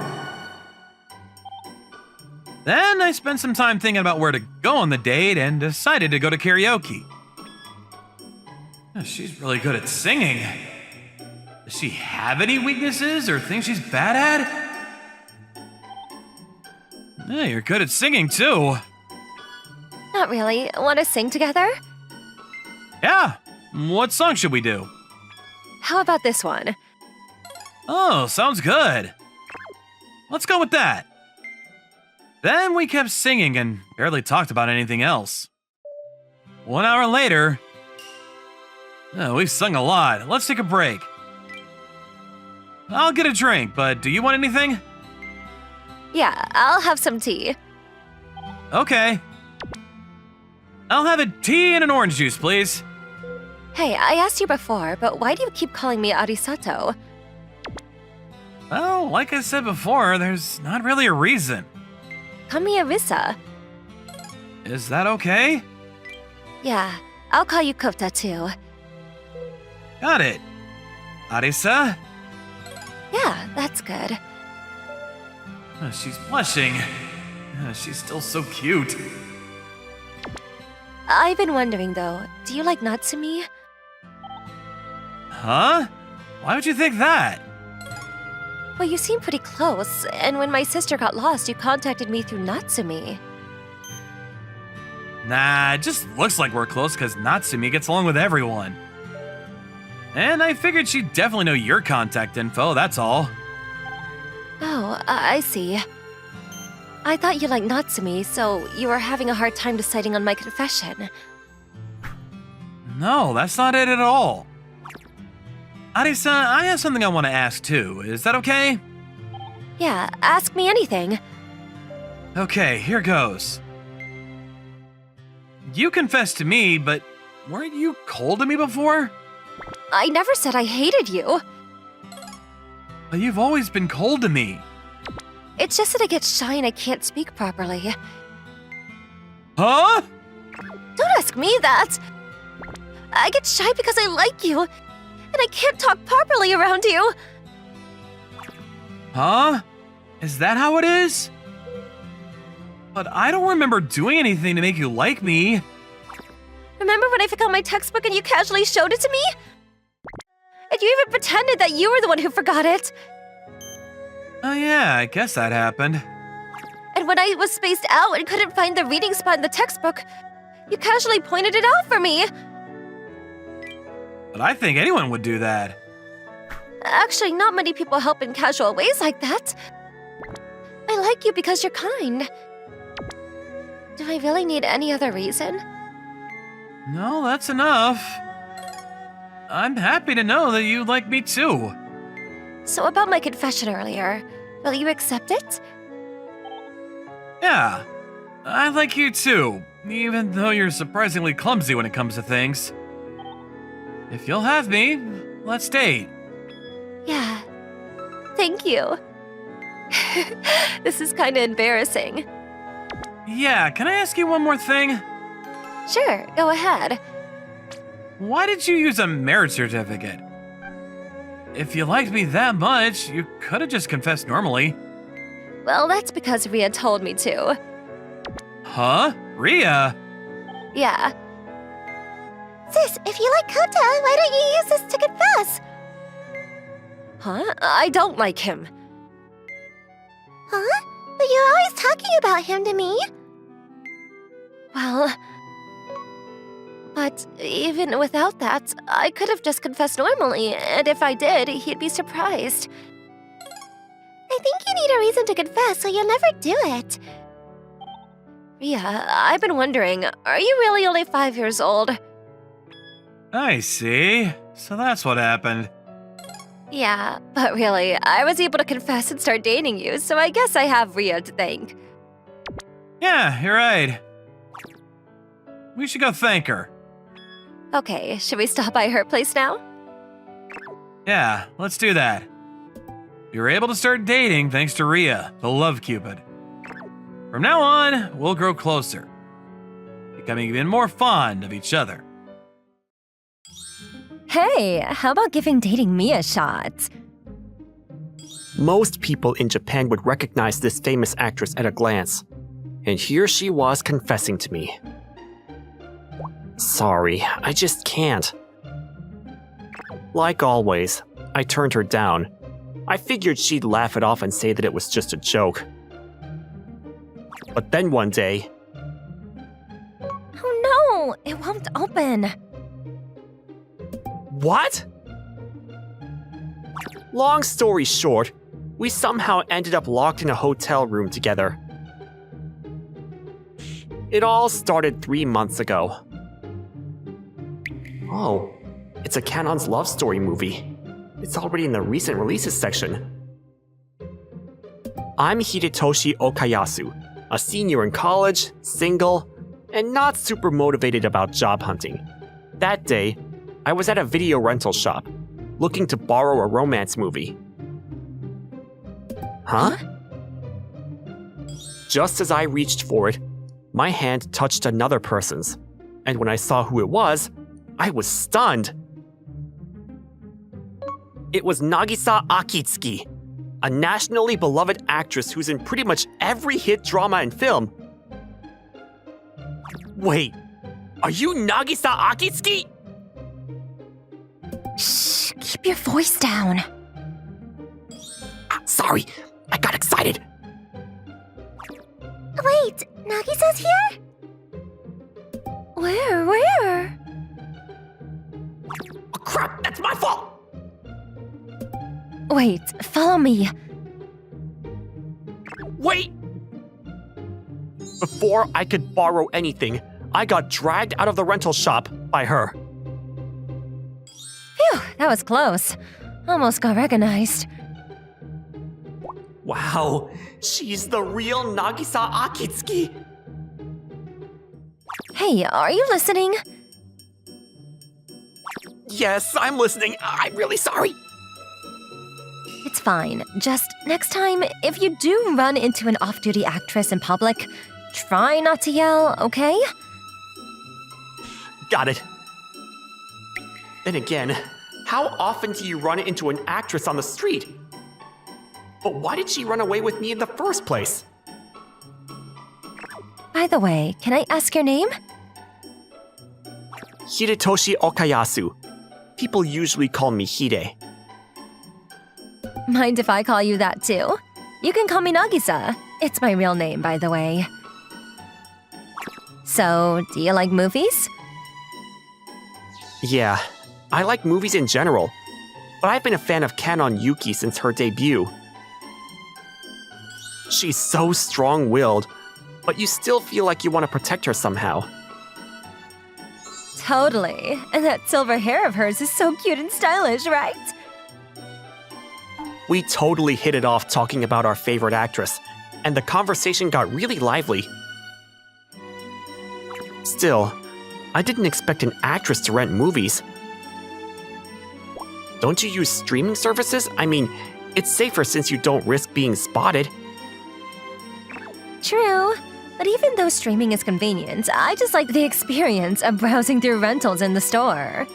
Then I spent some time thinking about where to go on the date and decided to go to karaoke. She's really good at singing. Does she have any weaknesses or things she's bad at? Yeah, you're good at singing too. Not really. Want to sing together? Yeah. What song should we do? How about this one? Oh, sounds good. Let's go with that. Then we kept singing and barely talked about anything else. 1 hour later... we've sung a lot. Let's take a break. I'll get a drink, but do you want anything? Yeah, I'll have some tea. Okay. I'll have a tea and an orange juice, please. Hey, I asked you before, but why do you keep calling me Arisato? Well, like I said before, there's not really a reason. Kami Arisa. Is that okay? Yeah, I'll call you Kota too. Got it. Arisa? Yeah, that's good. She's blushing. She's still so cute. I've been wondering though, do you like Natsumi? Huh? Why would you think that? Well, you seem pretty close, and when my sister got lost, you contacted me through Natsumi. Nah, it just looks like we're close because Natsumi gets along with everyone. And I figured she'd definitely know your contact info, that's all. Oh, I see. I thought you liked Natsumi, so you were having a hard time deciding on my confession. No, that's not it at all. Arisa, I have something I want to ask too. Is that okay? Yeah, ask me anything. Okay, here goes. You confessed to me, but weren't you cold to me before? I never said I hated you. But you've always been cold to me. It's just that I get shy and I can't speak properly. Huh? Don't ask me that. I get shy because I like you, and I can't talk properly around you. Huh? Is that how it is? But I don't remember doing anything to make you like me. Remember when I forgot my textbook and you casually showed it to me? And you even pretended that you were the one who forgot it. Oh yeah, I guess that happened. And when I was spaced out and couldn't find the reading spot in the textbook, you casually pointed it out for me. But I think anyone would do that. Actually, not many people help in casual ways like that. I like you because you're kind. Do I really need any other reason? No, that's enough. I'm happy to know that you like me too. So about my confession earlier, will you accept it? Yeah, I like you too, even though you're surprisingly clumsy when it comes to things. If you'll have me, let's date. Yeah. Thank you. This is kinda embarrassing. Yeah, can I ask you one more thing? Sure, go ahead. Why did you use a marriage certificate? If you liked me that much, you could have just confessed normally. Well, that's because Ria told me to. Huh? Ria? Yeah. Sis, if you like Kota, why don't you use this to confess? Huh? I don't like him. Huh? But you're always talking about him to me. Well... But even without that, I could have just confessed normally, and if I did, he'd be surprised. I think you need a reason to confess, so you'll never do it. Ria, I've been wondering, are you really only 5 years old? I see. So that's what happened. Yeah, but really, I was able to confess and start dating you, so I guess I have Ria to thank. Yeah, you're right. We should go thank her. Okay, should we stop by her place now? Yeah, let's do that. You were able to start dating thanks to Ria, the love cupid. From now on, we'll grow closer, becoming even more fond of each other. Hey, how about giving dating me a shot? Most people in Japan would recognize this famous actress at a glance. And here she was confessing to me. Sorry, I just can't. Like always, I turned her down. I figured she'd laugh it off and say that it was just a joke. But then one day... Oh no, it won't open. What? Long story short, we somehow ended up locked in a hotel room together. It all started 3 months ago. Oh, it's a Kanon's love story movie. It's already in the recent releases section. I'm Hidetoshi Okayasu, a senior in college, single, and not super motivated about job hunting. That day, I was at a video rental shop, looking to borrow a romance movie. Huh? Just as I reached for it, my hand touched another person's, and when I saw who it was, I was stunned. It was Nagisa Akitsuki, a nationally beloved actress who's in pretty much every hit drama and film. Wait, are you Nagisa Akitsuki? Shh, keep your voice down. Sorry, I got excited. Wait, Nagisa's here? Where? Oh, crap, that's my fault! Wait, follow me. Wait! Before I could borrow anything, I got dragged out of the rental shop by her. Phew, that was close. Almost got recognized. Wow, she's the real Nagisa Akitsuki. Hey, are you listening? Yes, I'm listening. I'm really sorry. It's fine. Just next time, if you do run into an off-duty actress in public, try not to yell, okay? Got it. Then again, how often do you run into an actress on the street? But why did she run away with me in the first place? By the way, can I ask your name? Hidetoshi Okayasu. People usually call me Hide. Mind if I call you that too? You can call me Nagisa. It's my real name, by the way. So, do you like movies? Yeah, I like movies in general, but I've been a fan of Kanon Yuki since her debut. She's so strong-willed, but you still feel like you want to protect her somehow. Totally. And that silver hair of hers is so cute and stylish, right? We totally hit it off talking about our favorite actress, and the conversation got really lively. Still, I didn't expect an actress to rent movies. Don't you use streaming services? I mean, it's safer since you don't risk being spotted. True. But even though streaming is convenient, I just like the experience of browsing through rentals in the store.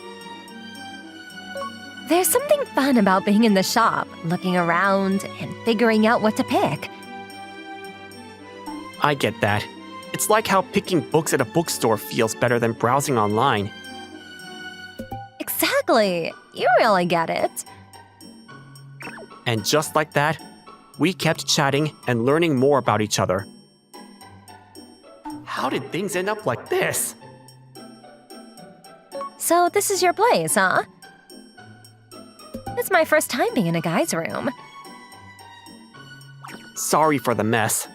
There's something fun about being in the shop, looking around, and figuring out what to pick. I get that. It's like how picking books at a bookstore feels better than browsing online. Exactly. You really get it. And just like that, we kept chatting and learning more about each other. How did things end up like this? So this is your place, huh? It's my first time being in a guy's room. Sorry for the mess.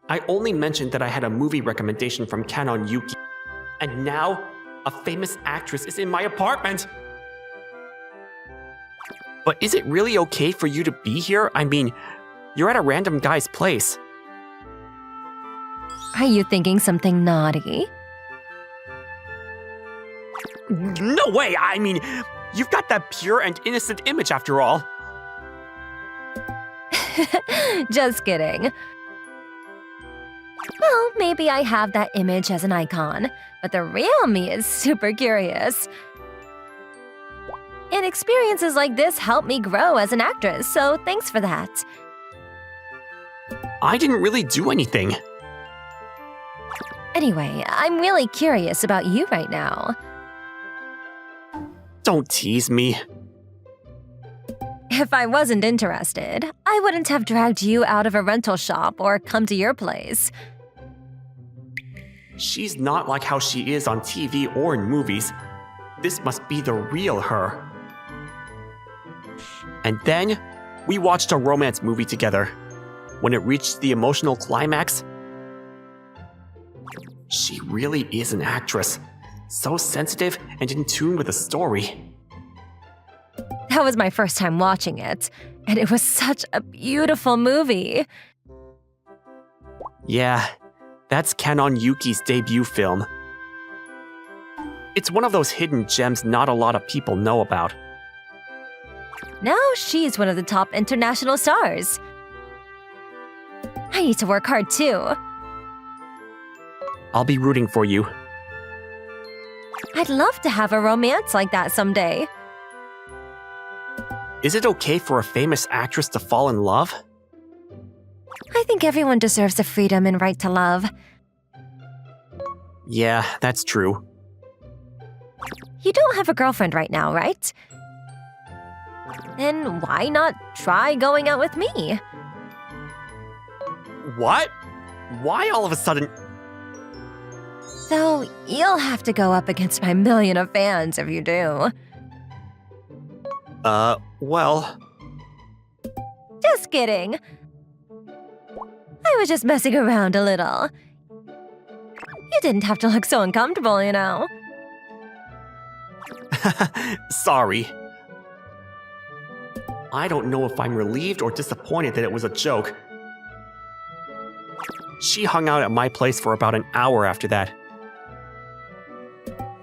I only mentioned that I had a movie recommendation from Kanon Yuki, and now a famous actress is in my apartment. But is it really okay for you to be here? I mean, you're at a random guy's place. Are you thinking something naughty? No way! I mean, you've got that pure and innocent image after all. Just kidding. Well, maybe I have that image as an icon, but the real me is super curious. And experiences like this help me grow as an actress, so thanks for that. I didn't really do anything. Anyway, I'm really curious about you right now. Don't tease me. If I wasn't interested, I wouldn't have dragged you out of a rental shop or come to your place. She's not like how she is on TV or in movies. This must be the real her. And then, we watched a romance movie together. When it reached the emotional climax, she really is an actress. So sensitive and in tune with the story. That was my first time watching it, and it was such a beautiful movie. Yeah, that's Kanon Yuki's debut film. It's one of those hidden gems not a lot of people know about. Now she's one of the top international stars. I need to work hard too. I'll be rooting for you. I'd love to have a romance like that someday. Is it okay for a famous actress to fall in love? I think everyone deserves the freedom and right to love. Yeah, that's true. You don't have a girlfriend right now, right? Then why not try going out with me? What? Why all of a sudden? Though you'll have to go up against my million of fans if you do. Well... Just kidding. I was just messing around a little. You didn't have to look so uncomfortable, you know. Sorry. I don't know if I'm relieved or disappointed that it was a joke. She hung out at my place for about an hour after that.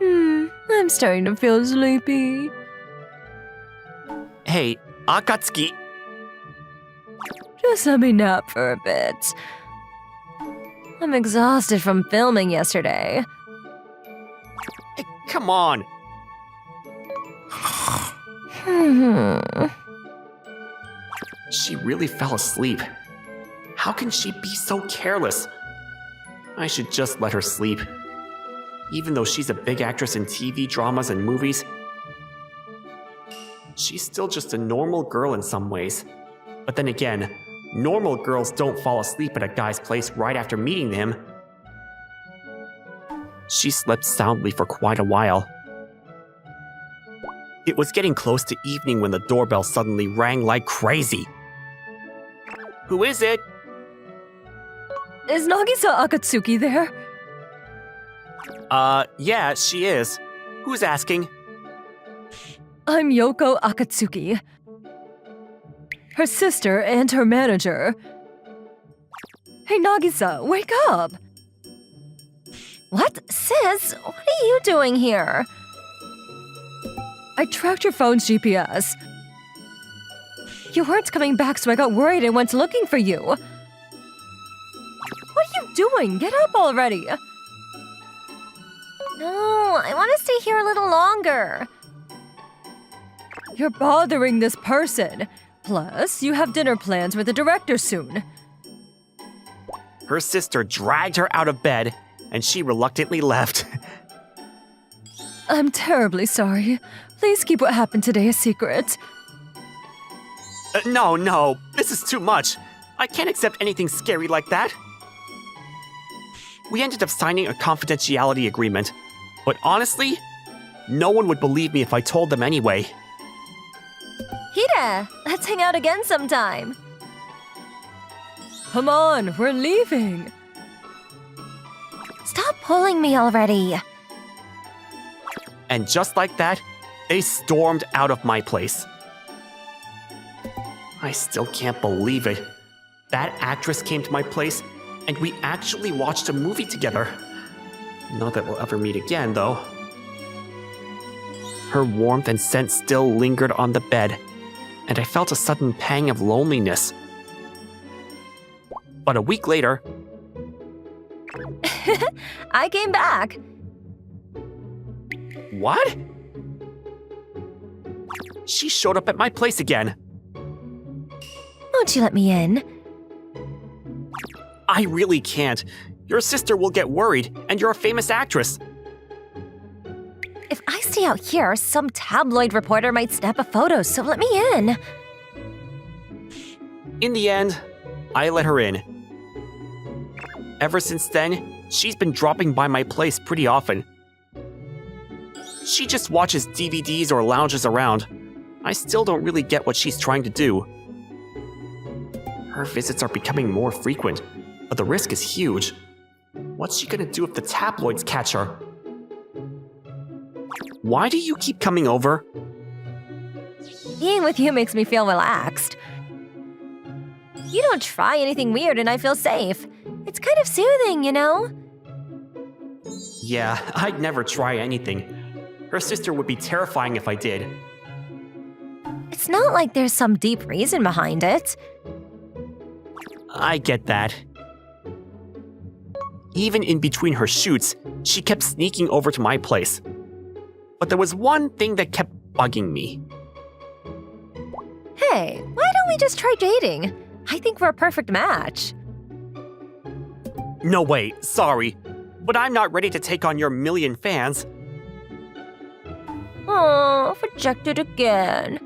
I'm starting to feel sleepy. Hey, Akatsuki, Just let me nap for a bit. I'm exhausted from filming yesterday. hey, come on. She really fell asleep. How can she be so careless? I should just let her sleep. Even though she's a big actress in TV dramas and movies, she's still just a normal girl in some ways. But then again, normal girls don't fall asleep at a guy's place right after meeting him. She slept soundly for quite a while. It was getting close to evening when the doorbell suddenly rang like crazy. Who is it? Is Nagisa Akatsuki there? Yeah, she is. Who's asking? I'm Yoko Akatsuki. Her sister and her manager. Hey Nagisa, wake up! What? Sis, what are you doing here? I tracked your phone's GPS. You weren't coming back, so I got worried and went looking for you. What are you doing? Get up already! No, I want to stay here a little longer. You're bothering this person. Plus, you have dinner plans with the director soon. Her sister dragged her out of bed, and she reluctantly left. I'm terribly sorry. Please keep what happened today a secret. No, this is too much. I can't accept anything scary like that. We ended up signing a confidentiality agreement, but honestly, no one would believe me if I told them anyway. Hida, let's hang out again sometime. Come on, we're leaving. Stop pulling me already. And just like that, they stormed out of my place. I still can't believe it. That actress came to my place, and we actually watched a movie together. Not that we'll ever meet again, though. Her warmth and scent still lingered on the bed, and I felt a sudden pang of loneliness. But a week later, I came back. what? She showed up at my place again. Won't you let me in? I really can't. Your sister will get worried, and you're a famous actress. If I stay out here, some tabloid reporter might snap a photo, so let me in. In the end, I let her in. Ever since then, she's been dropping by my place pretty often. She just watches DVDs or lounges around. I still don't really get what she's trying to do. Her visits are becoming more frequent, but the risk is huge. What's she gonna do if the tabloids catch her? Why do you keep coming over? Being with you makes me feel relaxed. You don't try anything weird and I feel safe. It's kind of soothing, you know? Yeah, I'd never try anything. Her sister would be terrifying if I did. It's not like there's some deep reason behind it. I get that. Even in between her shoots, she kept sneaking over to my place. But there was one thing that kept bugging me. Hey, why don't we just try dating? I think we're a perfect match. No way, sorry, but I'm not ready to take on your million fans. Oh, rejected again.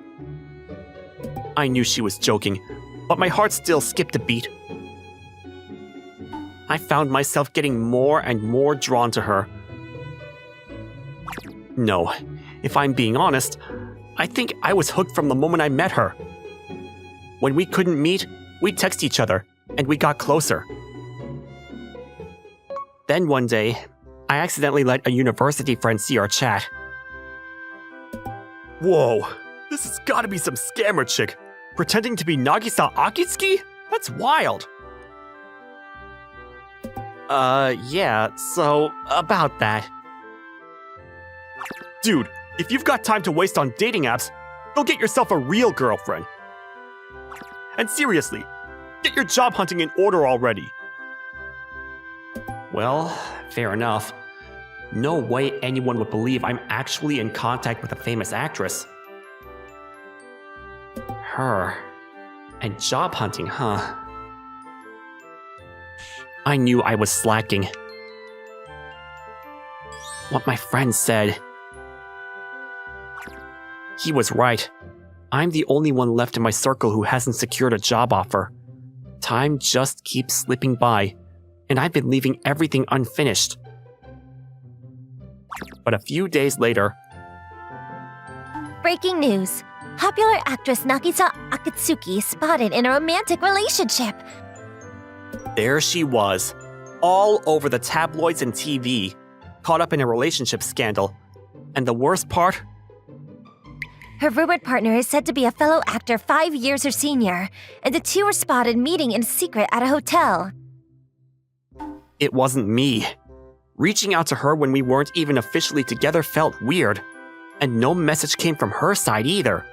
I knew she was joking, but my heart still skipped a beat. I found myself getting more and more drawn to her. No, if I'm being honest, I think I was hooked from the moment I met her. When we couldn't meet, we'd text each other, and we got closer. Then one day, I accidentally let a university friend see our chat. Whoa, this has gotta be some scammer chick. Pretending to be Nagisa Akitsuki? That's wild. Yeah, so about that. Dude, if you've got time to waste on dating apps, go get yourself a real girlfriend. And seriously, get your job hunting in order already. Well, fair enough. No way anyone would believe I'm actually in contact with a famous actress. Her. And job hunting, huh? I knew I was slacking. What my friend said. He was right. I'm the only one left in my circle who hasn't secured a job offer. Time just keeps slipping by, and I've been leaving everything unfinished. But a few days later... Breaking news. Popular actress Nagisa Akitsuki spotted in a romantic relationship. There she was, all over the tabloids and TV, caught up in a relationship scandal. And the worst part? Her rumored partner is said to be a fellow actor 5 years her senior, and the two were spotted meeting in secret at a hotel. It wasn't me. Reaching out to her when we weren't even officially together felt weird, and no message came from her side either.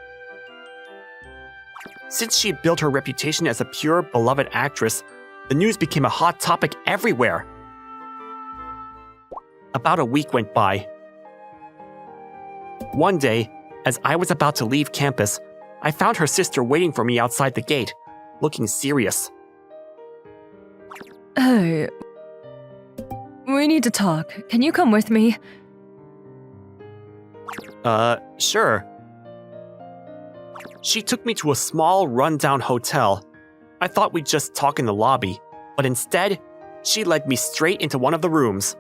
Since she built her reputation as a pure, beloved actress, the news became a hot topic everywhere. About a week went by. One day, as I was about to leave campus, I found her sister waiting for me outside the gate, looking serious. Hey, we need to talk. Can you come with me? Sure. She took me to a small, run-down hotel. I thought we'd just talk in the lobby, but instead, she led me straight into one of the rooms.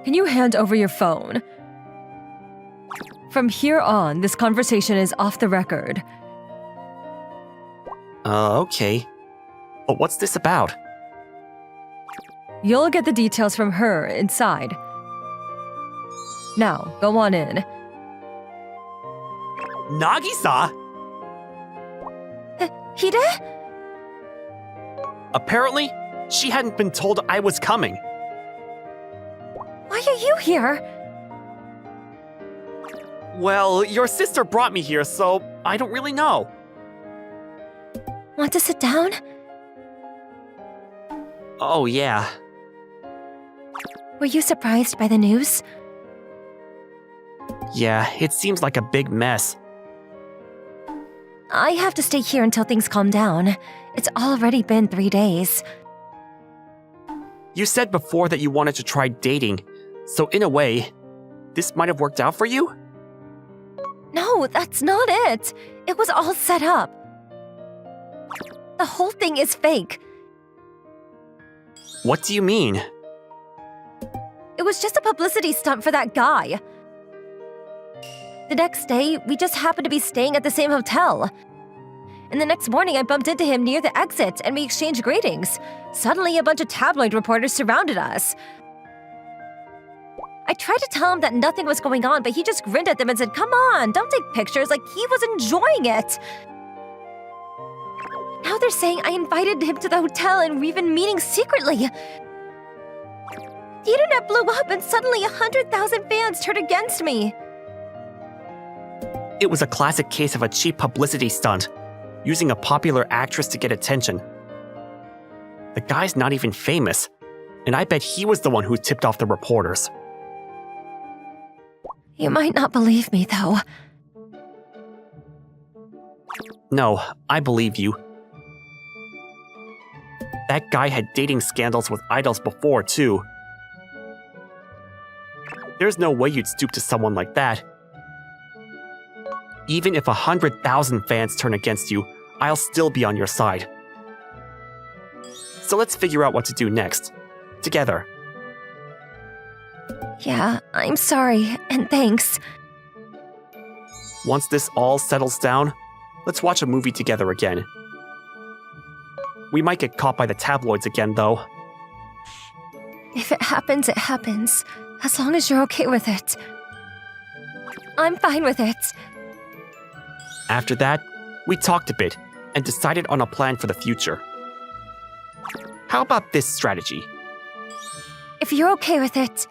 Can you hand over your phone? From here on, this conversation is off the record. Okay. But what's this about? You'll get the details from her inside. Now, go on in. Nagisa? Hide? Apparently, she hadn't been told I was coming. Why are you here? Well, your sister brought me here, so I don't really know. Want to sit down? Oh, yeah. Were you surprised by the news? Yeah, it seems like a big mess. I have to stay here until things calm down. It's already been 3 days. You said before that you wanted to try dating, so in a way, this might have worked out for you? No, that's not it. It was all set up. The whole thing is fake. What do you mean? It was just a publicity stunt for that guy. The next day, we just happened to be staying at the same hotel. And the next morning, I bumped into him near the exit and we exchanged greetings. Suddenly, a bunch of tabloid reporters surrounded us. I tried to tell him that nothing was going on, but he just grinned at them and said, "Come on, don't take pictures," like he was enjoying it. Now they're saying I invited him to the hotel and we've been meeting secretly. The internet blew up and suddenly 100,000 fans turned against me. It was a classic case of a cheap publicity stunt, using a popular actress to get attention. The guy's not even famous, and I bet he was the one who tipped off the reporters. You might not believe me, though. No, I believe you. That guy had dating scandals with idols before, too. There's no way you'd stoop to someone like that. Even if 100,000 fans turn against you, I'll still be on your side. So let's figure out what to do next. Together. Yeah, I'm sorry, and thanks. Once this all settles down, let's watch a movie together again. We might get caught by the tabloids again, though. If it happens, it happens. As long as you're okay with it. I'm fine with it. After that, we talked a bit and decided on a plan for the future. How about this strategy? If you're okay with it.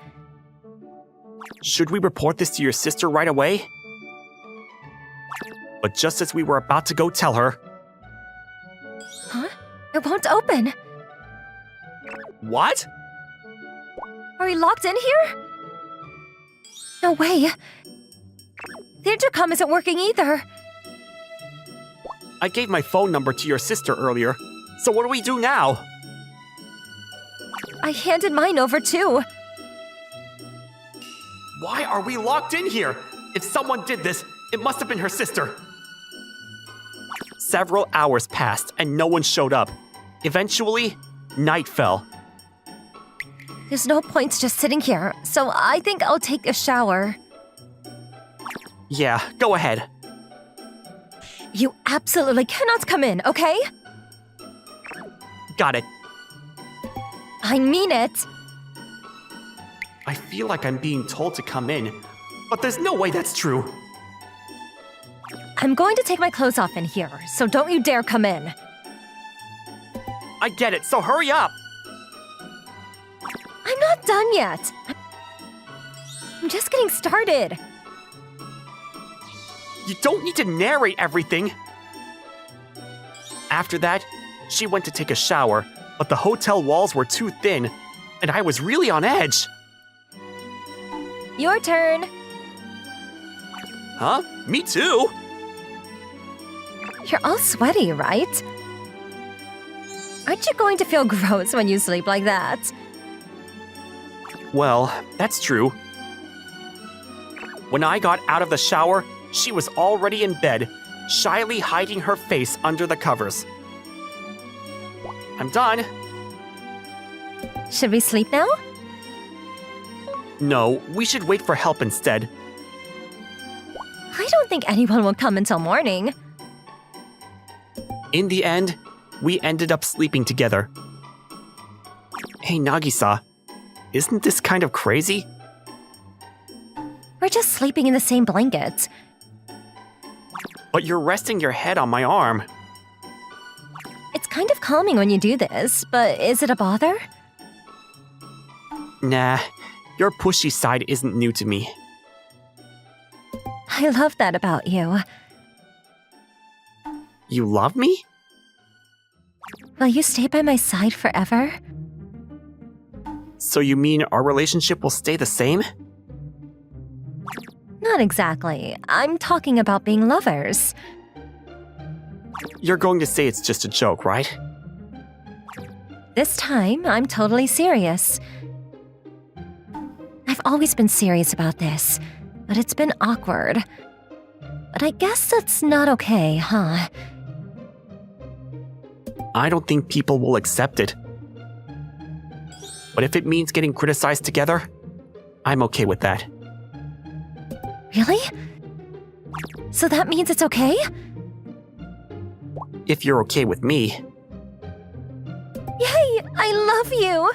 Should we report this to your sister right away? But just as we were about to go tell her... Huh? It won't open. What? Are we locked in here? No way. The intercom isn't working either. I gave my phone number to your sister earlier, so what do we do now? I handed mine over too. Why are we locked in here? If someone did this, it must have been her sister. Several hours passed and no one showed up. Eventually, night fell. There's no point just sitting here, so I think I'll take a shower. Yeah, go ahead. You absolutely cannot come in, okay? Got it. I mean it. I feel like I'm being told to come in, but there's no way that's true. I'm going to take my clothes off in here, so don't you dare come in. I get it, so hurry up! I'm not done yet. I'm just getting started. You don't need to narrate everything. After that, she went to take a shower, but the hotel walls were too thin, and I was really on edge. Your turn. Huh? Me too? You're all sweaty, right? Aren't you going to feel gross when you sleep like that? Well, that's true. When I got out of the shower, she was already in bed, shyly hiding her face under the covers. I'm done. Should we sleep now? No, we should wait for help instead. I don't think anyone will come until morning. In the end, we ended up sleeping together. Hey, Nagisa, isn't this kind of crazy? We're just sleeping in the same blankets. But you're resting your head on my arm. It's kind of calming when you do this, but is it a bother? Nah, your pushy side isn't new to me. I love that about you. You love me? Will you stay by my side forever? So you mean our relationship will stay the same? Not exactly. I'm talking about being lovers. You're going to say it's just a joke, right? This time, I'm totally serious. I've always been serious about this, but it's been awkward. But I guess that's not okay, huh? I don't think people will accept it. But if it means getting criticized together, I'm okay with that. Really? So that means it's okay? If you're okay with me. Yay! I love you!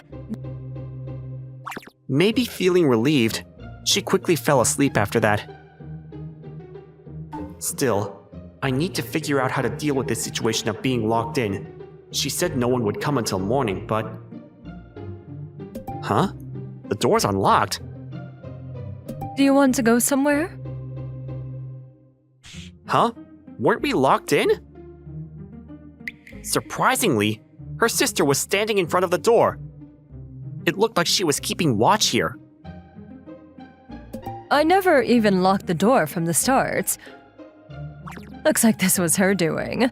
Maybe feeling relieved, she quickly fell asleep after that. Still, I need to figure out how to deal with this situation of being locked in. She said no one would come until morning, but... Huh? The door's unlocked. Do you want to go somewhere? Huh? Weren't we locked in? Surprisingly, her sister was standing in front of the door. It looked like she was keeping watch here. I never even locked the door from the start. Looks like this was her doing.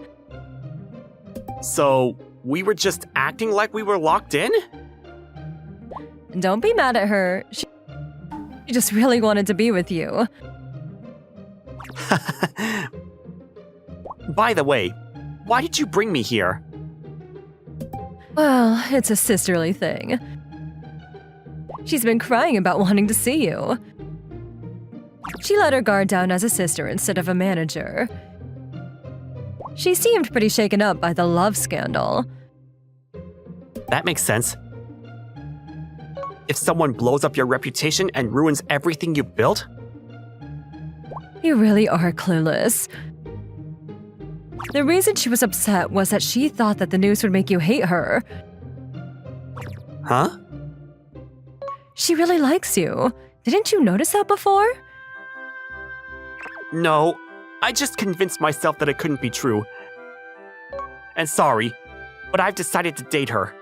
So, we were just acting like we were locked in? Don't be mad at her. She just really wanted to be with you. By the way, why did you bring me here? Well, it's a sisterly thing. She's been crying about wanting to see you. She let her guard down as a sister instead of a manager. She seemed pretty shaken up by the love scandal. That makes sense. If someone blows up your reputation and ruins everything you built? You really are clueless. The reason she was upset was that she thought that the news would make you hate her. Huh? She really likes you. Didn't you notice that before? No, I just convinced myself that it couldn't be true. And sorry, but I've decided to date her.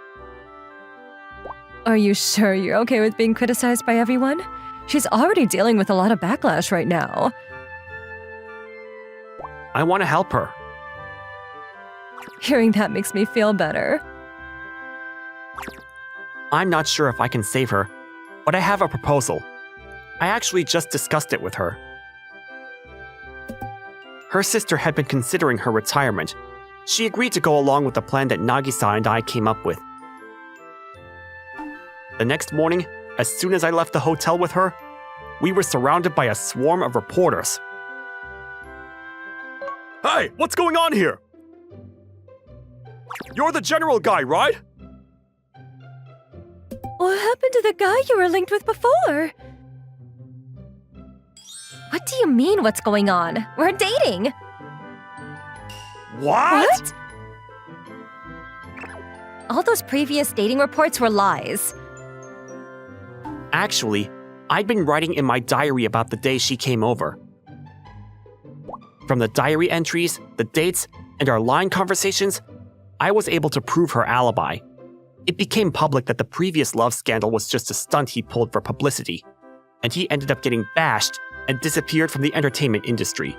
Are you sure you're okay with being criticized by everyone? She's already dealing with a lot of backlash right now. I want to help her. Hearing that makes me feel better. I'm not sure if I can save her, but I have a proposal. I actually just discussed it with her. Her sister had been considering her retirement. She agreed to go along with the plan that Nagisa and I came up with. The next morning, as soon as I left the hotel with her, we were surrounded by a swarm of reporters. Hey, what's going on here? You're the general guy, right? What happened to the guy you were linked with before? What do you mean, what's going on? We're dating! What? All those previous dating reports were lies. Actually, I'd been writing in my diary about the day she came over. From the diary entries, the dates, and our line conversations, I was able to prove her alibi. It became public that the previous love scandal was just a stunt he pulled for publicity, and he ended up getting bashed and disappeared from the entertainment industry.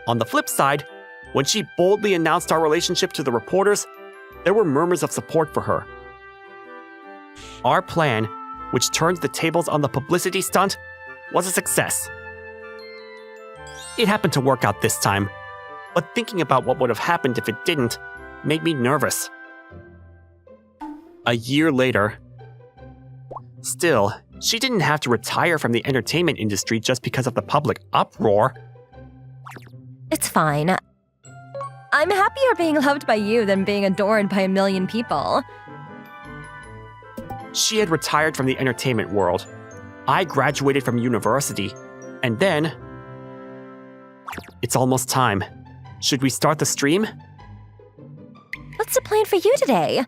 On the flip side, when she boldly announced our relationship to the reporters, there were murmurs of support for her. Our plan, which turned the tables on the publicity stunt, was a success. It happened to work out this time, but thinking about what would have happened if it didn't made me nervous. A year later, still, she didn't have to retire from the entertainment industry just because of the public uproar. It's fine. I'm happier being loved by you than being adored by a million people. She had retired from the entertainment world. I graduated from university, and then... It's almost time. Should we start the stream? What's the plan for you today?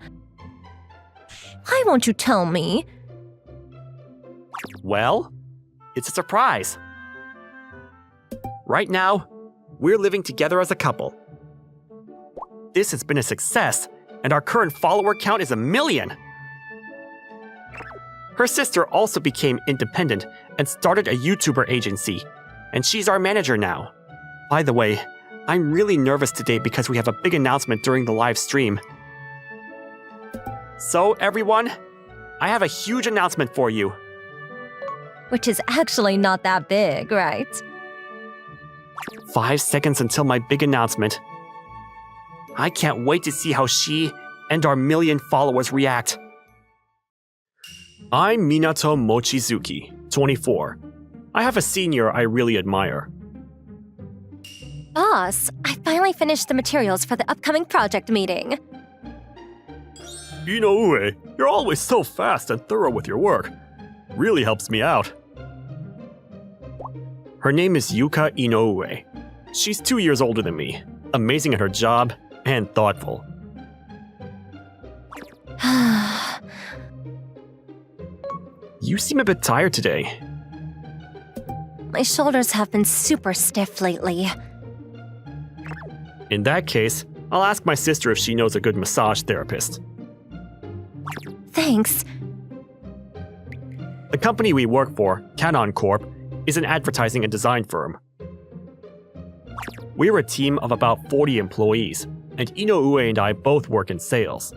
Why won't you tell me? Well, it's a surprise. Right now, we're living together as a couple. This has been a success, and our current follower count is 1 million. Her sister also became independent and started a YouTuber agency, and she's our manager now. By the way, I'm really nervous today because we have a big announcement during the live stream. So, everyone, I have a huge announcement for you. Which is actually not that big, right? 5 seconds until my big announcement. I can't wait to see how she and our 1 million followers react. I'm Minato Mochizuki, 24. I have a senior I really admire. Boss, I finally finished the materials for the upcoming project meeting. Inoue, you're always so fast and thorough with your work. Really helps me out. Her name is Yuka Inoue. She's 2 years older than me, amazing at her job, and thoughtful. You seem a bit tired today. My shoulders have been super stiff lately. In that case, I'll ask my sister if she knows a good massage therapist. Thanks. The company we work for, Kanon Corp, is an advertising and design firm. We're a team of about 40 employees, and Inoue and I both work in sales.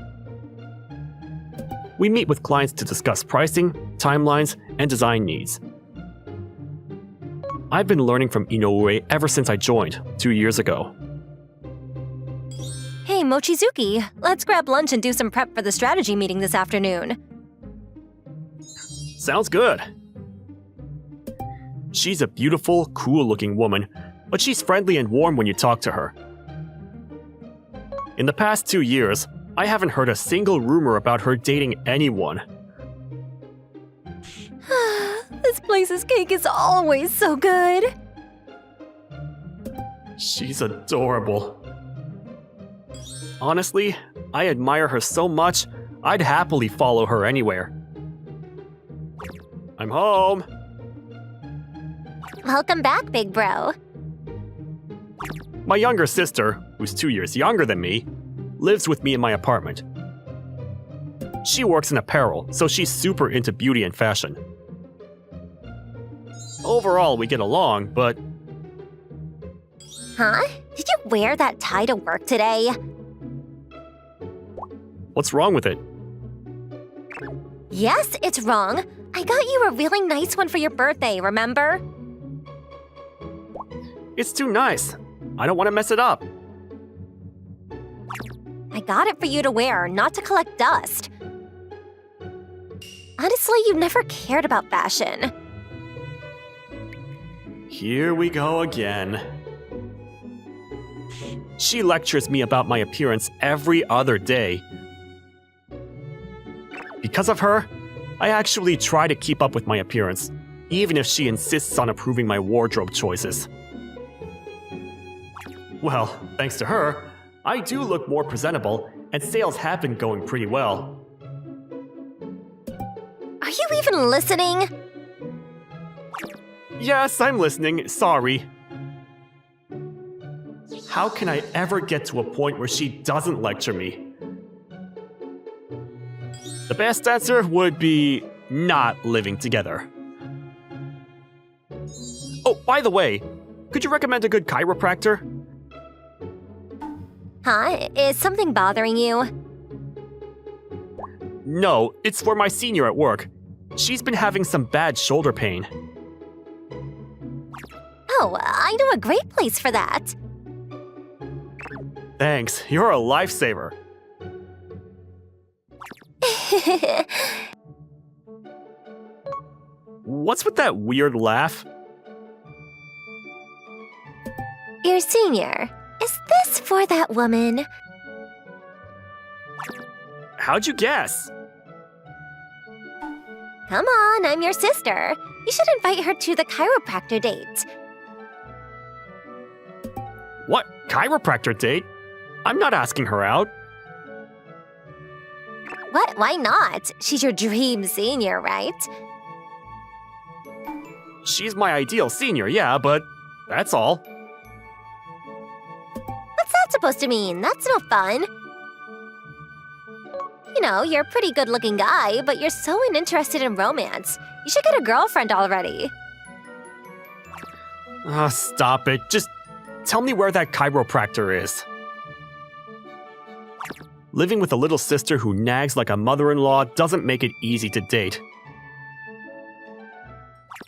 We meet with clients to discuss pricing, timelines, and design needs. I've been learning from Inoue ever since I joined 2 years ago. Hey, Mochizuki, let's grab lunch and do some prep for the strategy meeting this afternoon. Sounds good. She's a beautiful, cool-looking woman, but she's friendly and warm when you talk to her. In the past 2 years, I haven't heard a single rumor about her dating anyone. This place's cake is always so good. She's adorable. Honestly, I admire her so much, I'd happily follow her anywhere. I'm home. Welcome back, big bro. My younger sister, who's 2 years younger than me, lives with me in my apartment. She works in apparel, so she's super into beauty and fashion. Overall, we get along, but Huh? Did you wear that tie to work today? what's wrong with it? Yes, it's wrong. I got you a really nice one for your birthday, remember? It's too nice. I don't want to mess it up. I got it for you to wear, not to collect dust. Honestly, you never cared about fashion. Here we go again. She lectures me about my appearance every other day. Because of her, I actually try to keep up with my appearance, even if she insists on approving my wardrobe choices. Well, thanks to her, I do look more presentable, and sales have been going pretty well. Are you even listening? Yes, I'm listening. Sorry. How can I ever get to a point where she doesn't lecture me? The best answer would be not living together. Oh, by the way, could you recommend a good chiropractor? Huh? Is something bothering you? No, it's for my senior at work. She's been having some bad shoulder pain. Oh, I know a great place for that. Thanks, you're a lifesaver. What's with that weird laugh? Your senior. Is this for that woman? How'd you guess? Come on, I'm your sister. You should invite her to the chiropractor date. What? Chiropractor date? I'm not asking her out. What? Why not? She's your dream senior, right? She's my ideal senior, yeah, but that's all. What's that supposed to mean? That's no fun. You know, you're a pretty good-looking guy, but you're so uninterested in romance. You should get a girlfriend already. Stop it. Just tell me where that chiropractor is. Living with a little sister who nags like a mother-in-law doesn't make it easy to date.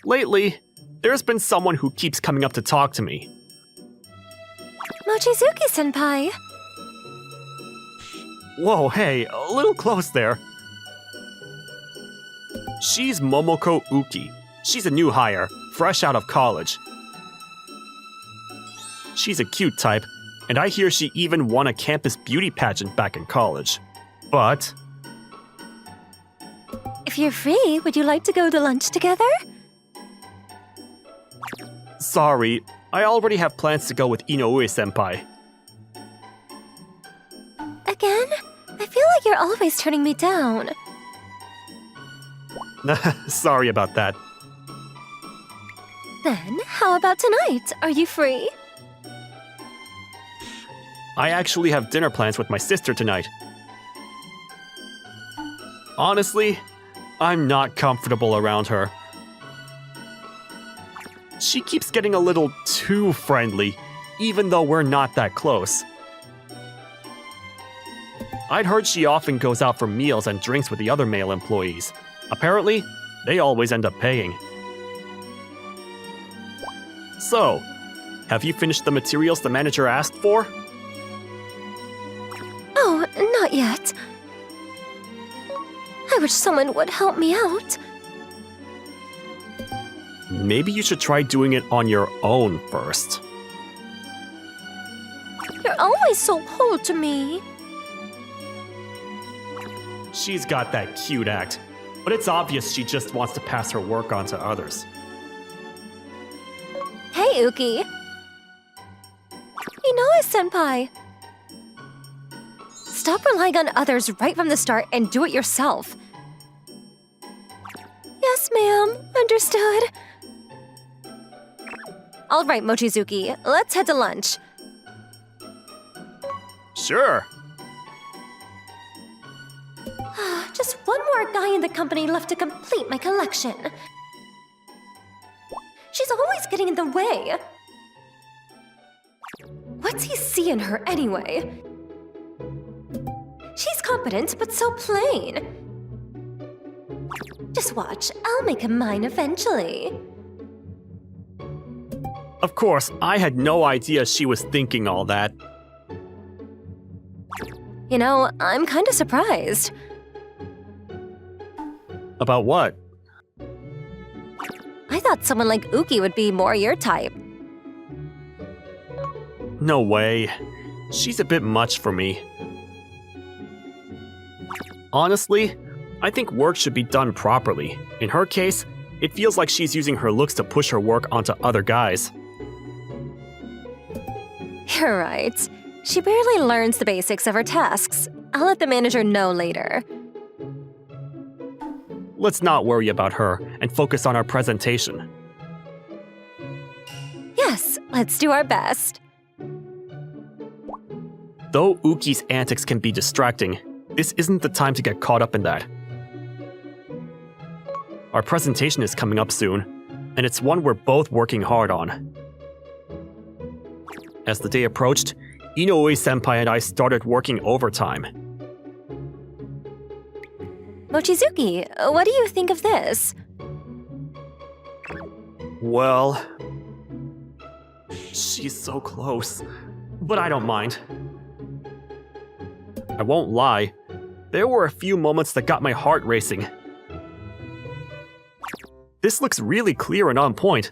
Lately, there's been someone who keeps coming up to talk to me. Mochizuki-senpai. Whoa, hey, a little close there. She's Momoko Uki. She's a new hire, fresh out of college. She's a cute type, and I hear she even won a campus beauty pageant back in college. But If you're free, would you like to go to lunch together? sorry, I already have plans to go with Inoue-senpai. Again? I feel like you're always turning me down. Sorry about that. Then, how about tonight? Are you free? I actually have dinner plans with my sister tonight. Honestly, I'm not comfortable around her. She keeps getting a little too friendly, even though we're not that close. I'd heard she often goes out for meals and drinks with the other male employees. Apparently, they always end up paying. So, have you finished the materials the manager asked for? Oh, not yet. I wish someone would help me out. Maybe you should try doing it on your own first. You're always so cold to me. She's got that cute act, but it's obvious she just wants to pass her work on to others. Hey, Uki. Inoue-senpai! Stop relying on others right from the start and do it yourself. Yes, ma'am. Understood. All right, Mochizuki, let's head to lunch. Sure. Just one more guy in the company left to complete my collection. She's always getting in the way. What's he see in her anyway? She's competent, but so plain. Just watch, I'll make him mine eventually. Of course, I had no idea she was thinking all that. You know, I'm kinda surprised. About what? I thought someone like Uki would be more your type. No way. She's a bit much for me. Honestly, I think work should be done properly. In her case, it feels like she's using her looks to push her work onto other guys. You're right. She barely learns the basics of her tasks. I'll let the manager know later. Let's not worry about her and focus on our presentation. Yes, let's do our best. Though Uki's antics can be distracting, this isn't the time to get caught up in that. Our presentation is coming up soon, and it's one we're both working hard on. As the day approached, Inoue-senpai and I started working overtime. Mochizuki, what do you think of this? Well, she's so close, but I don't mind. I won't lie, there were a few moments that got my heart racing. This looks really clear and on point.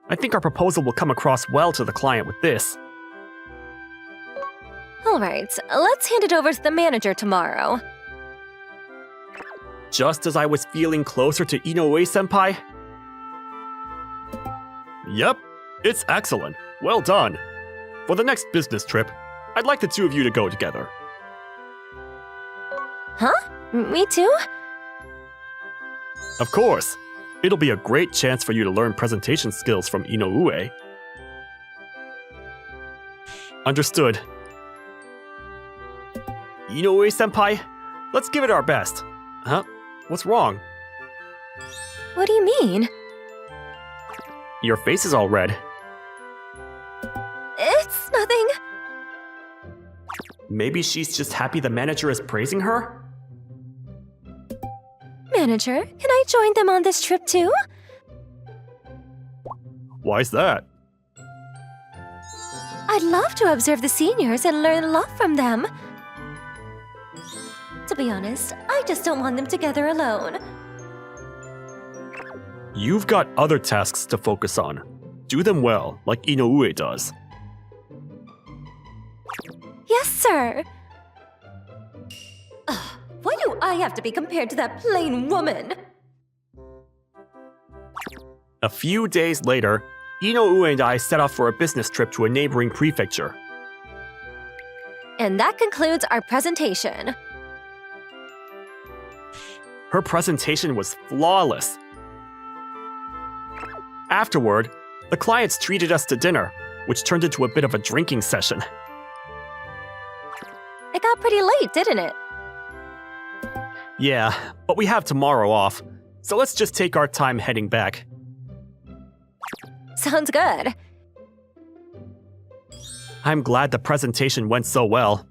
I think our proposal will come across well to the client with this. Alright, let's hand it over to the manager tomorrow. Just as I was feeling closer to Inoue-senpai. Yep, it's excellent. Well done. For the next business trip, I'd like the two of you to go together. Huh? Me too? Of course. It'll be a great chance for you to learn presentation skills from Inoue. Understood. Inoue-senpai, let's give it our best. Huh? What's wrong? What do you mean? Your face is all red. It's nothing. Maybe she's just happy the manager is praising her? Manager, can I join them on this trip too? Why's that? I'd love to observe the seniors and learn a lot from them. To be honest, I just don't want them together alone. You've got other tasks to focus on. Do them well, like Inoue does. Yes, sir. Ugh, why do I have to be compared to that plain woman? A few days later, Inoue and I set off for a business trip to a neighboring prefecture. And that concludes our presentation. Her presentation was flawless. Afterward, the clients treated us to dinner, which turned into a bit of a drinking session. It got pretty late, didn't it? Yeah, but we have tomorrow off, so let's just take our time heading back. Sounds good. I'm glad the presentation went so well.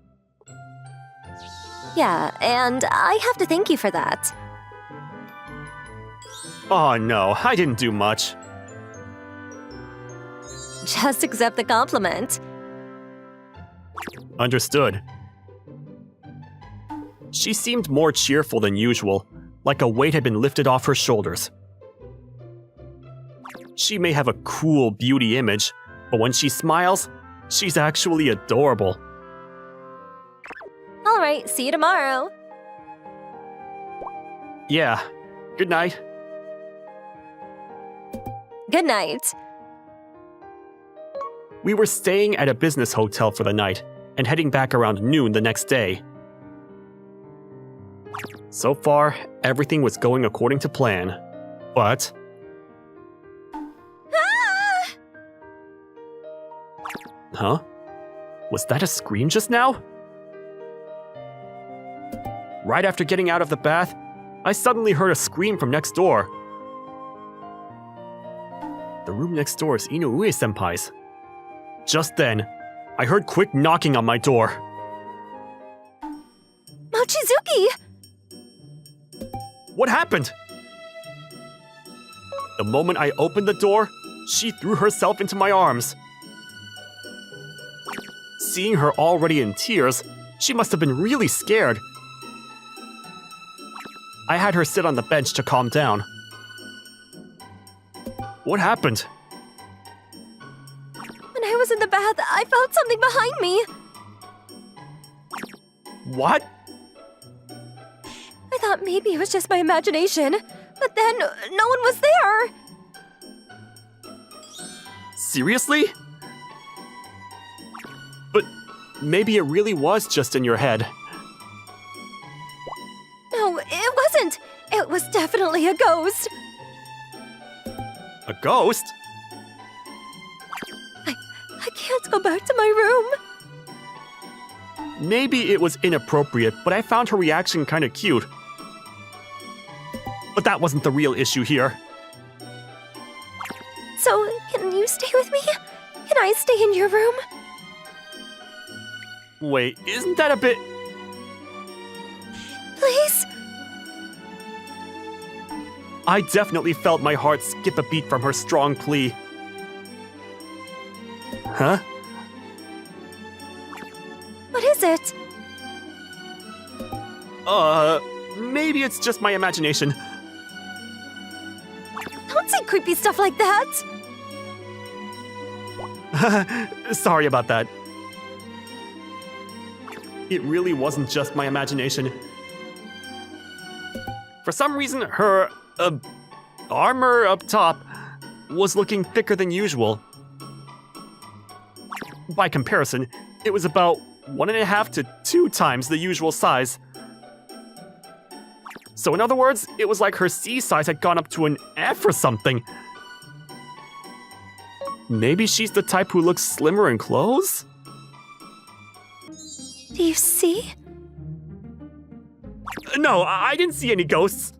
Yeah, and I have to thank you for that. Oh no, I didn't do much. Just accept the compliment. Understood. She seemed more cheerful than usual, like a weight had been lifted off her shoulders. She may have a cool beauty image, but when she smiles, she's actually adorable. Alright, see you tomorrow. Yeah, good night. Good night. We were staying at a business hotel for the night and heading back around noon the next day. So far, everything was going according to plan. But... Huh? Was that a scream just now? Right after getting out of the bath, I suddenly heard a scream from next door. The room next door is Inoue-senpai's. Just then, I heard quick knocking on my door. Mochizuki! What happened? The moment I opened the door, she threw herself into my arms. Seeing her already in tears, she must have been really scared. I had her sit on the bench to calm down. What happened? When I was in the bath, I felt something behind me. What? I thought maybe it was just my imagination, but then no one was there. Seriously? But maybe it really was just in your head. No, it wasn't. It was definitely a ghost. A ghost? I can't go back to my room. Maybe it was inappropriate, but I found her reaction kind of cute. But that wasn't the real issue here. So, can you stay with me? Can I stay in your room? Wait, isn't that a bit... Please? I definitely felt my heart skip a beat from her strong plea. Huh? What is it? Maybe it's just my imagination. Don't say creepy stuff like that. Sorry about that. It really wasn't just my imagination. For some reason, her, armor up top was looking thicker than usual. By comparison, it was about 1.5 to 2 times the usual size. So in other words, it was like her C size had gone up to an F or something. Maybe she's the type who looks slimmer in clothes? Do you see? No, I didn't see any ghosts.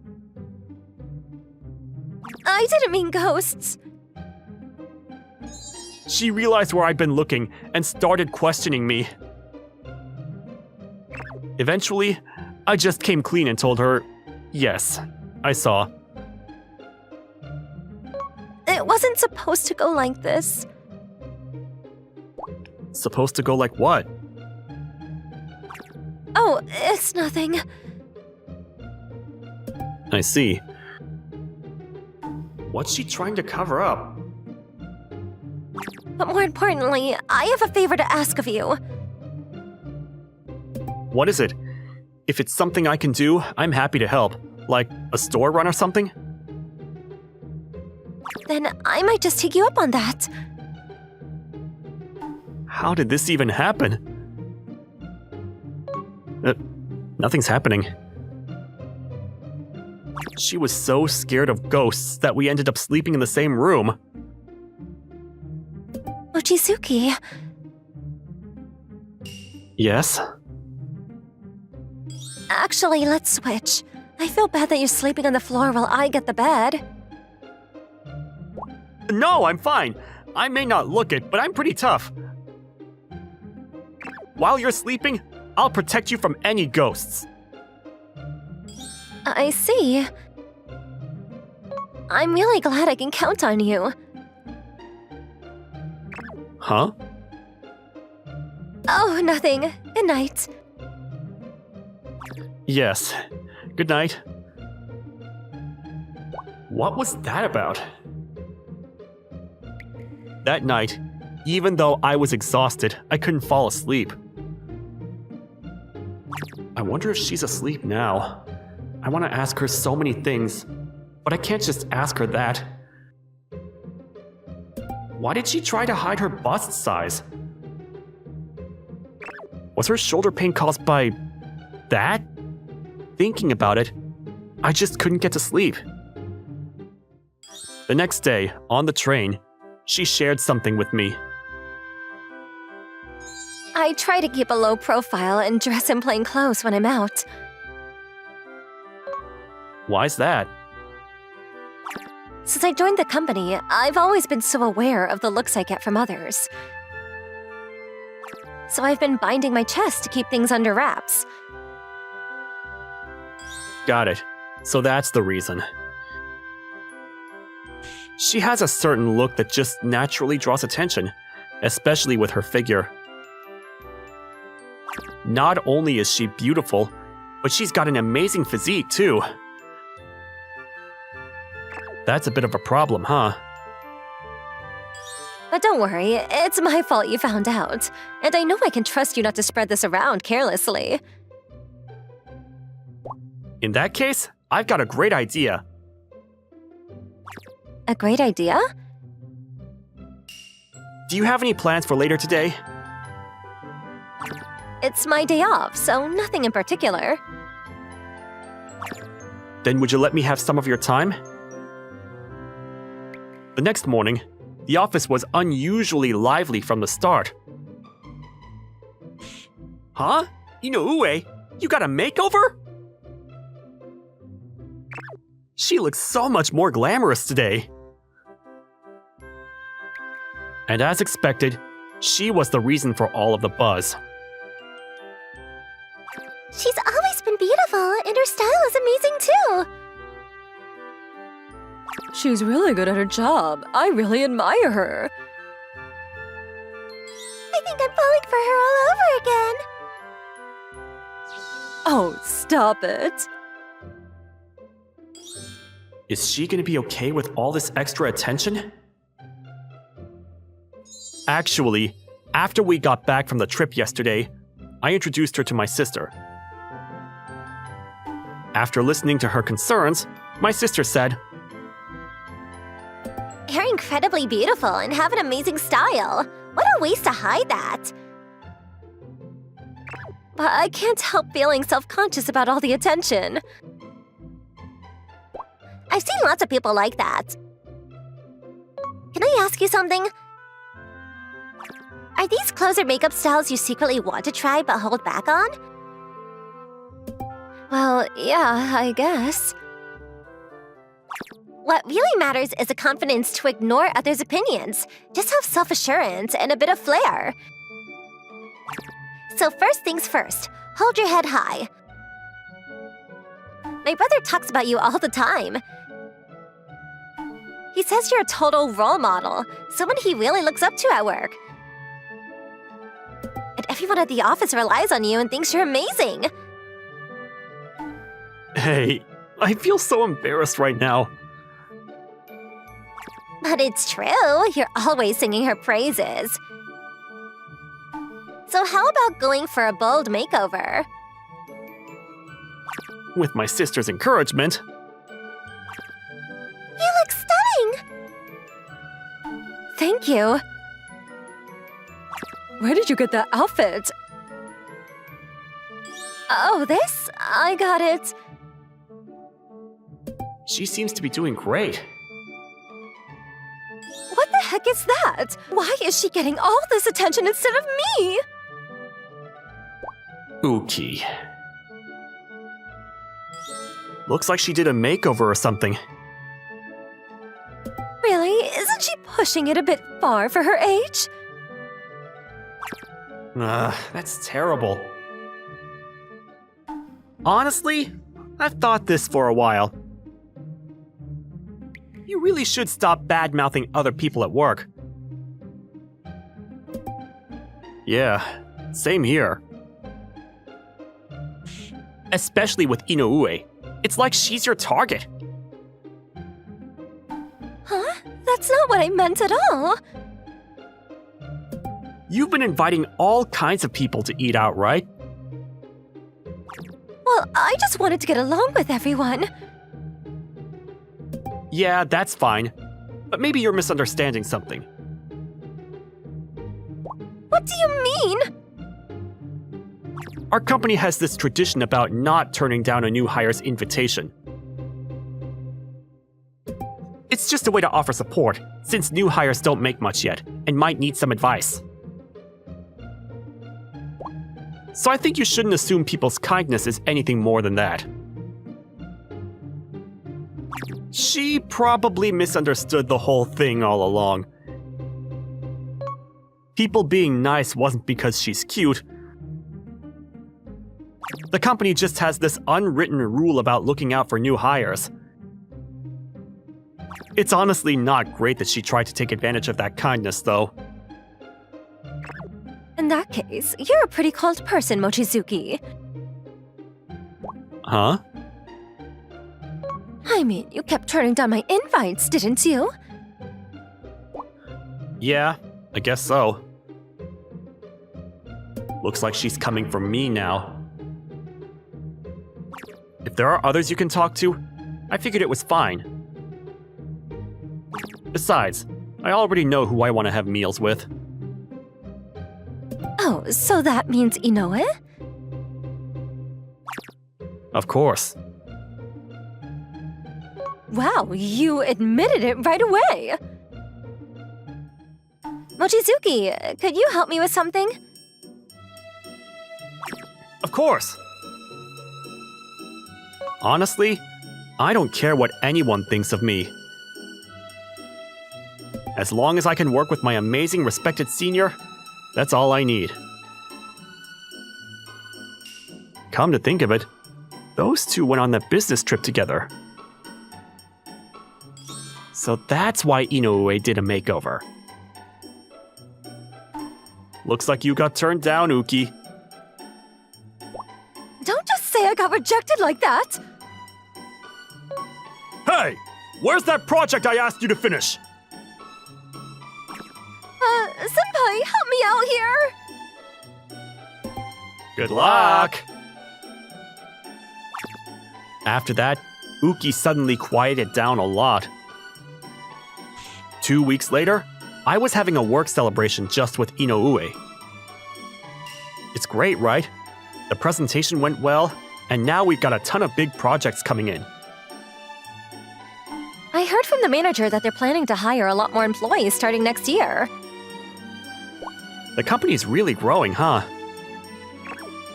I didn't mean ghosts. She realized where I'd been looking and started questioning me. Eventually, I just came clean and told her, yes, I saw. It wasn't supposed to go like this. Supposed to go like what? Oh, it's nothing. I see. What's she trying to cover up? But more importantly, I have a favor to ask of you. What is it? If it's something I can do, I'm happy to help. Like a store run or something? Then I might just take you up on that. How did this even happen? Nothing's happening. She was so scared of ghosts that we ended up sleeping in the same room. Mochizuki, Yes? actually, let's switch. I feel bad that you're sleeping on the floor while I get the bed. No, I'm fine. I may not look it, but I'm pretty tough. While you're sleeping, I'll protect you from any ghosts. I see. I'm really glad I can count on you. Huh? Oh, nothing. Good night. Yes. Good night. What was that about? That night, even though I was exhausted, I couldn't fall asleep. I wonder if she's asleep now. I want to ask her so many things, but I can't just ask her that. Why did she try to hide her bust size? Was her shoulder pain caused by that? Thinking about it, I just couldn't get to sleep. The next day, on the train, she shared something with me. I try to keep a low profile and dress in plain clothes when I'm out. Why's that? Since I joined the company, I've always been so aware of the looks I get from others. So I've been binding my chest to keep things under wraps. Got it. So that's the reason. She has a certain look that just naturally draws attention, especially with her figure. Not only is she beautiful, but she's got an amazing physique too. That's a bit of a problem, huh? But don't worry, it's my fault you found out. And I know I can trust you not to spread this around carelessly. In that case, I've got a great idea. A great idea? Do you have any plans for later today? It's my day off, so nothing in particular. Then would you let me have some of your time? The next morning, the office was unusually lively from the start. Huh? Inoue, you got a makeover? She looks so much more glamorous today. And as expected, she was the reason for all of the buzz. She's always been beautiful, and her style is amazing too. She's really good at her job. I really admire her. I think I'm falling for her all over again. Oh, stop it. Is she gonna be okay with all this extra attention? Actually, after we got back from the trip yesterday, I introduced her to my sister. After listening to her concerns, my sister said, You're incredibly beautiful and have an amazing style. What a waste to hide that. But I can't help feeling self-conscious about all the attention. I've seen lots of people like that. Can I ask you something? Are these clothes or makeup styles you secretly want to try but hold back on? Well, yeah, I guess. What really matters is the confidence to ignore others' opinions. Just have self-assurance and a bit of flair. So first things first, hold your head high. My brother talks about you all the time. He says you're a total role model, someone he really looks up to at work. And everyone at the office relies on you and thinks you're amazing. Hey, I feel so embarrassed right now. But it's true, you're always singing her praises. So how about going for a bold makeover? With my sister's encouragement, You look stunning! Thank you. Where did you get that outfit? Oh, this? I got it. she seems to be doing great. What the heck is that? Why is she getting all this attention instead of me? Uki. Looks like she did a makeover or something. Really? Isn't she pushing it a bit far for her age? That's terrible. Honestly, I've thought this for a while. You really should stop bad-mouthing other people at work. Yeah, same here. Especially with Inoue. It's like she's your target. Huh? That's not what I meant at all. You've been inviting all kinds of people to eat out, right? Well, I just wanted to get along with everyone. Yeah, that's fine. But maybe you're misunderstanding something. What do you mean? Our company has this tradition about not turning down a new hire's invitation. It's just a way to offer support, since new hires don't make much yet, and might need some advice. So I think you shouldn't assume people's kindness is anything more than that. She probably misunderstood the whole thing all along. People being nice wasn't because she's cute. The company just has this unwritten rule about looking out for new hires. It's honestly not great that she tried to take advantage of that kindness, though. In that case, you're a pretty cold person, Mochizuki. Huh? I mean, you kept turning down my invites, didn't you? Yeah, I guess so. Looks like she's coming for me now. If there are others you can talk to, I figured it was fine. Besides, I already know who I want to have meals with. Oh, so that means Inoue? Of course. Wow, you admitted it right away! Mochizuki, could you help me with something? Of course! Honestly, I don't care what anyone thinks of me. As long as I can work with my amazing respected senior, that's all I need. Come to think of it, those two went on that business trip together. So that's why Inoue did a makeover. Looks like you got turned down, Uki. Don't just say I got rejected like that! Hey! Where's that project I asked you to finish? Senpai, help me out here! Good luck! After that, Uki suddenly quieted down a lot. 2 weeks later, I was having a work celebration just with Inoue. It's great, right? The presentation went well, and now we've got a ton of big projects coming in. I heard from the manager that they're planning to hire a lot more employees starting next year. The company's really growing, huh?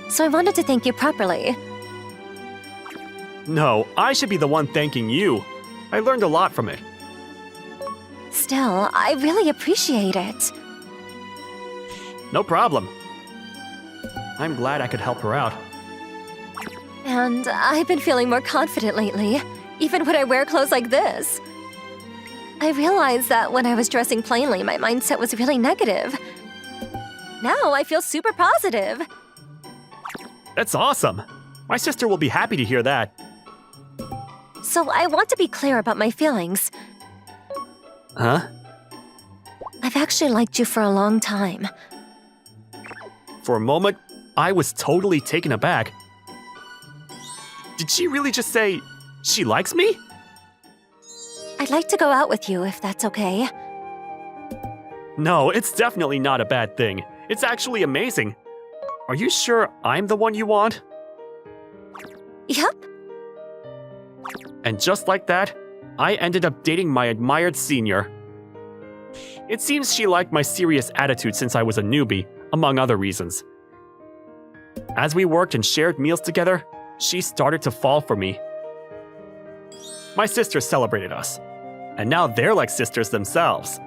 So I wanted to thank you properly. No, I should be the one thanking you. I learned a lot from it. Still, I really appreciate it. No problem. I'm glad I could help her out. And I've been feeling more confident lately, even when I wear clothes like this. I realized that when I was dressing plainly, my mindset was really negative. Now I feel super positive. That's awesome. My sister will be happy to hear that. So I want to be clear about my feelings. Huh? I've actually liked you for a long time. For a moment, I was totally taken aback. Did she really just say she likes me? I'd like to go out with you if that's okay. No, it's definitely not a bad thing. It's actually amazing. Are you sure I'm the one you want? Yep. And just like that, I ended up dating my admired senior. It seems she liked my serious attitude since I was a newbie, among other reasons. As we worked and shared meals together, she started to fall for me. My sisters celebrated us, and now they're like sisters themselves.